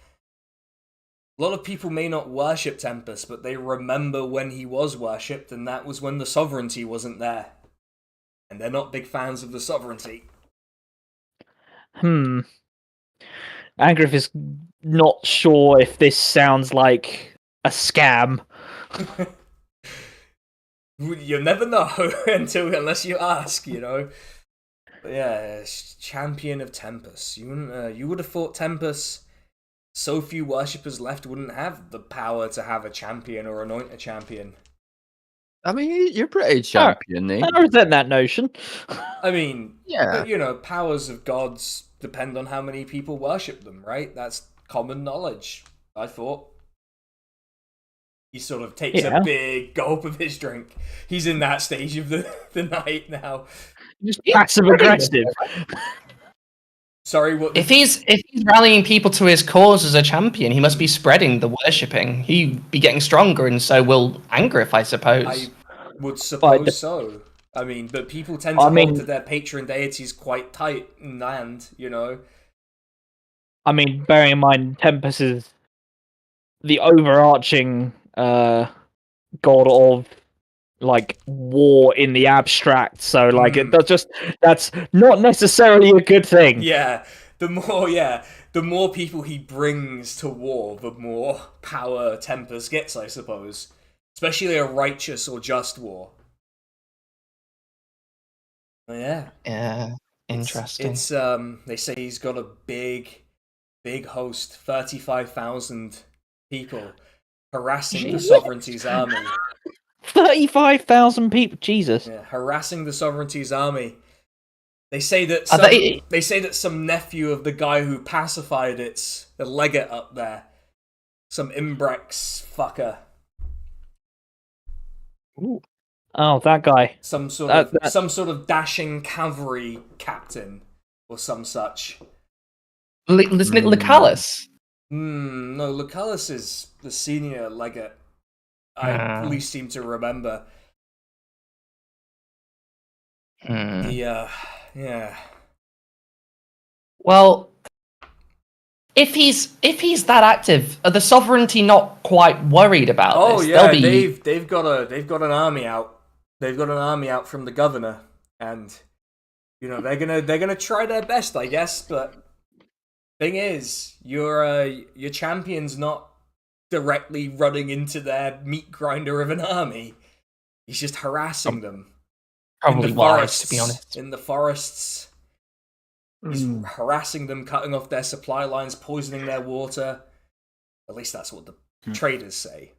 A lot of people may not worship Tempest, but they remember when he was worshipped, and that was when the sovereignty wasn't there. And they're not big fans of the sovereignty. Angrif is not sure if this sounds like a scam. You'll never know unless you ask, you know. But yeah, champion of Tempest. You would have thought Tempest, so few worshippers left, wouldn't have the power to have a champion or anoint a champion. I mean, you're pretty champion, eh? I resent that notion. I mean, yeah. But, powers of gods depend on how many people worship them, right? That's common knowledge, I thought. He sort of takes a big gulp of his drink. He's in that stage of the night now. Just passive aggressive. Sorry, what? If he's rallying people to his cause as a champion, he must be spreading the worshipping. He'd be getting stronger, and so will Angrif, I suppose. I would suppose so. I mean, but people tend to hold to their patron deities quite tight in land, you know. I mean, bearing in mind, Tempest is the overarching god of like war in the abstract, so like that's not necessarily a good thing. Yeah, the more people he brings to war, the more power Tempest gets, I suppose. Especially a righteous or just war. Yeah. Yeah. Interesting. It's they say he's got a big host, 35,000 people harassing the sovereignty's army. 35,000 people. Jesus. Yeah, harassing the sovereignty's army. They say that they say that some nephew of the guy who pacified it's the legate up there, some Imbrex fucker. Ooh. Oh, that guy. Some sort of dashing cavalry captain or some such. Isn't it Lucalis? No, Lucalis is the senior legate. I at least seem to remember. Yeah. Well, if he's that active, are the sovereignty not quite worried about this? Oh yeah, they've got an army out. They've got an army out from the governor, and they're gonna try their best, I guess. But thing is, your champion's not directly running into their meat grinder of an army. He's just harassing them. Probably wise, to be honest. In the forests, he's harassing them, cutting off their supply lines, poisoning their water. At least that's what the traders say.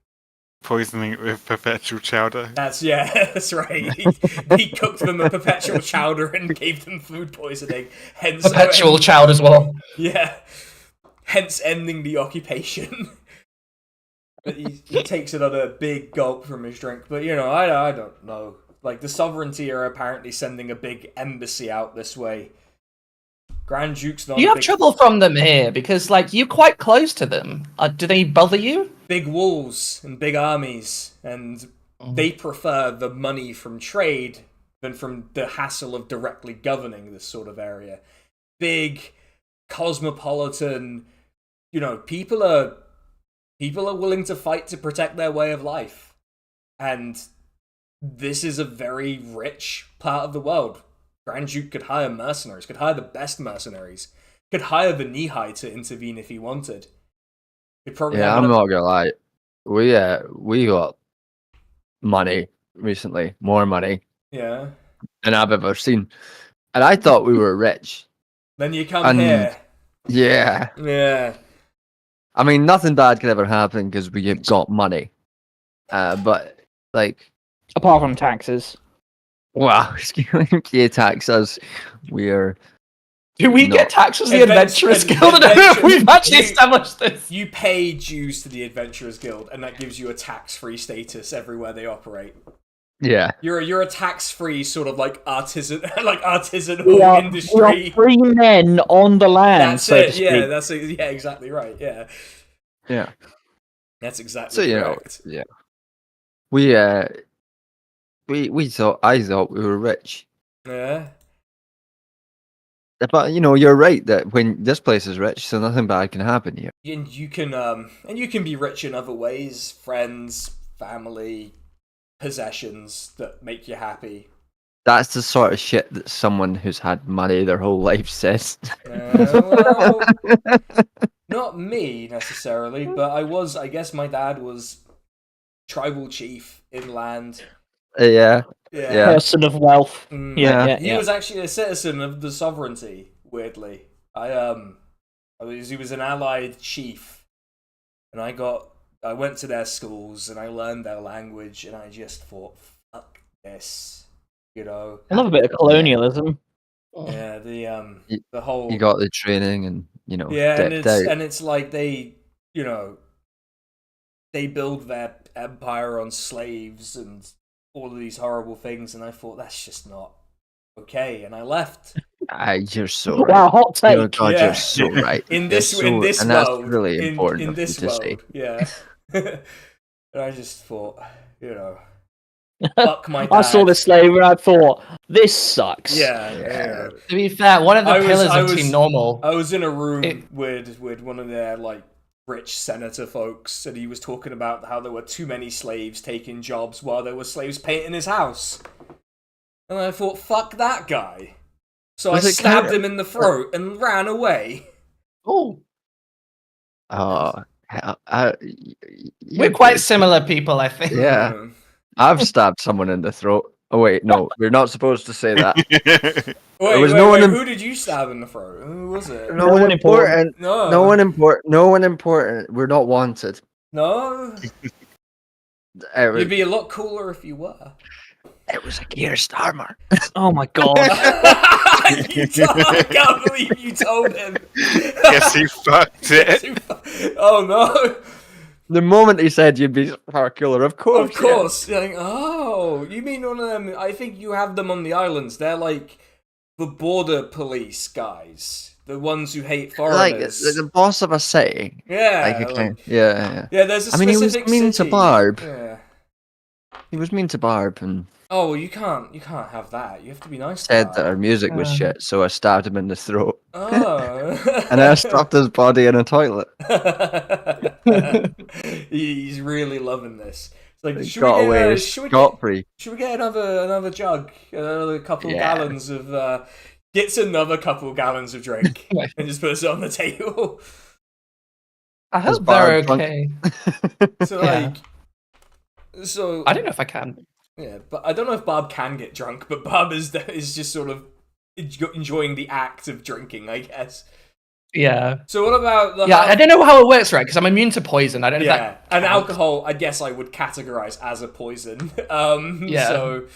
Poisoning it with perpetual chowder. That's right. He cooked them a perpetual chowder and gave them food poisoning. Hence perpetual chowder as well. Yeah. Hence ending the occupation. But he takes another big gulp from his drink. But I don't know. Like, the sovereignty are apparently sending a big embassy out this way. Grand Duke's not. You have trouble from them here because, like, you're quite close to them. Do they bother you? Big walls and big armies, and they prefer the money from trade than from the hassle of directly governing this sort of area. Big, cosmopolitan, people are willing to fight to protect their way of life. And this is a very rich part of the world. Grand Duke could hire mercenaries, could hire the best mercenaries, could hire the Nihai to intervene if he wanted. I'm not gonna lie. We got money recently, more money. Yeah. Than I've ever seen. And I thought we were rich. Then you come here. Yeah. Yeah. I mean, nothing bad could ever happen because we got money. But, like... Apart from taxes. Wow, you tax us. We are... Do we get taxed as the Adventurers Guild? We've actually established this. You pay dues to the Adventurers Guild, and that gives you a tax-free status everywhere they operate. Yeah, you're a tax-free sort of like artisanal industry. We are free men on the land. That's so it. To speak. Yeah, exactly right. Yeah. That's exactly correct. Yeah. I thought we were rich. Yeah. But you're right that when this place is rich, so nothing bad can happen here. And you can be rich in other ways: friends, family, possessions that make you happy. That's the sort of shit that someone who's had money their whole life says. Well, not me necessarily, but I guess my dad was tribal chief inland. Yeah. Person of wealth. He was actually a citizen of the sovereignty. Weirdly, he was an allied chief, and I went to their schools and I learned their language, and I just thought, fuck this, I love a bit of colonialism. Yeah, the whole. You got the training, and and it's like they build their empire on slaves and all of these horrible things, and I thought that's just not okay, and I left. You're so right. Wow, hot take. Oh God, you're so right. In this and world, that's really important in this to world, say. yeah. And I just thought, fuck my dad. I saw the slave and I thought, this sucks. Yeah. To be fair, one of the pillars of Team Normal. I was in a room with one of their rich senator folks, and he was talking about how there were too many slaves taking jobs while there were slaves painting his house. And I thought, fuck that guy. So I stabbed him in the throat and ran away. Oh. We're quite similar people, I think. Yeah. I've stabbed someone in the throat. Oh wait, no, we're not supposed to say that. Who did you stab in the throat? Who was it? No one important. No one important. We're not wanted. No. You'd be a lot cooler if you were. It was a Gears armor. Oh my god. I can't believe you told him. Guess he fucked it. Oh no. The moment he said you'd be far cooler, of course. Of course. You're like, oh, you mean one of them? I think you have them on the islands. They're like the border police guys. The ones who hate foreigners. Like the boss of a city. Yeah. Yeah. Yeah, there's a specific he was mean city. to Barb. Yeah. He was mean to Barb and Oh, well, you can't have that. You have to be nice to said Barb. that her music was shit, so I stabbed him in the throat. Oh. And I stuffed his body in a toilet. He's really loving this. It's like, He got away scot-free. Should we get another jug, another couple gallons of? Gets another couple gallons of drink and just puts it on the table. I hope they're Barb okay. So Yeah. so I don't know if I can. yeah, but I don't know if Barb can get drunk, but Barb is just sort of enjoying the act of drinking, I guess. Yeah. So what about the I don't know how it works, right? Because I'm immune to poison. I don't know if that and counts. alcohol, I guess I would categorize as a poison. Yeah. So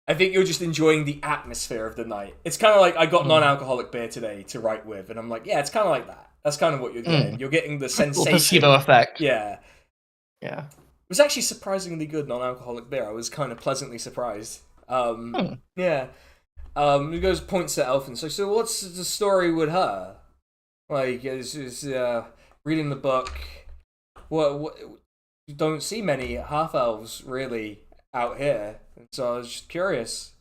I think you're just enjoying the atmosphere of the night. It's kind of like I got non-alcoholic beer today to write with, and I'm like, yeah, it's kind of like that. That's kind of what you're getting. You're getting the sensation. Placebo effect. Yeah. Yeah. It was actually surprisingly good non-alcoholic beer. I was kind of pleasantly surprised. Yeah. He goes points at Elfin. So what's the story with her? Like, is reading the book. What you don't see many half elves really out here, and so I was just curious.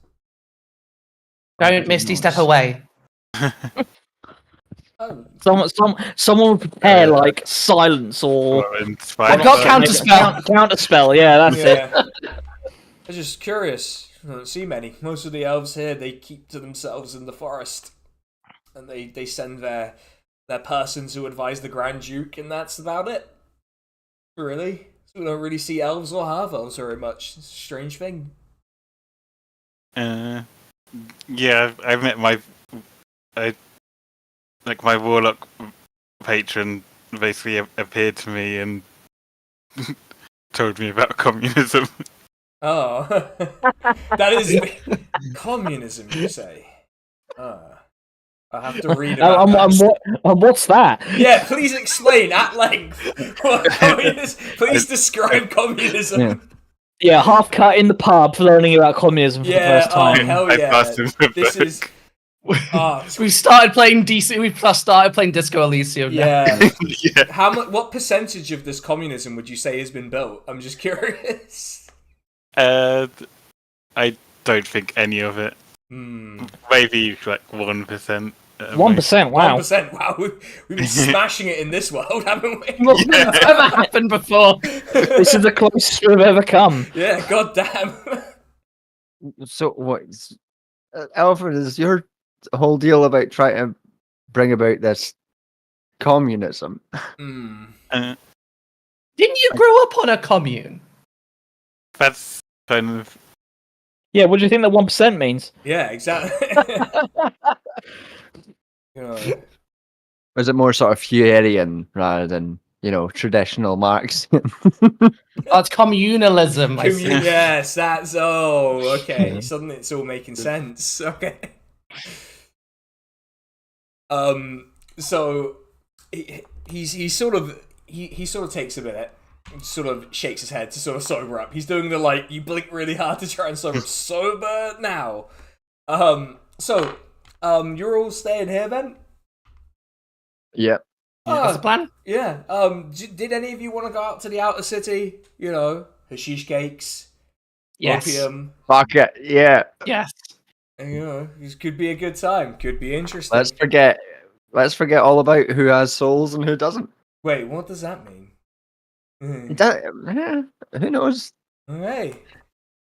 Don't Misty step away. Oh, Someone would prepare like silence or I've got counterspell. Counterspell, yeah, that's it. yeah. I was just curious. I don't see many. Most of the elves here, they keep to themselves in the forest, and they send their persons who advise the Grand Duke, and that's about it. Really, so we don't really see elves or half elves very much. It's a strange thing. Yeah, I met my warlock patron basically appeared to me and told me about communism. Oh, that is communism, you say? I have to read about that. What's that? Yeah, please explain at length what communism. Please describe communism. Yeah, half cut in the pub learning about communism for the first time. Hell I yeah! passed him the This book. is. We've started playing DC. We've started playing Disco Elysium. Yeah. Yeah. How much? What percentage of this communism would you say has been built? I'm just curious. I don't think any of it. Maybe like 1%. 1%, wow. 1%. Wow, we've been smashing it in this world, haven't we? That's never happened before. This is the closest we've ever come. Yeah, goddamn. So what? Alfred, is your whole deal about trying to bring about this communism? Didn't you grow up on a commune? That's kind of. Yeah, what do you think that 1% means? Yeah, exactly. Is it more sort of Fuerian rather than, traditional Marxian? Oh, it's communalism. I see. Yes, that's okay. Suddenly it's all making sense. Okay. So he sort of takes a minute, and sort of shakes his head to sort of sober up. He's doing the you blink really hard to try and sober now. So you're all staying here then? Yep. What's the plan? Yeah. Did any of you want to go out to the outer city? Hashish cakes, Yes. opium. Fuck it. Yeah. Yes. And, this could be a good time. Could be interesting. Let's forget all about who has souls and who doesn't. Wait, what does that mean? Who knows? Hey.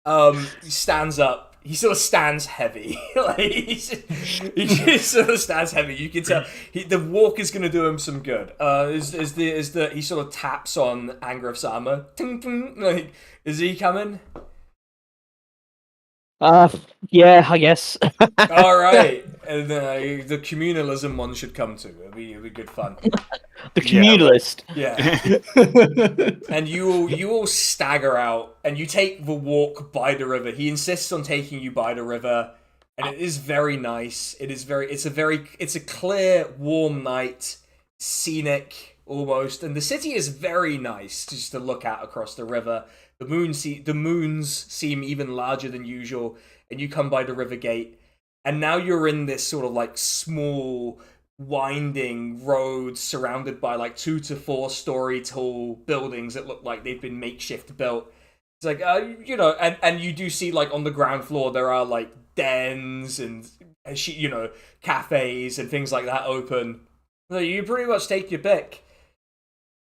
He stands up. He sort of stands heavy. he just sort of stands heavy. You can tell the walk is going to do him some good. He sort of taps on Angrif's armor. Ting, ting, is he coming? Yeah, I guess. All right, and the communalism one should come too. It'll be good fun. The Yeah, communalist. Yeah. And you all stagger out, and you take the walk by the river. He insists on taking you by the river, and it is very nice. It's a clear, warm night, scenic almost, and the city is very nice just to look at across the river. The moons seem even larger than usual, and you come by the river gate, and now you're in this sort of like small, winding road surrounded by like 2 to 4 story tall buildings that look like they've been makeshift built. It's like and you do see like on the ground floor there are like dens and cafes and things like that open. So you pretty much take your pick.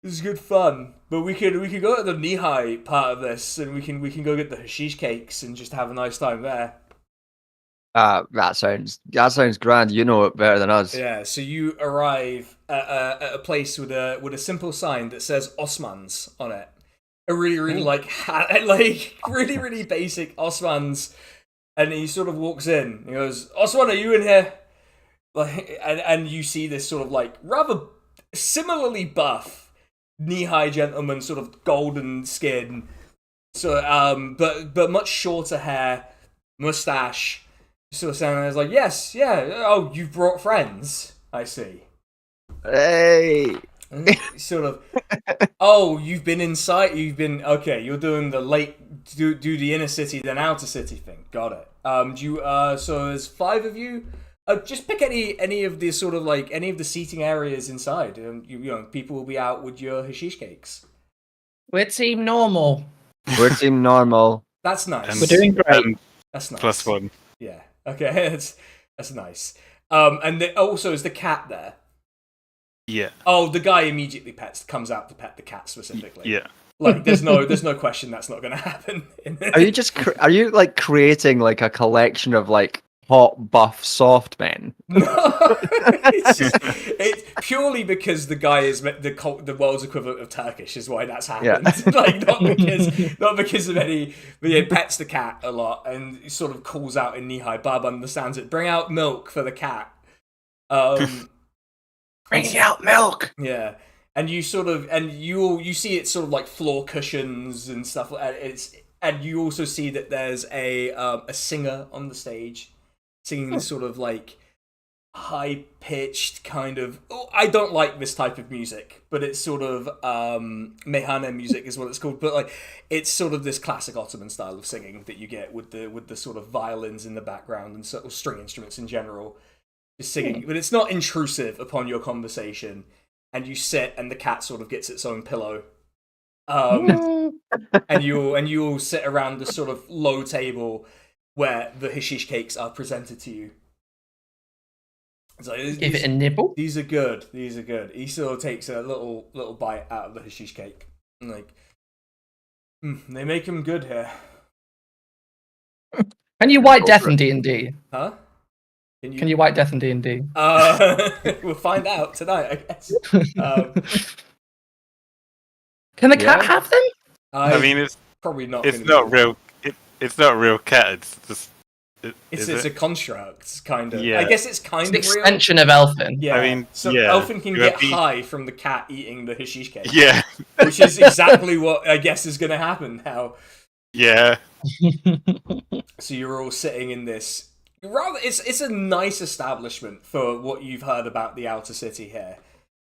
This is good fun, but we could go to the knee-high part of this, and we can go get the hashish cakes and just have a nice time there. That sounds grand. You know it better than us. Yeah, so you arrive at a place with a simple sign that says Osman's on it. A really really basic Osman's, and he sort of walks in. He goes, "Osman, are you in here?" Like, and you see this sort of like rather similarly buff knee-high gentleman, sort of golden skin, so but much shorter hair, mustache. Sort of sounding as like, yes, yeah. Oh, you've brought friends. I see. Hey. Sort of. Oh, you've been inside. Okay. You're doing the do the inner city then outer city thing. Got it. So there's 5 of you. Just pick any of the sort of like any of the seating areas inside. People will be out with your hashish cakes. We're team normal. We're team normal. That's nice. We're doing great. That's nice. +1. Yeah. Okay. That's nice. And also is the cat there? Yeah. Oh, the guy immediately comes out to pet the cat specifically. Yeah. Like there's no question that's not going to happen. Are you like creating like a collection of like hot buff soft men? No, it's purely because the guy is the world's equivalent of Turkish is why that's happened. Yeah. Like not because of any. But he pets the cat a lot and he sort of calls out in knee-high. Bub understands it. Bring out milk for the cat. Bringing out milk. Yeah, and you sort of you see it's sort of like floor cushions and stuff. And you also see that there's a singer on the stage singing this sort of like high pitched kind of. Oh, I don't like this type of music, but it's sort of meyhane music is what it's called. But like it's sort of this classic Ottoman style of singing that you get with the sort of violins in the background and sort of string instruments in general. Singing, but it's not intrusive upon your conversation, and you sit and the cat sort of gets its own pillow, and you all sit around this sort of low table where the hashish cakes are presented to you. It's like, Give it a nibble. These are good. He sort of takes a little bite out of the hashish cake and like, they make them good here. Can you white death in D&D? Huh? Can you white death in D&D? We'll find out tonight, I guess. Can the cat have them? I mean, it's probably not. It's not real. It's not a real cat. It's just. It's a construct, kind of. Yeah. I guess it's kind It's an of real. extension of Elfin. Yeah. I mean, so yeah, Elfin can you get have the- high from the cat eating the hashish cake. Yeah. Which is exactly what I guess is going to happen now. Yeah. So you're all sitting in this. It's a nice establishment for what you've heard about the outer city here.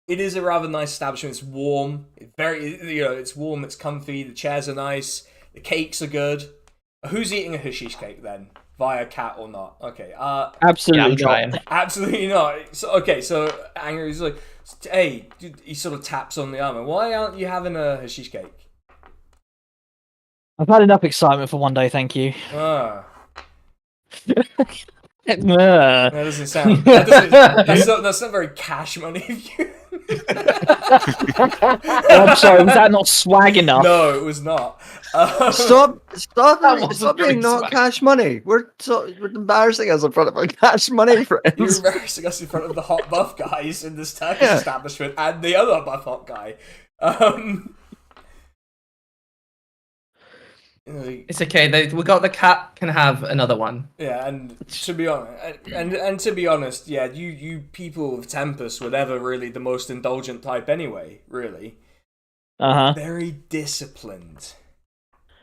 It is a rather nice establishment. It's warm. It's warm. It's comfy. The chairs are nice. The cakes are good. Who's eating a hashish cake then? Via cat or not? Okay. Absolutely I'm not. trying. Absolutely not. So Angrif's like, hey, he sort of taps on the arm. Why aren't you having a hashish cake? I've had enough excitement for one day, thank you. That doesn't sound. That's not very cash money of you. Oh, I'm sorry, was that not swag enough? No, it was not. Stop wasn't very being not smart. cash money. We're embarrassing us in front of our cash money You're friends. embarrassing us in front of the hot buff guys in this Turkish establishment and the other buff hot guy. It's okay. We got the cat can have another one. Yeah, and to be honest, and to be honest, yeah, you people of Tempest were never really the most indulgent type anyway. Really, very disciplined,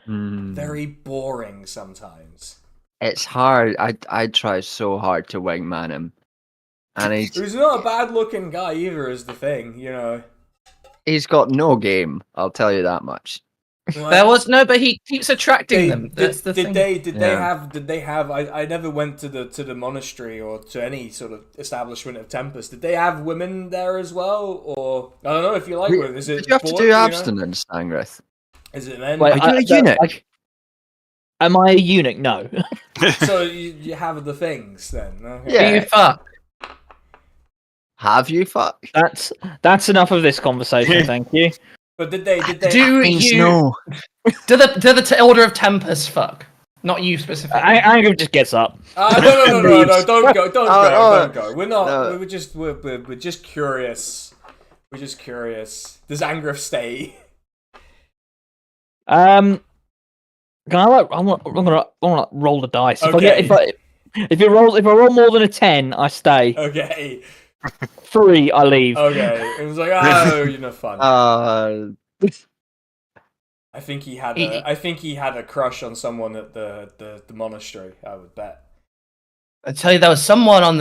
very boring sometimes. It's hard. I try so hard to wingman him, and he's not a bad looking guy either. Is the thing, you know? He's got no game. I'll tell you that much. There was no, but he keeps attracting them. That's the thing. Did they have? I never went to the monastery or to any sort of establishment of Tempest. Did they have women there as well, or I don't know if you like women. Is it? Did you have to do abstinence, Angrif? Is it men? Wait, are you a eunuch? Am I a eunuch? No. So you have the things then? Okay. Yeah. Do you fuck? Have you fucked? That's enough of this conversation. Thank you. But did they? Do you? No. Do the Order of Tempest fuck? Not you specifically. Angrif just gets up. No! Don't go! We're not. No. We're just curious. We're just curious. Does Angrif stay? Can I I'm gonna roll the dice. Okay. If I roll more than a 10, I stay. Okay. 3, I leave. Okay. It was like, oh, you're not fun. I think he had a crush on someone at the monastery. I would bet. I tell you, there was someone on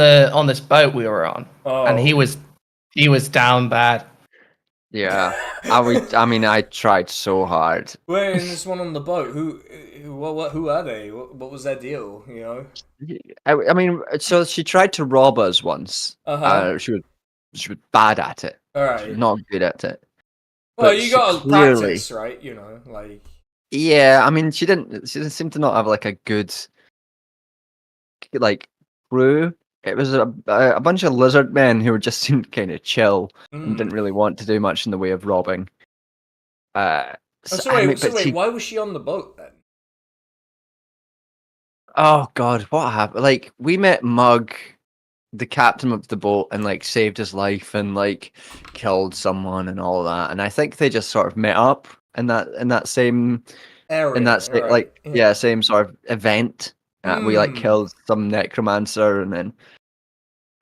this boat we were on, and he was down bad. Yeah, I tried so hard. Wait, and this one on the boat. Who are they? What was their deal? You know. I mean, so she tried to rob us once. She was bad at it. All right. Not good at it. Well, you got to practice, right? You know, like. Yeah, I mean, she didn't seem to not have like a good crew. It was a bunch of lizard men who were just seemed kind of chill and didn't really want to do much in the way of robbing. So wait, why was she on the boat then? Oh God, what happened? Like, we met Mug, the captain of the boat, and like saved his life and like killed someone and all that. And I think they just sort of met up in that same area, same sort of event. We like killed some necromancer, and then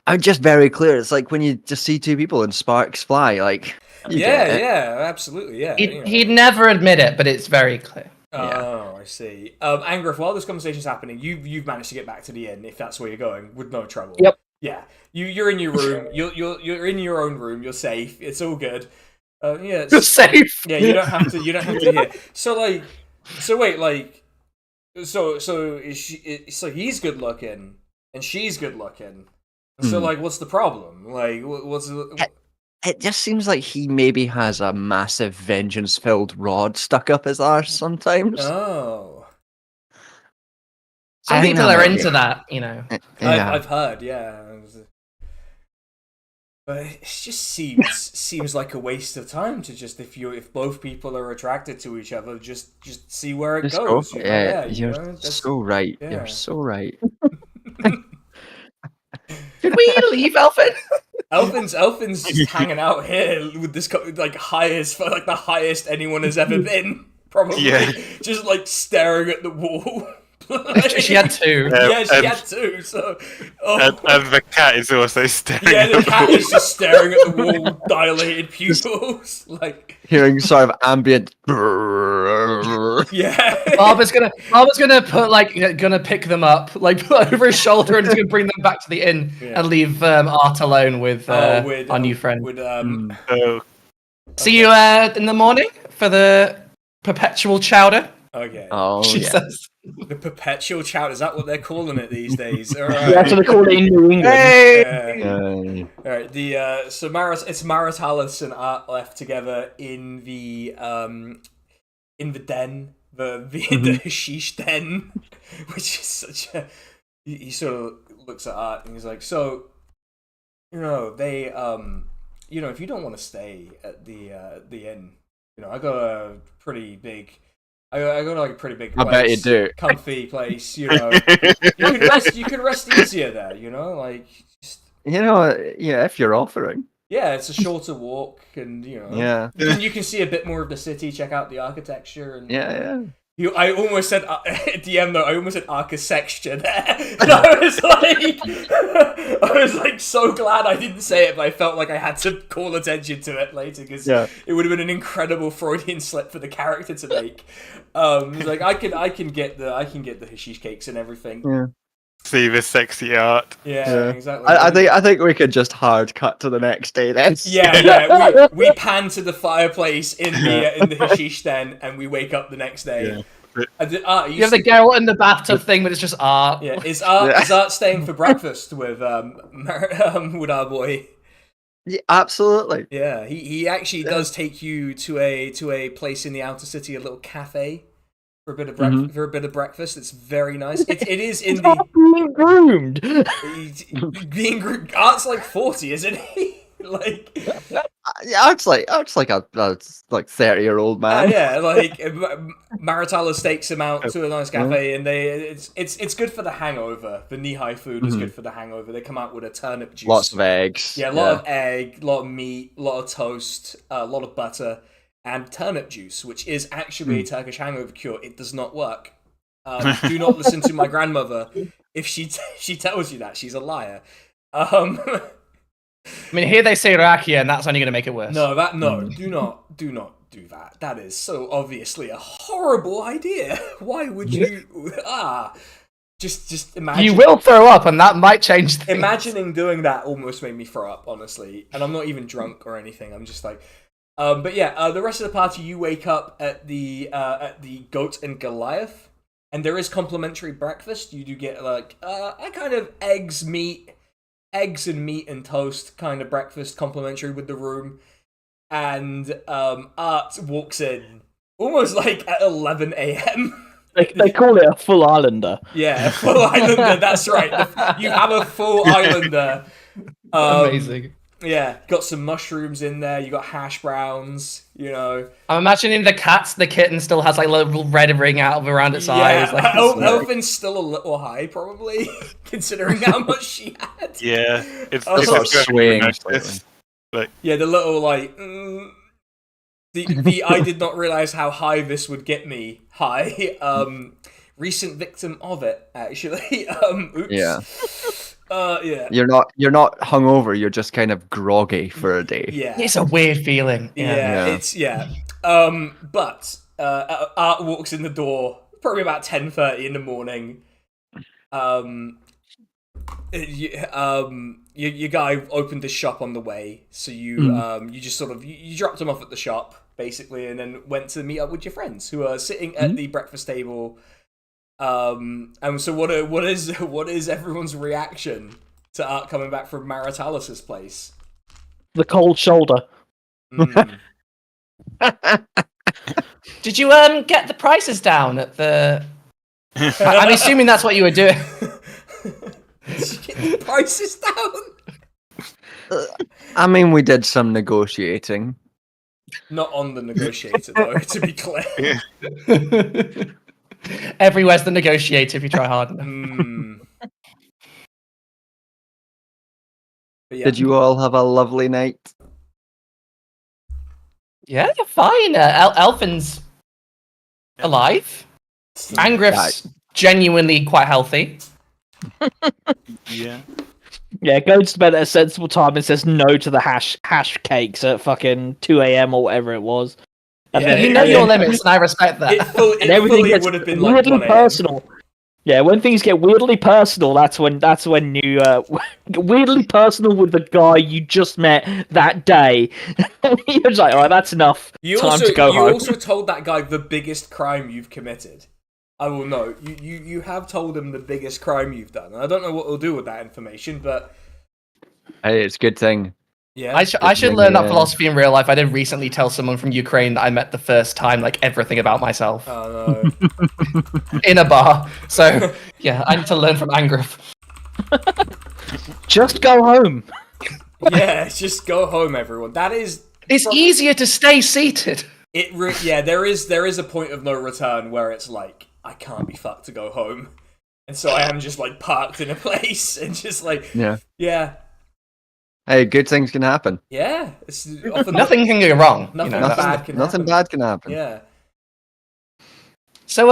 I'm just very clear. It's like when you just see two people and sparks fly. Like, yeah, absolutely, yeah. He'd never admit it, but it's very clear. Oh, I see. Angrif, while this conversation's happening, you've managed to get back to the inn, if that's where you're going, with no trouble. Yep. Yeah. You're in your room. You're in your own room. You're safe. It's all good. You're safe. Yeah, you don't have to hear. So he's good looking and she's good looking. So like, what's the problem? Like, It just seems like he maybe has a massive vengeance-filled rod stuck up his arse sometimes. Oh. Some people are into that, you know. Yeah. I've heard, yeah. But it just seems like a waste of time to just if both people are attracted to each other, just see where it goes. You're so right. Yeah. You're so right. Did we leave Elfin? Elfin's just hanging out here with this like the highest anyone has ever been, probably. Yeah. Just like staring at the wall. She had two. She had two. So, and the cat is also staring. Yeah, the cat is just staring at the wall, dilated pupils, like hearing sort of ambient. Yeah. Barbara's gonna gonna pick them up, like put over his shoulder, and is gonna bring them back to the inn and leave Art alone with our new friend. See you in the morning for the perpetual chowder. Okay. Oh, she says. The perpetual chowder, is that what they're calling it these days? All right. That's what they call it in New England. Hey! All right. So Maritalis and Art left together in the den, the hashish den, which is such a. He sort of looks at Art and he's like, so, they if you don't want to stay at the inn, I got a pretty big. I got like a pretty big place. I bet you do. Comfy place, you can rest easier there, like just... if you're offering. Yeah, it's a shorter walk, and you can see a bit more of the city, check out the architecture, and I almost said DM though. I almost said architecture there. And I was like so glad I didn't say it, but I felt like I had to call attention to it later because it would have been an incredible Freudian slip for the character to make. It's like I can get the hashish cakes and everything. Yeah. See this sexy art. Yeah, exactly. I think we could just hard cut to the next day then. Yeah. We pan to the fireplace in the hashish den, and we wake up the next day. Yeah. You have the Geralt in the bathtub thing, but it's just art. Yeah, is Art staying for breakfast with our boy? Yeah, absolutely. Yeah, he actually does take you to a place in the outer city, a little cafe. For a bit of breakfast, it's very nice. It is in the being groomed. Being groomed. Art's like 40, isn't he? Like Art's like a 30-year-old man. Maritala stakes him out to a nice cafe, and it's good for the hangover. The knee-high food is good for the hangover. They come out with a turnip juice, Lots of eggs. a lot of egg, a lot of meat, a lot of toast, a lot of butter. And turnip juice, which is actually a Turkish hangover cure. It does not work. Do not listen to my grandmother if she tells you that. She's a liar. I mean, here they say rakia, and that's only going to make it worse. No, do not do that. That is so obviously a horrible idea. Why would you? Just imagine. You will throw up, and that might change things. Imagining doing that almost made me throw up, honestly. And I'm not even drunk or anything. I'm just like. The rest of the party, you wake up at the Goat and Goliath, and there is complimentary breakfast. You do get a kind of eggs and meat and toast kind of breakfast complimentary with the room. And Art walks in almost like at 11 a.m. They call it a full Islander. Yeah, full Islander. That's right. You have a full Islander. Amazing. Yeah, got some mushrooms in there. You got hash browns. I'm imagining the kitten still has like a little red ring out around its eyes. Like, Elfin's still a little high, probably, considering how much she had. Yeah, it's sort of swaying. Yeah, the little the I did not realize how high this would get me. High. Recent victim of it, actually. Oops. Yeah. Yeah. You're not hungover. You're just kind of groggy for a day. Yeah. It's a weird feeling. But Art walks in the door probably about 10:30 in the morning. Your guy opened his shop on the way, so you just sort of you dropped him off at the shop basically, and then went to meet up with your friends who are sitting at the breakfast table. And so what is everyone's reaction to Art coming back from Maritalis's place? The cold shoulder. Did you get the prices down at the? I'm assuming that's what you were doing. Did you get the prices down? I mean, we did some negotiating. Not on the negotiator, though, to be clear. Everywhere's the negotiator if you try hard enough. Yeah. Did you all have a lovely night? Yeah, you're fine. Elfin's alive. Angrif's genuinely quite healthy. Yeah. Yeah, goes to bed at a sensible time and says no to the hash cakes at fucking 2 a.m. or whatever it was. And Yeah, then, You know your limits, and I respect that. It fully gets would have been like weirdly 1 a.m. personal. Yeah, when things get weirdly personal, that's when you weirdly personal with the guy you just met that day. You're just like, all right, that's enough. You Time to go home. also told that guy the biggest crime you've committed. I will know. You have told him the biggest crime you've done. I don't know what he'll do with that information, but Hey, it's a good thing. yeah. I should learn that philosophy in real life. I did recently tell someone from Ukraine that I met the first time, like everything about myself Oh no. in a bar. So yeah, I need to learn from Angrif. Just go home. Yeah, just go home, everyone. That is. It's easier to stay seated. There is a point of no return where it's like I can't be fucked to go home, and so I am just like parked in a place and just like yeah. Hey, good things can happen. Yeah, it's often Nothing can go wrong. Nothing you know, bad can Nothing happen. bad can happen. Yeah. So,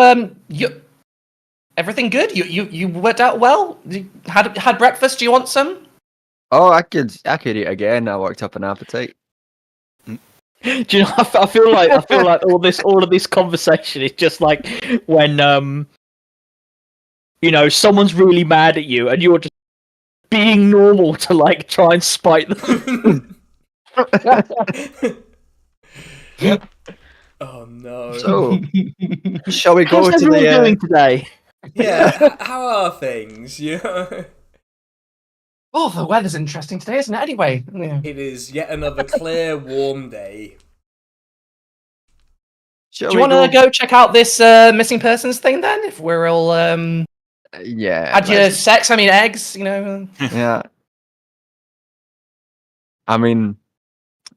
everything good? You worked out well? You had breakfast? Do you want some? Oh, I could eat again. I worked up an appetite. Do you know? I feel like all of this conversation is just like when someone's really mad at you and you're just being normal to like try and spite them. Oh no. So, shall we go How's to everyone the? doing today? Yeah, how are things? Oh, the weather's interesting today, isn't it? Anyway, yeah. It is yet another clear, warm day. Shall Do you we want to go check out this missing persons thing then? If we're all Yeah. had your let's- sex, I mean eggs, you know. Yeah. I mean,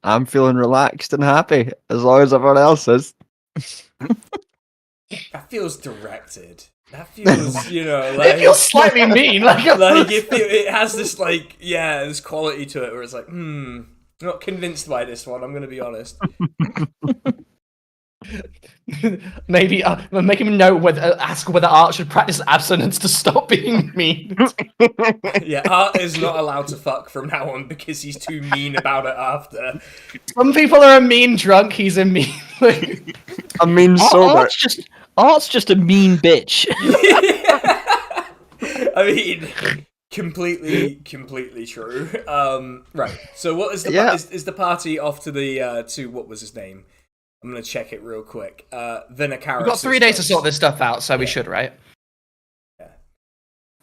I'm feeling relaxed and happy as long as everyone else is. That feels directed. That feels, It like feels slightly mean. Like it has this this quality to it where it's like, not convinced by this one. I'm gonna be honest. maybe make him know ask whether Art should practice abstinence to stop being mean. Yeah, Art is not allowed to fuck from now on because he's too mean about it after. Some people are a mean drunk. He's a mean. I mean, sober. Art's just a mean bitch. I mean, completely true. Right. So what is the is the party off to the to what was his name? I'm gonna check it real quick. Venicaris. We've got 3 days to sort this stuff out, so we should, right? Yeah.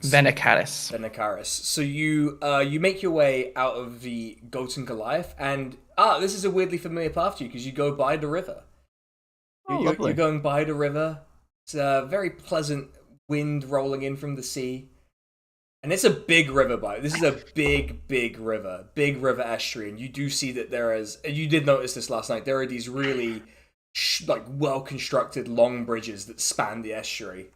Venicaris. So you make your way out of the Goat and Goliath, and this is a weirdly familiar path to you because you go by the river. You're going by the river. It's a very pleasant wind rolling in from the sea. And it's a big river, this is a big river estuary. And you do see that there is, and you did notice this last night, there are these really well-constructed long bridges that span the estuary.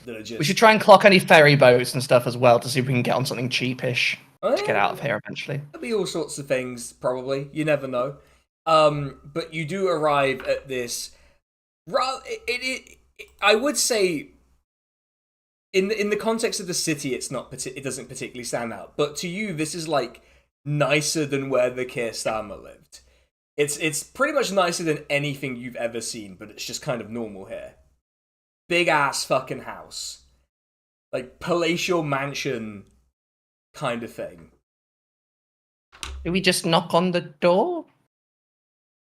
That are just... We should try and clock any ferry boats and stuff as well to see if we can get on something cheapish to get out of here eventually. There'll be all sorts of things, probably. You never know. But you do arrive at this. I would say, in the context of the city, it doesn't particularly stand out. But to you, this is like nicer than where the Kirstama lived. It's pretty much nicer than anything you've ever seen, but it's just kind of normal here. Big ass fucking house, like palatial mansion, kind of thing. Do we just knock on the door?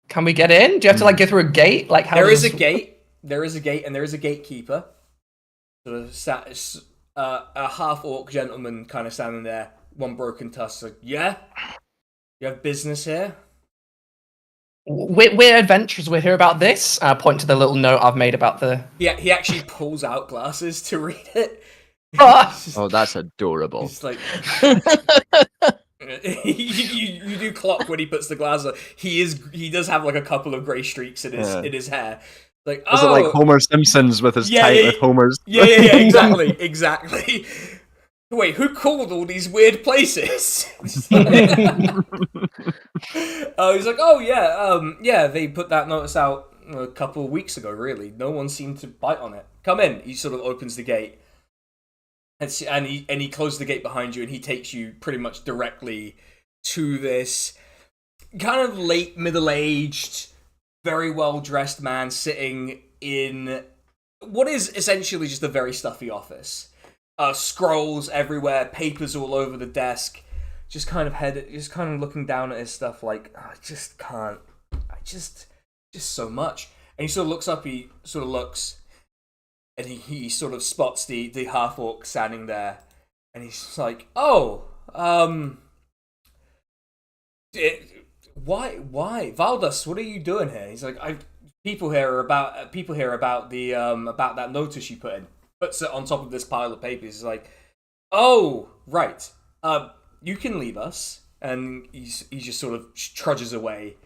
Can we get in? Do you have to like go through a gate? Like how There is a gate, and there is a gatekeeper. A half-orc gentleman kind of standing there, one broken tusk, like, yeah? You have business here? We're adventurers. We're here about this. I point to the little note I've made about the... Yeah, he actually pulls out glasses to read it. Oh, that's adorable. It's like... you do clock when he puts the glasses on. He does have like a couple of grey streaks in his hair. Like, Is it like Homer Simpson's with his with Homer's? Yeah, exactly. Wait, who called all these weird places? He's like, yeah, they put that notice out a couple of weeks ago, really. No one seemed to bite on it. Come in. He sort of opens the gate. And he closes the gate behind you, and he takes you pretty much directly to this kind of late middle-aged, very well-dressed man sitting in what is essentially just a very stuffy office. Scrolls everywhere, papers all over the desk. Just kind of looking down at his stuff like, I just can't. Just so much. And he sort of looks up. He sort of looks. And he sort of spots the half-orc standing there. And he's like, why? Valdas, what are you doing here? He's like, people here are about the about that notice you put in. Puts it on top of this pile of papers. He's like, oh, right. You can leave us. And he just sort of trudges away.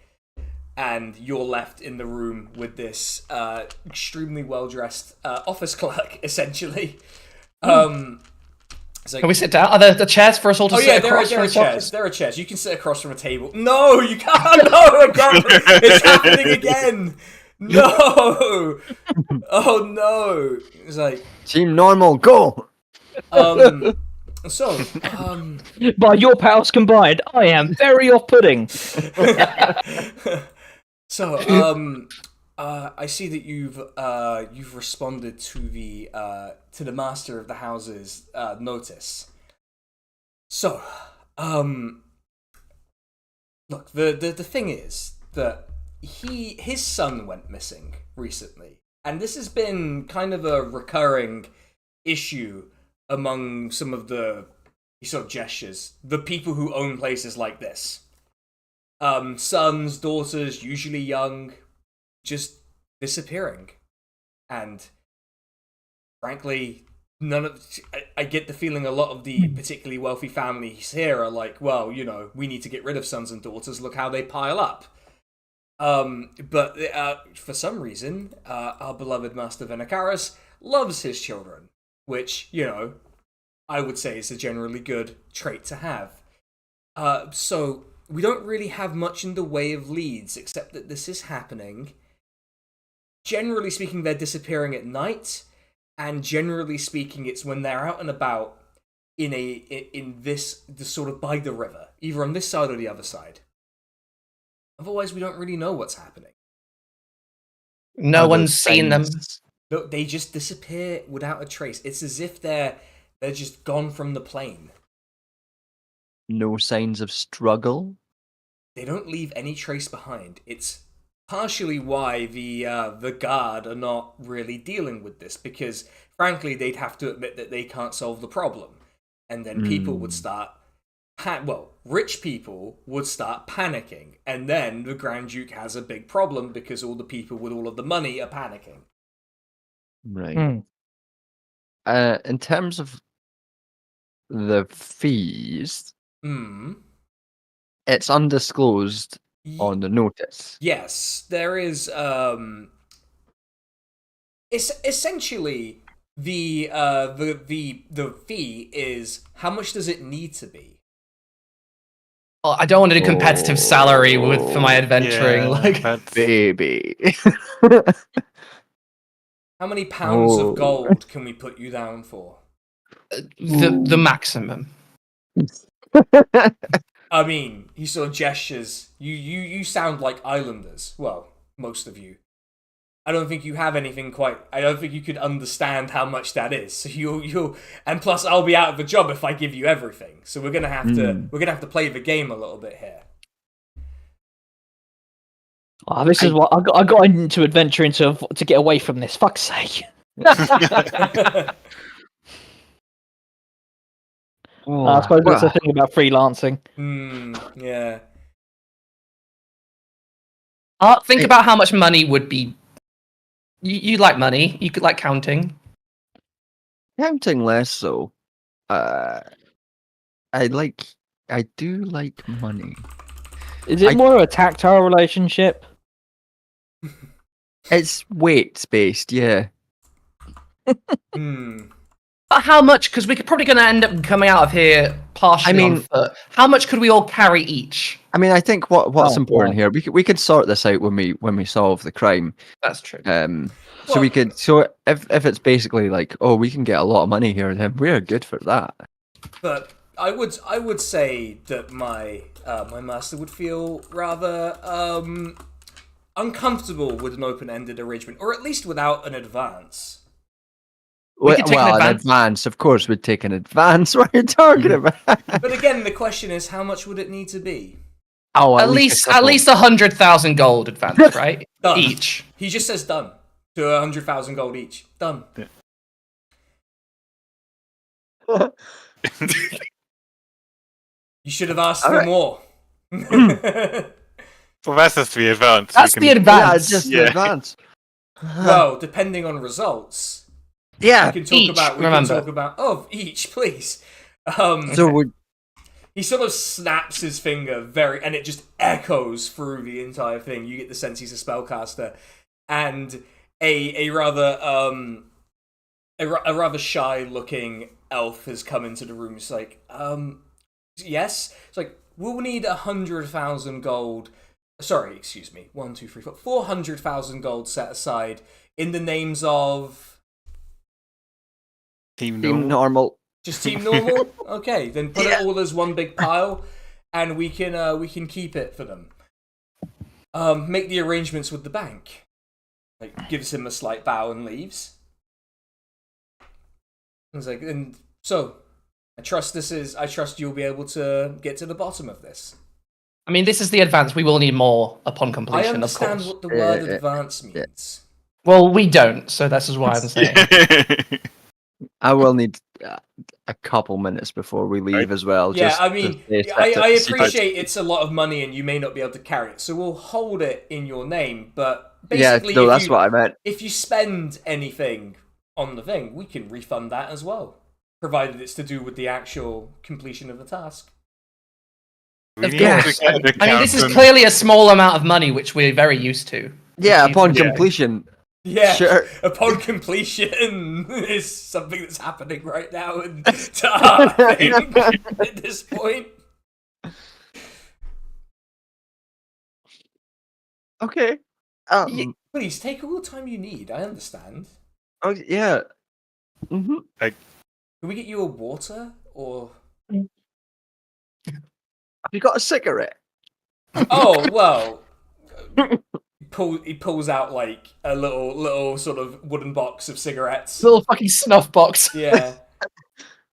And you're left in the room with this extremely well-dressed office clerk, essentially. Like, can we sit down? Are there the chairs for us all to sit across? There are chairs. There are chairs. You can sit across from a table. No, you can't. No, again. It's happening again. No! Oh no! It's like, Team normal, go! so, By your powers combined, I am very off-putting. so, I see that you've responded to the master of the house's notice. So, look, the thing is that his son went missing recently, and this has been kind of a recurring issue among some of the sort of gestures, the people who own places like this. Sons, daughters, usually young, just disappearing. And frankly, I get the feeling a lot of the particularly wealthy families here are like, well, you know, we need to get rid of sons and daughters, look how they pile up. But for some reason, our beloved Master Venikaris loves his children, which, you know, I would say is a generally good trait to have. So we don't really have much in the way of leads, except that this is happening. Generally speaking, they're disappearing at night, and generally speaking, it's when they're out and about in this sort of by the river, either on this side or the other side. Otherwise, we don't really know what's happening. No one's seen them. Look, they just disappear without a trace. It's as if they're just gone from the plane. No signs of struggle. They don't leave any trace behind. It's partially why the guard are not really dealing with this, because frankly they'd have to admit that they can't solve the problem, and then people would start rich people would start panicking, and then the Grand Duke has a big problem because all the people with all of the money are panicking. Right. In terms of the fees, it's undisclosed on the notice. Yes, there is. It's essentially the fee is how much does it need to be? Well, I don't want to do competitive salary for my adventuring. Baby. How many pounds of gold can we put you down for? The maximum. I mean, he sort of gestures. You sound like islanders. Well, most of you. I don't think you have anything quite. I don't think you could understand how much that is. So you'll, and plus I'll be out of a job if I give you everything. So we're gonna have to play the game a little bit here. Oh, this is what I got into adventure into to get away from this. Fuck's sake. I suppose that's the thing about freelancing. Yeah. Think about how much money would be. You like money. You could like counting. Counting less so. I do like money. Is it more a tactile relationship? It's weights based, yeah. But how much? Because we're probably going to end up coming out of here partially on foot. How much could we all carry each? I mean, I think what's important here, we could sort this out when we solve the crime. That's true. So we could. So if it's basically like, oh, we can get a lot of money here, then we're good for that. But I would say that my master would feel rather uncomfortable with an open-ended arrangement, or at least without an advance. An advance, of course, we'd take an advance. What are you talking about? But again, the question is, how much would it need to be? Oh, at least 100,000 gold advance, right? Done. Each. He just says done to 100,000 gold each. Done. Yeah. You should have asked for more. Well, that's just the advance. That's the advance. Yeah, just the advance. Well, depending on results. Yeah, we can talk about each, please. So he sort of snaps his finger and it just echoes through the entire thing. You get the sense he's a spellcaster, and a rather shy looking elf has come into the room. It's like, yes. It's like, we'll need 100,000 gold Sorry, excuse me. 1, 2, 3, 4. 400,000 gold set aside in the names of Team Team normal. normal. just Team Normal. Okay, then put it all as one big pile, and we can keep it for them. Make the arrangements with the bank. Like, gives him a slight bow and leaves. It's like, and so, I trust you'll be able to get to the bottom of this. I mean, this is the advance. We will need more upon I completion, of understand course. what the word advance means. Well, we don't, so this is why I'm saying. I will need a couple minutes before we leave as well. Yeah, just I to mean, stay set I to see if appreciate it's a lot of money and you may not be able to carry it, so we'll hold it in your name, but Yeah, basically, no, that's what I meant. if you spend anything on the thing, we can refund that as well, provided it's to do with the actual completion of the task. We Of need to course. get the I mean, this is accountant- clearly a small amount of money, which we're very used to. Yeah, Which is- upon yeah. completion. Yeah, Sure. upon completion is something that's happening right now in Tar, I think, at this point. Okay. Please, take all the time you need, I understand. Oh, yeah. Hmm. Can we get you a water, or... Have you got a cigarette? Oh, well... He pulls out, like, a little sort of wooden box of cigarettes. Little fucking snuff box. Yeah.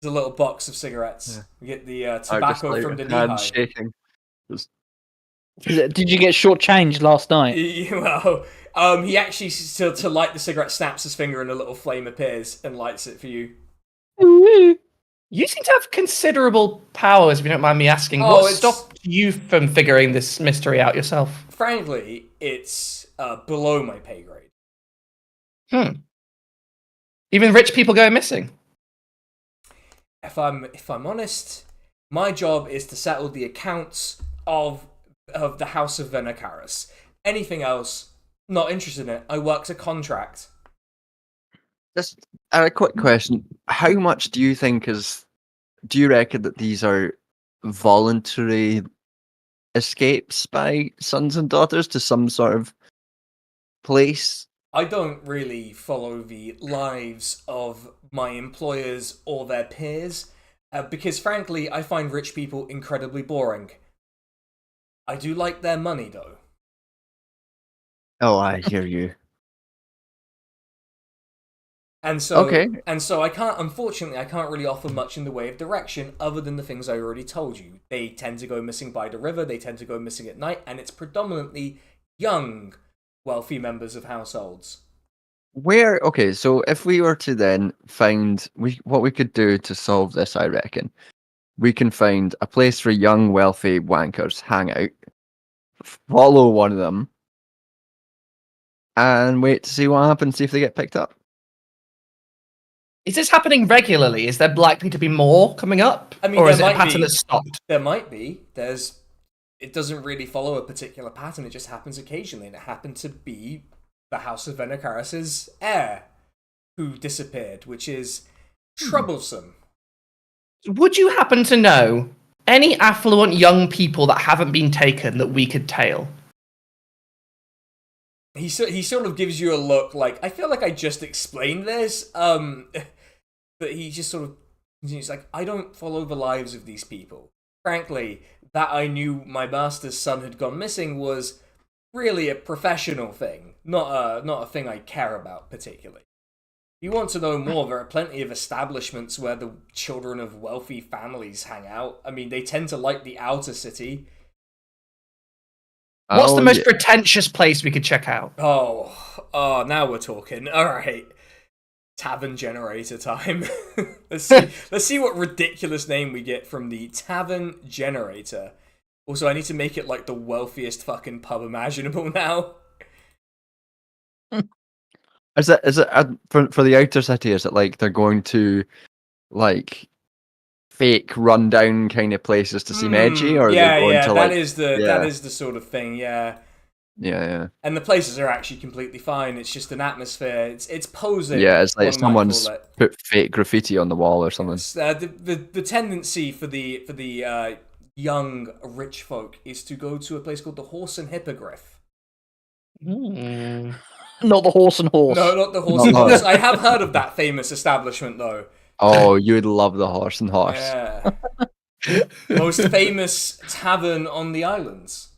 There's a little box of cigarettes. Yeah. We get the Just, tobacco like, from the hand knee-high. shaking. Just, Did you get shortchanged last night? Well, he actually, to light the cigarette, snaps his finger and a little flame appears and lights it for you. You seem to have considerable powers, if you don't mind me asking. Oh, What stopped you from figuring this mystery out yourself? Frankly, it's below my pay grade. Even rich people go missing. If I'm honest, my job is to settle the accounts of the House of Venacaris. Anything else, not interested in it. I work to contract. just a quick question. How much do you think do you reckon that these are voluntary escapes by sons and daughters to some sort of place? I don't really follow the lives of my employers or their peers, because frankly, I find rich people incredibly boring. I do like their money, though. Oh, I hear you. And so, Okay. unfortunately, I can't really offer much in the way of direction other than the things I already told you. They tend to go missing by the river, they tend to go missing at night, and it's predominantly young, wealthy members of households. Okay, so if we were to then find what we could do to solve this, I reckon we can find a place for young, wealthy wankers hang out, follow one of them, and wait to see what happens, see if they get picked up. Is this happening regularly? Is there likely to be more coming up? I mean, or is it there a might pattern be. that's stopped? There might be. It doesn't really follow a particular pattern, it just happens occasionally, and it happened to be the House of Venacaris' heir who disappeared, which is troublesome. Would you happen to know any affluent young people that haven't been taken that we could tail? He sort of gives you a look like, I feel like I just explained this, but he just sort of continues like, I don't follow the lives of these people. Frankly, that I knew my master's son had gone missing was really a professional thing, not a thing I care about particularly. If you want to know more, there are plenty of establishments where the children of wealthy families hang out. I mean, they tend to like the outer city. What's the Oh, most yeah. pretentious place we could check out? Oh, now we're talking. All right. Tavern generator time. Let's see what ridiculous name we get from the tavern generator. Also, I need to make it like the wealthiest fucking pub imaginable now. Is it for the outer city? Is it like they're going to like fake rundown kind of places to seem edgy, or are they going to that like? is the sort of thing. Yeah. Yeah. And the places are actually completely fine. It's just an atmosphere. It's posing. Yeah, it's like one might someone's call it. put fake graffiti on the wall or something. The tendency for the young rich folk is to go to a place called the Horse and Hippogriff. Not the Horse and Horse. No, not the Horse and Horse. I have heard of that famous establishment, though. Oh, you would love the Horse and Horse. Yeah. Most famous tavern on the islands.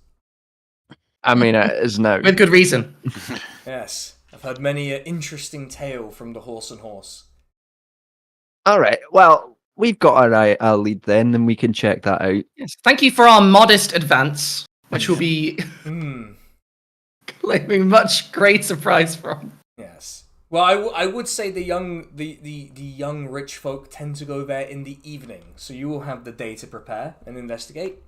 I mean, it is now. With good reason. Yes. I've heard many an interesting tale from the Horse and Horse. All right. Well, we've got our lead then, and we can check that out. Yes. Thank you for our modest advance, which will be claiming much great surprise from. Yes. Well, I would say the young rich folk tend to go there in the evening, so you will have the day to prepare and investigate.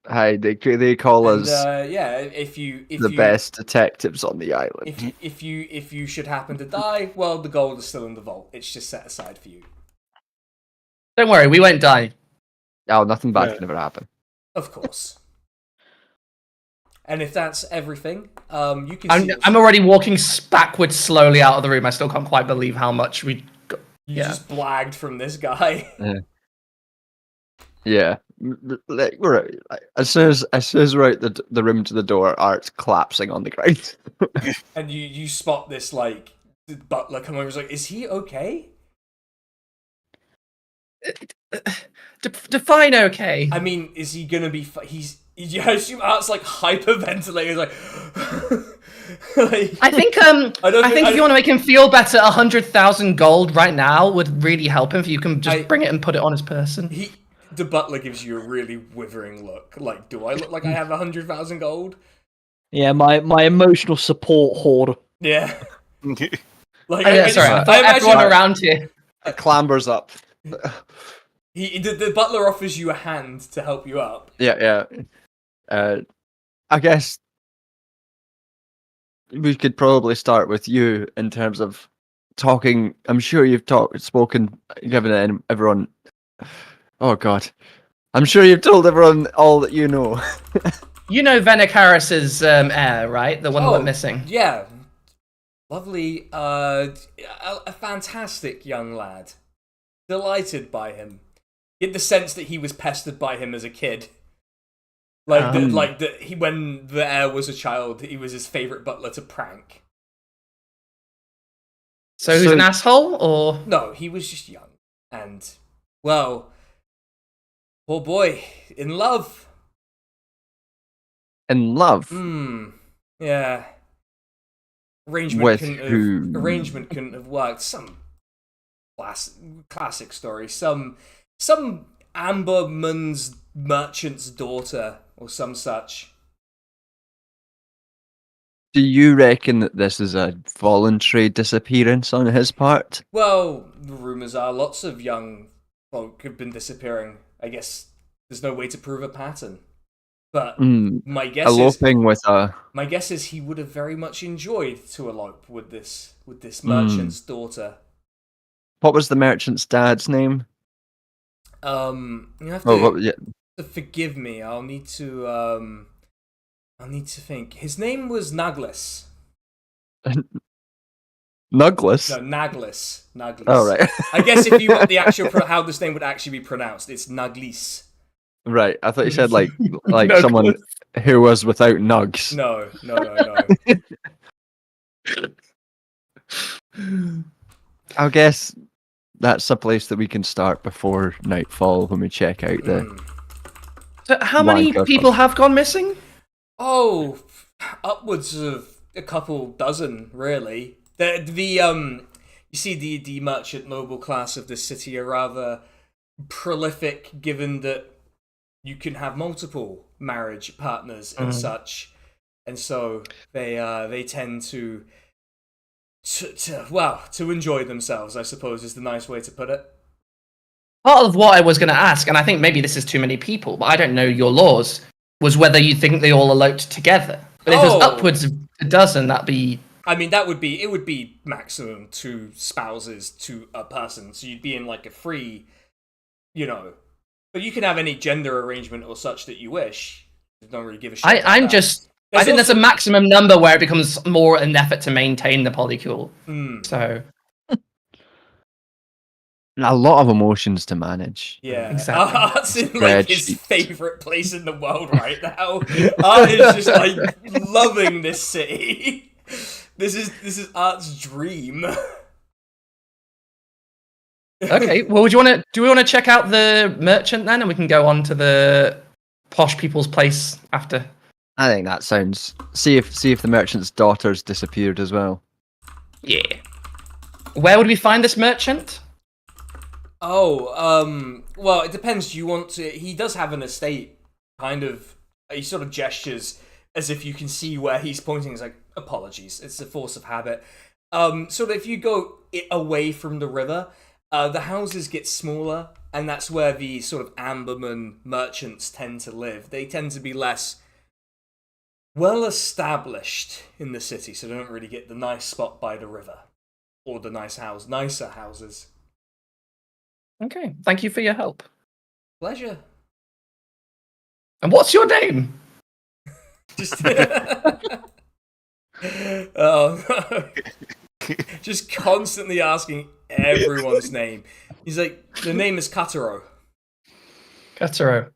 Hi, they call us if the best detectives on the island. If you should happen to die, well, the gold is still in the vault. It's just set aside for you. Don't worry, we won't die. Oh, nothing bad can ever happen. Of course. And if that's everything, you can. I'm already walking backwards slowly out of the room. I still can't quite believe how much we. You just blagged from this guy. Yeah. Like, as soon as we're out the room to the door, Art's collapsing on the ground. And you spot this like butler come over. He's like, "Is he okay?" Define okay. I mean, is he gonna be? I assume Art's like hyperventilating, like. I think if you want to make him feel better, 100,000 gold right now would really help him. If you can just bring it and put it on his person. The butler gives you a really withering look. Like, do I look like I have 100,000 gold? Yeah, my emotional support horde. Yeah. Like, I thought everyone around here. It clambers up. The butler offers you a hand to help you up. Yeah. I guess we could probably start with you in terms of talking. I'm sure you've spoken, given everyone. Oh God, I'm sure you've told everyone all that you know. You know Venicaris's heir, right? The one that went missing. Yeah, lovely. A fantastic young lad. Delighted by him. Get the sense that he was pestered by him as a kid. When the heir was a child, he was his favorite butler to prank. So who's an asshole, or no? He was just young and, well, poor boy, in love. In love. Yeah. Arrangement couldn't have worked. Some classic story. Some Amberman's merchant's daughter or some such. Do you reckon that this is a voluntary disappearance on his part? Well, the rumours are lots of young folk have been disappearing. I guess there's no way to prove a pattern. But my guess is he would have very much enjoyed to elope with this merchant's daughter. What was the merchant's dad's name? You have to forgive me. I'll need to think. His name was Naglis. Nuglis? No, Naglis. Oh, right. I guess if you want the actual how this name would actually be pronounced, it's Naglis. Right. I thought you said like someone who was without nugs. No. I guess that's a place that we can start before nightfall when we check out the. So how many people have gone missing? Oh, upwards of a couple dozen, really. You see, the merchant noble class of the city are rather prolific, given that you can have multiple marriage partners and such, and so they tend to enjoy themselves, I suppose, is the nice way to put it. Part of what I was going to ask, and I think maybe this is too many people, but I don't know your laws, was whether you think they all eloped together. But if there's upwards of a dozen, that'd be... I mean, it would be maximum 2 spouses to a person, so you'd be in like a free, but you can have any gender arrangement or such that you wish. You don't really give a shit. I think there's a maximum number where it becomes more an effort to maintain the polycule. So... A lot of emotions to manage. Yeah, Exactly. Art's in like his Spreadsheet. favorite place in the world right now. Art is just like loving this city. This is Art's dream. Okay. Well, do we want to check out the merchant then, and we can go on to the posh people's place after? I think that sounds. See if the merchant's daughter's disappeared as well. Yeah. Where would we find this merchant? Oh, well, it depends. Do you want to? He does have an estate, kind of. He sort of gestures as if you can see where he's pointing. He's like, apologies, it's a force of habit. Sort of if you go away from the river, the houses get smaller, and that's where the sort of Amberman merchants tend to live. They tend to be less well established in the city, so they don't really get the nice spot by the river or the nicer houses. Okay. Thank you for your help. Pleasure. And what's your name? Just oh no. Just constantly asking everyone's name. He's like, the name is Kataro. Kataro.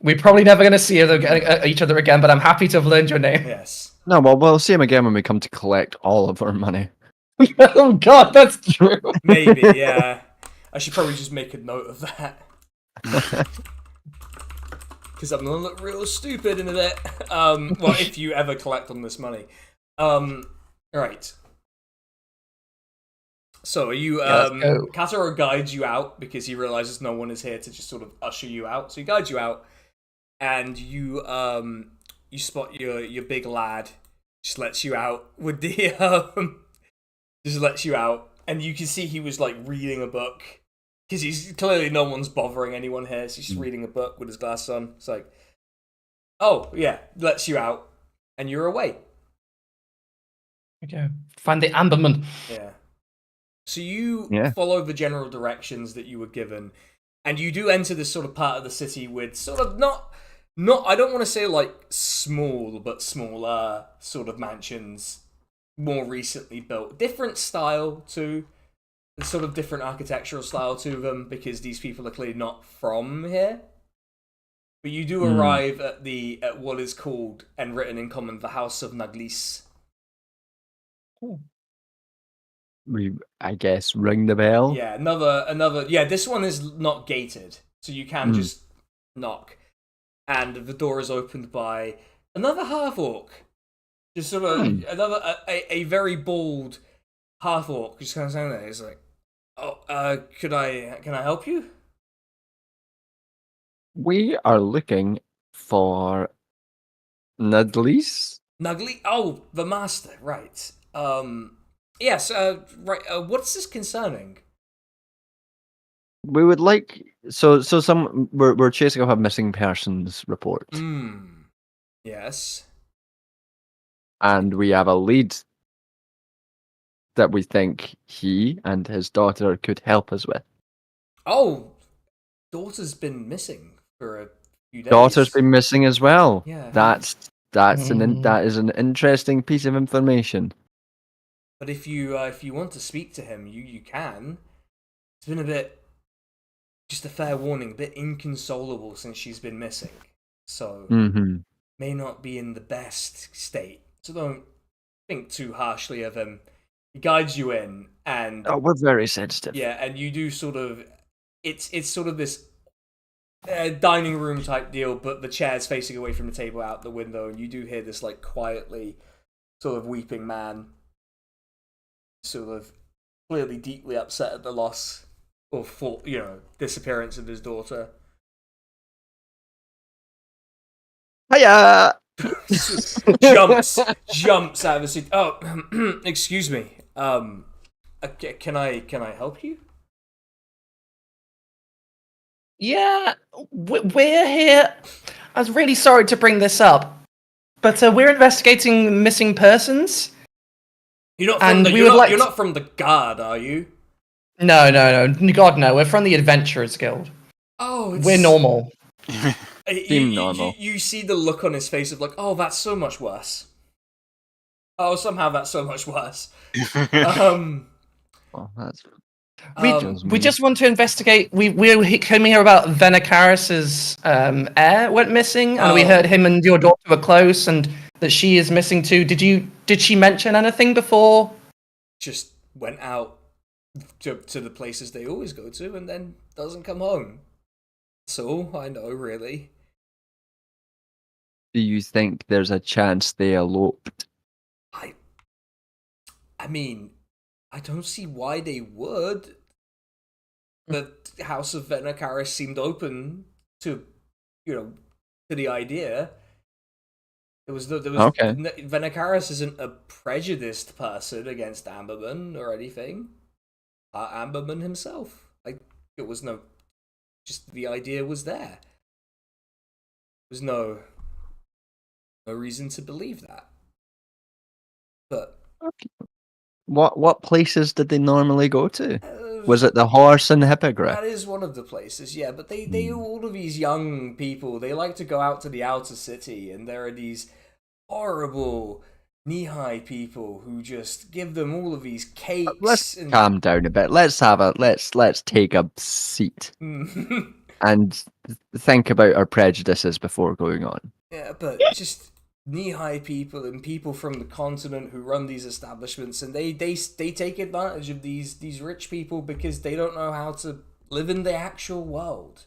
We're probably never going to see each other again, but I'm happy to have learned your name. Yes. No, well, we'll see him again when we come to collect all of our money. Oh god, that's true. Maybe, yeah. I should probably just make a note of that. Because I'm gonna look real stupid in a bit. Well, if you ever collect on this money. Alright. So are you let's go. Kataro guides you out because he realizes no one is here to just sort of usher you out. So he guides you out and you spot your big lad, just lets you out with the just lets you out, and you can see he was like reading a book because he's clearly no one's bothering anyone here, so he's just reading a book with his glasses on. It's like, oh yeah, lets you out, and you're away. Okay. Find the Amberman. Yeah. So you Yeah. follow the general directions that you were given, and you do enter this sort of part of the city with sort of not I don't want to say like small, but smaller sort of mansions, more recently built. Different style too. Sort of different architectural style to them because these people are clearly not from here. But you do arrive at what is called and written in common the House of Naglis. We, I guess, ring the bell. Yeah, another. Yeah, this one is not gated, so you can just knock, and the door is opened by another half orc. Just sort of another a very bald half orc. Just kind of standing there. He's like, "Oh, can I help you?" We are looking for Nudleys. Nugly. Oh, the master. Right. Yes. Right. What's this concerning? We would like we're chasing up a missing persons report, Yes. and we have a lead that we think he and his daughter could help us with. Oh, daughter's been missing for a few days. Daughter's been missing as well. Yeah. That is an interesting piece of information. But if you want to speak to him, you can. It's been a bit, just a fair warning, a bit inconsolable since she's been missing. So may not be in the best state. So don't think too harshly of him. He guides you in, and we're very sensitive. yeah, and you do sort of. It's sort of this dining room type deal, but the chair's facing away from the table out the window, and you do hear this like quietly sort of weeping man, sort of clearly deeply upset at the loss or disappearance of his daughter. Hiya! jumps out of the seat. Oh, excuse me. Can I help you? Yeah, we're here. I was really sorry to bring this up, but we're investigating missing persons. You're not from the guard, are you? No. God, no. We're from the Adventurers Guild. Oh, we're normal. Normal. You see the look on his face of like, oh, that's so much worse. Oh, somehow that's so much worse. Oh, that's We just want to investigate. We came here about Venikaris's heir went missing, and we heard him and your daughter were close, and that she is missing too. Did she mention anything before? Just went out to the places they always go to, and then doesn't come home. That's all I know, really. Do you think there's a chance they eloped? I mean, I don't see why they would. The House of Venikaris seemed open to, to the idea. Okay. Venikaris isn't a prejudiced person against Amberman or anything. Amberman himself, it was just the idea was there. There was no reason to believe that. But what places did they normally go to? Was it the Horse and the Hippogriff? That is one of the places, yeah. But they all of these young people, they like to go out to the outer city, and there are these horrible knee-high people who just give them all of these cakes. Let's calm down a bit. Let's take a seat and think about our prejudices before going on. Yeah, but just knee-high people and people from the continent who run these establishments, and they take advantage of these rich people because they don't know how to live in the actual world.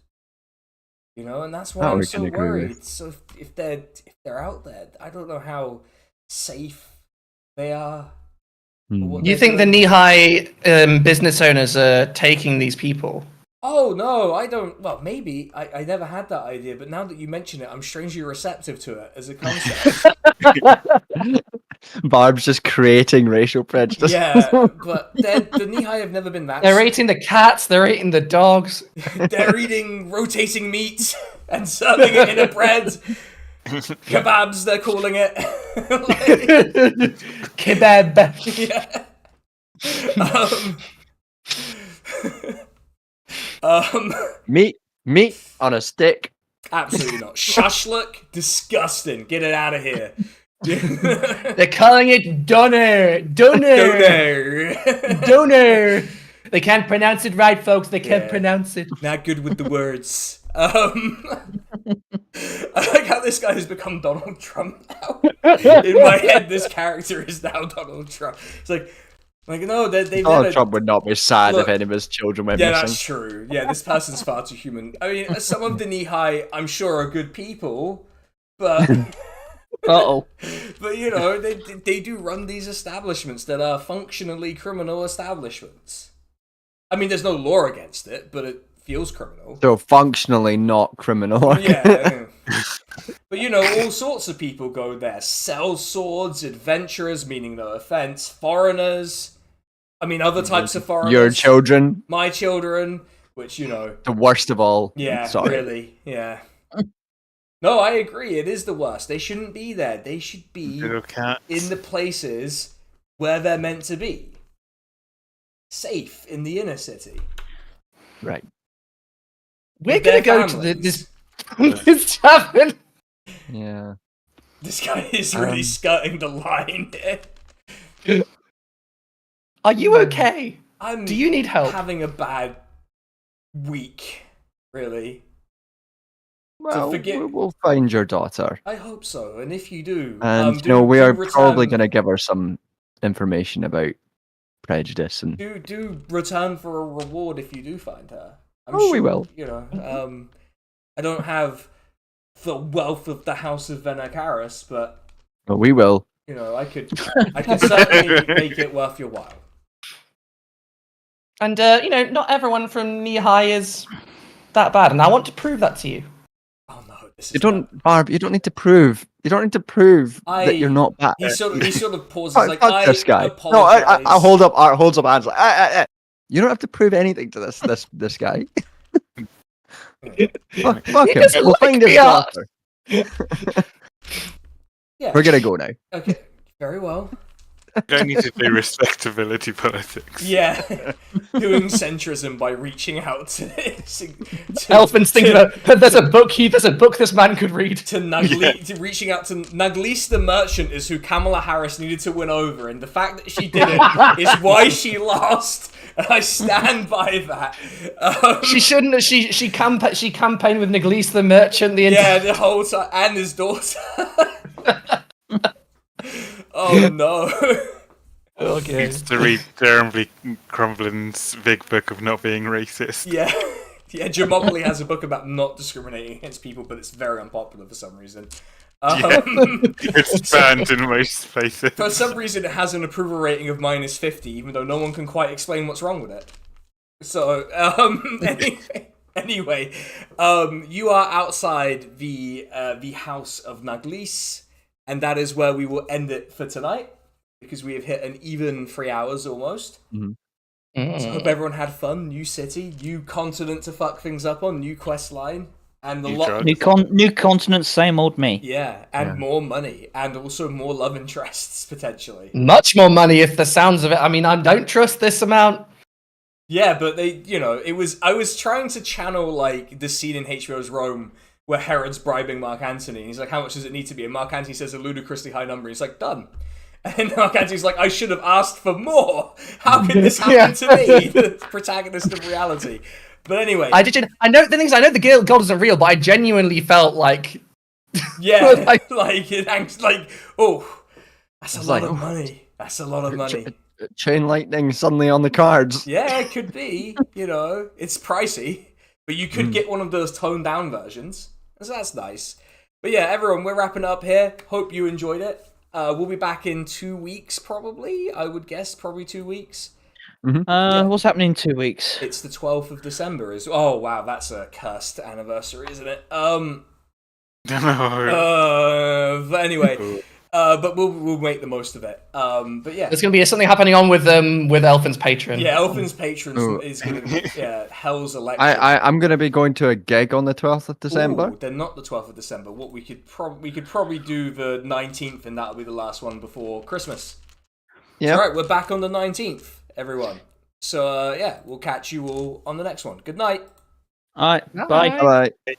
And that's why I'm so worried. So if they're out there, I don't know how safe they are. You think the knee-high business owners are taking these people? Oh, no, I don't. Well, maybe. I never had that idea, but now that you mention it, I'm strangely receptive to it as a concept. Barb's just creating racial prejudice. Yeah, but the knee-high have never been that. They're eating the cats, they're eating the dogs. They're eating rotating meat and serving it in a bread. Kebabs, they're calling it. Kebab. Yeah. Meat on a stick. Absolutely not. Shashlik, disgusting. Get it out of here. They're calling it doner. They can't pronounce it right, folks. They can't pronounce it. Not good with the words. I like how this guy has become Donald Trump now. In my head, this character is now Donald Trump. It's like no, they Donald Trump would not be sad if any of his children went missing. Yeah, that's true. Yeah, this person's far too human. I mean, some of the knee-high, I'm sure, are good people, but... Uh-oh. But, they do run these establishments that are functionally criminal establishments. I mean, there's no law against it, but it feels criminal. So functionally not criminal. Yeah. But, all sorts of people go there. Sell swords, adventurers, meaning no offense, foreigners. I mean, other types of foreigners. Your children. My children, which, The worst of all. Yeah, Sorry. really, yeah. No, I agree. It is the worst. They shouldn't be there. They should be in the places where they're meant to be. Safe in the inner city. Right. We're going to go to this tavern. Yeah. This guy is really skirting the line here. Are you okay? Do you need help? Having a bad week, really. Well, we'll find your daughter. I hope so, and if you do... And, we are probably going to give her some information about prejudice. And Do return for a reward if you do find her. I'm we sure, will. I don't have the wealth of the House of Venikaris, but... we will. I could certainly make it worth your while. And, not everyone from knee-high is that bad, and I want to prove that to you. Oh no, Barb, you don't need to prove. You don't need to prove that you're not bad. He sort of pauses this guy. Apologize. No, I holds up hands like, you don't have to prove anything to this guy. Fuck him. We'll find his daughter. Yeah. We're gonna go now. Okay, very well. Don't need to do respectability politics. Yeah, doing centrism by reaching out to Elfin's thinking about there's a book this man could read. To reaching out to Naglice the merchant is who Kamala Harris needed to win over, and the fact that she did it is why she lost. I stand by that. She shouldn't. She campaigned with Niglis the merchant the entire. Yeah, the whole time, and his daughter. Oh no. Okay. Needs to read Jeremy Crumblin's big book of not being racist. Yeah. Yeah, Jamopoly has a book about not discriminating against people, but it's very unpopular for some reason. It's banned in most places. For some reason, it has an approval rating of -50, even though no one can quite explain what's wrong with it. So, anyway, you are outside the house of Naglis, and that is where we will end it for tonight, because we have hit an even 3 hours almost. So hope everyone had fun. New city, new continent to fuck things up on, new quest line, and new continent, same old me. Yeah, and more money, and also more love interests potentially. Much more money, if the sounds of it. I mean, I don't trust this amount. Yeah, but I was trying to channel like the scene in HBO's Rome where Herod's bribing Mark Antony. He's like, "How much does it need to be?" And Mark Antony says a ludicrously high number. He's like, "Done." And Mark Antony's like, "I should have asked for more. How can this happen to me, the protagonist of reality?" But anyway, I know the things. I know the gold isn't real, but I genuinely felt like, yeah, oh, that's a lot of money. That's a lot of money. Chain lightning suddenly on the cards. Yeah, it could be. It's pricey, but you could get one of those toned down versions. So that's nice. But yeah, everyone, we're wrapping up here. Hope you enjoyed it. We'll be back in 2 weeks, probably. I would guess probably 2 weeks. What's happening in 2 weeks? It's the 12th of December. Oh wow, that's a cursed anniversary, isn't it? But anyway, but we'll make the most of it. But yeah, there's gonna be something happening on with Elfin's patron. Yeah, Elfin's patron is gonna be Hell's Electric. I'm gonna be going to a gig on the 12th of December. Ooh, they're not the 12th of December. What we could probably do the 19th, and that'll be the last one before Christmas. Yeah. All right, we're back on the 19th, everyone. So we'll catch you all on the next one. Good night. All right, bye. Bye.